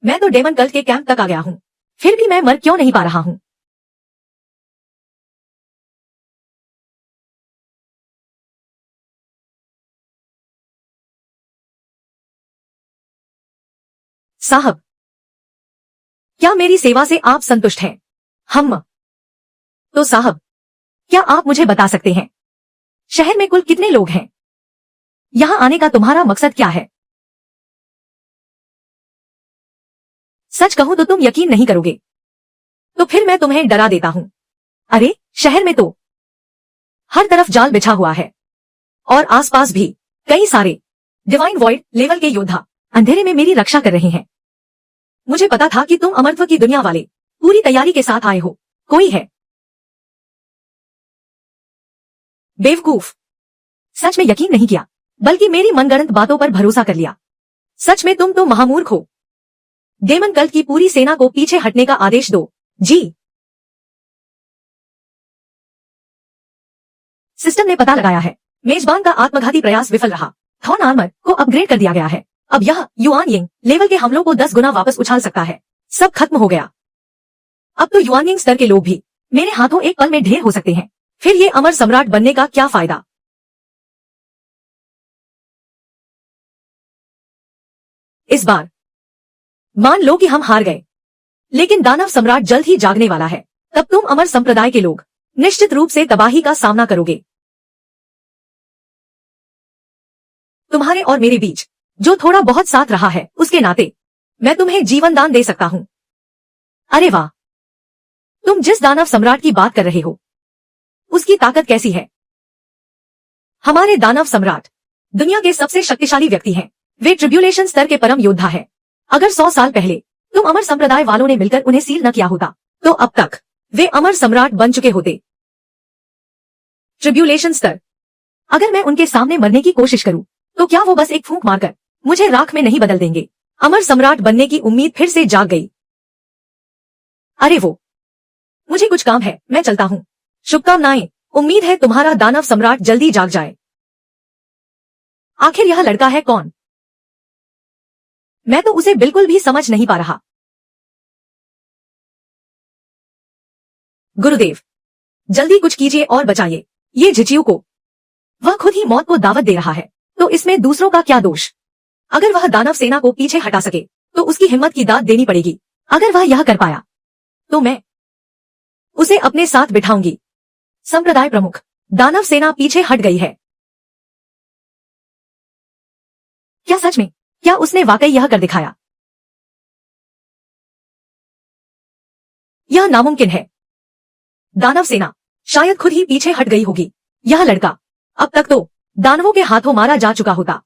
मैं तो डेमन कल्ट के कैंप तक आ गया हूँ, फिर भी मैं मर क्यों नहीं पा रहा हूँ? साहब, क्या मेरी सेवा से आप संतुष्ट हैं? हम तो साहब, क्या आप मुझे बता सकते हैं शहर में कुल कितने लोग हैं? यहाँ आने का तुम्हारा मकसद क्या है? सच कहूं तो तुम यकीन नहीं करोगे, तो फिर मैं तुम्हें डरा देता हूं। अरे, शहर में तो हर तरफ जाल बिछा हुआ है और आसपास भी कई सारे डिवाइन वॉइड लेवल के योद्धा अंधेरे में मेरी रक्षा कर रहे हैं। मुझे पता था कि तुम अमरत्व की दुनिया वाले पूरी तैयारी के साथ आए हो। कोई है बेवकूफ, सच में यकीन नहीं किया, बल्कि मेरी मनगढ़ंत बातों पर भरोसा कर लिया। सच में तुम तो महामूर्ख हो। डेमन कल्ट की पूरी सेना को पीछे हटने का आदेश दो। जी। सिस्टम ने पता लगाया है, मेजबान का आत्मघाती प्रयास विफल रहा। थॉन आर्मर को अपग्रेड कर दिया गया है। अब यह युआन यिंग लेवल के हमलों को 10 गुना वापस उछाल सकता है। सब खत्म हो गया। अब तो युआन यिंग स्तर के लोग भी मेरे हाथों एक पल में ढेर हो सकते हैं। फिर ये अमर सम्राट बनने का क्या फायदा? इस बार मान लो कि हम हार गए, लेकिन दानव सम्राट जल्द ही जागने वाला है। तब तुम अमर संप्रदाय के लोग निश्चित रूप से तबाही का सामना करोगे। तुम्हारे और मेरे बीच जो थोड़ा बहुत साथ रहा है, उसके नाते मैं तुम्हें जीवन दान दे सकता हूं। अरे वाह, तुम जिस दानव सम्राट की बात कर रहे हो उसकी ताकत कैसी है? हमारे दानव सम्राट दुनिया के सबसे शक्तिशाली व्यक्ति हैं। वे ट्रिब्यूलेशन स्तर के परम योद्धा है। अगर 100 साल पहले तुम अमर संप्रदाय वालों ने मिलकर उन्हें सील न किया होता तो अब तक वे अमर सम्राट बन चुके होते। ट्रिब्यूलेशन स्तर, अगर मैं उनके सामने मरने की कोशिश करूं तो क्या वो बस एक फूंक मारकर मुझे राख में नहीं बदल देंगे? अमर सम्राट बनने की उम्मीद फिर से जाग गई। अरे वो, मुझे कुछ काम है, मैं चलता हूं। शुभकामनाएं। उम्मीद है तुम्हारा दानव सम्राट जल्दी जाग जाए। आखिर यह लड़का है कौन? मैं तो उसे बिल्कुल भी समझ नहीं पा रहा। गुरुदेव, जल्दी कुछ कीजिए और बचाइए ये झिझियू को। वह खुद ही मौत को दावत दे रहा है, तो इसमें दूसरों का क्या दोष? अगर वह दानव सेना को पीछे हटा सके तो उसकी हिम्मत की दाद देनी पड़ेगी। अगर वह यह कर पाया तो मैं उसे अपने साथ बिठाऊंगी। संप्रदाय प्रमुख, दानव सेना पीछे हट गई है। क्या सच में? क्या उसने वाकई यह कर दिखाया? यह नामुमकिन है। दानव सेना शायद खुद ही पीछे हट गई होगी। यह लड़का अब तक तो दानवों के हाथों मारा जा चुका होता।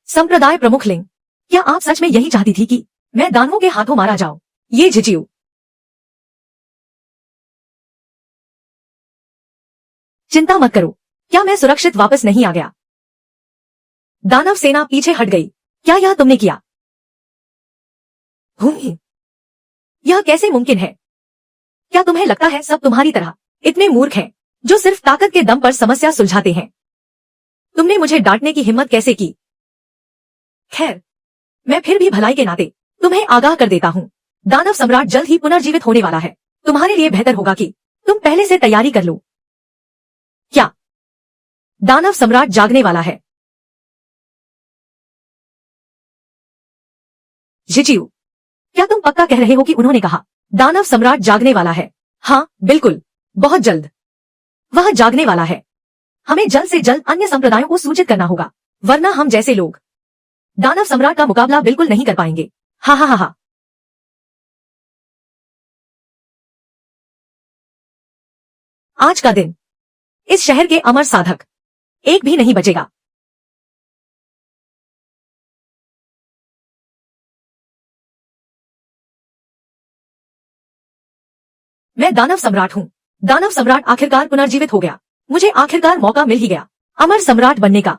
संप्रदाय प्रमुख लिंग, क्या आप सच में यही चाहती थी कि मैं दानवों के हाथों मारा जाऊं? ये झिझियू, चिंता मत करो। क्या मैं सुरक्षित वापस नहीं आ गया? दानव सेना पीछे हट गई। क्या यह तुमने किया? यह कैसे मुमकिन है? क्या तुम्हें लगता है सब तुम्हारी तरह इतने मूर्ख हैं जो सिर्फ ताकत के दम पर समस्या सुलझाते हैं? तुमने मुझे डांटने की हिम्मत कैसे की? खैर, मैं फिर भी भलाई के नाते तुम्हें आगाह कर देता हूँ, दानव सम्राट जल्द ही पुनर्जीवित होने वाला है। तुम्हारे लिए बेहतर होगा कि तुम पहले से तैयारी कर लो। क्या दानव सम्राट जागने वाला है? झिझियू, क्या तुम पक्का कह रहे हो कि उन्होंने कहा दानव सम्राट जागने वाला है? हाँ बिल्कुल, बहुत जल्द वह जागने वाला है। हमें जल्द से जल्द अन्य संप्रदायों को सूचित करना होगा, वरना हम जैसे लोग दानव सम्राट का मुकाबला बिल्कुल नहीं कर पाएंगे। हा हा हा हा। आज का दिन इस शहर के अमर साधक एक भी नहीं बचेगा। मैं दानव सम्राट हूँ। दानव सम्राट आखिरकार पुनर्जीवित हो गया। मुझे आखिरकार मौका मिल ही गया अमर सम्राट बनने का।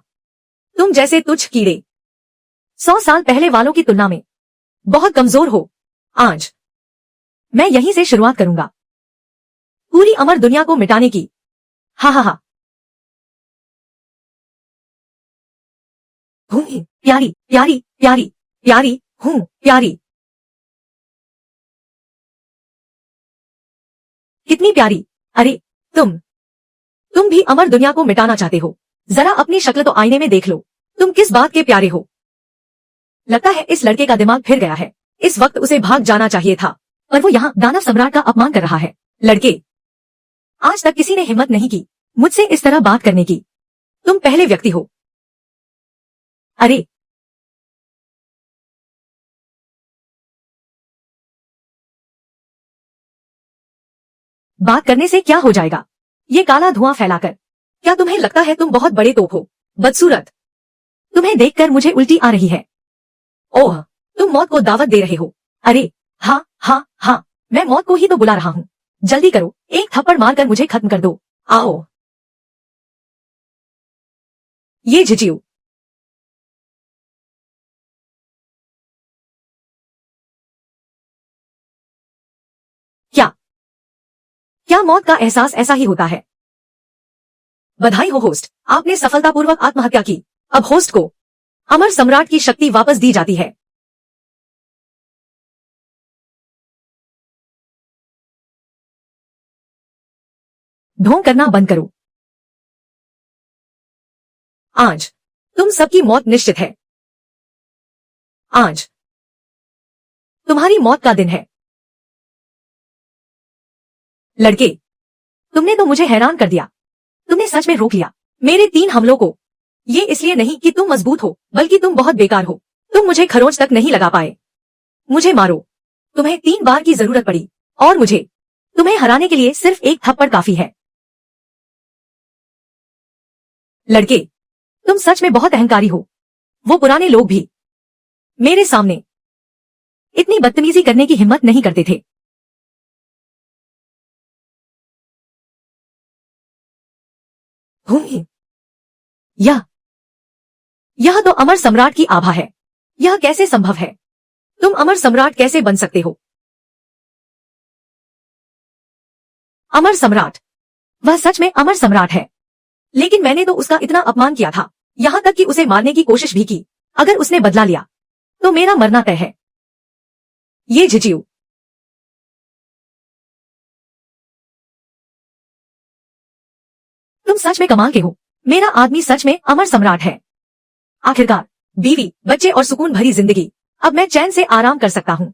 तुम जैसे तुच्छ कीड़े 100 साल पहले वालों की तुलना में बहुत कमजोर हो। आज मैं यहीं से शुरुआत करूंगा पूरी अमर दुनिया को मिटाने की। हा हा हा। हूँ प्यारी प्यारी प्यारी प्यारी हूँ प्यारी। कितनी प्यारी। अरे तुम भी अमर दुनिया को मिटाना चाहते हो? जरा अपनी शक्ल तो आईने में देख लो। तुम किस बात के प्यारे हो? लगता है इस लड़के का दिमाग फिर गया है। इस वक्त उसे भाग जाना चाहिए था, पर वो यहाँ दानव सम्राट का अपमान कर रहा है। लड़के, आज तक किसी ने हिम्मत नहीं की मुझसे इस तरह बात करने की। तुम पहले व्यक्ति हो। अरे बात करने से क्या हो जाएगा? ये काला धुआं फैलाकर क्या तुम्हें लगता है तुम बहुत बड़े तोप हो? बदसूरत, तुम्हें देखकर मुझे उल्टी आ रही है। ओह, तुम मौत को दावत दे रहे हो? अरे हाँ हाँ हाँ, मैं मौत को ही तो बुला रहा हूँ। जल्दी करो, एक थप्पड़ मारकर मुझे खत्म कर दो। आओ। ये झिझियू, क्या क्या मौत का एहसास ऐसा ही होता है? बधाई हो होस्ट, आपने सफलतापूर्वक आत्महत्या की। अब होस्ट को अमर सम्राट की शक्ति वापस दी जाती है। ढोंग करना बंद करो। आज तुम सबकी मौत निश्चित है। आज तुम्हारी मौत का दिन है। लड़के, तुमने तो मुझे हैरान कर दिया। तुमने सच में रोक लिया मेरे 3 हमलों को। ये इसलिए नहीं कि तुम मजबूत हो, बल्कि तुम बहुत बेकार हो। तुम मुझे खरोंच तक नहीं लगा पाए। मुझे मारो। तुम्हें 3 बार की जरूरत पड़ी और मुझे तुम्हें हराने के लिए सिर्फ एक थप्पड़ काफी है। लड़के, तुम सच में बहुत अहंकारी हो। वो पुराने लोग भी मेरे सामने इतनी बदतमीजी करने की हिम्मत नहीं करते थे। यह तो अमर सम्राट की आभा है। यह कैसे संभव है? तुम अमर सम्राट कैसे बन सकते हो? अमर सम्राट, वह सच में अमर सम्राट है। लेकिन मैंने तो उसका इतना अपमान किया था, यहाँ तक कि उसे मारने की कोशिश भी की। अगर उसने बदला लिया तो मेरा मरना तय है। ये झिझियू, तुम सच में कमाल के हो। मेरा आदमी सच में अमर सम्राट है। आखिरकार बीवी, बच्चे और सुकून भरी जिंदगी। अब मैं चैन से आराम कर सकता हूँ।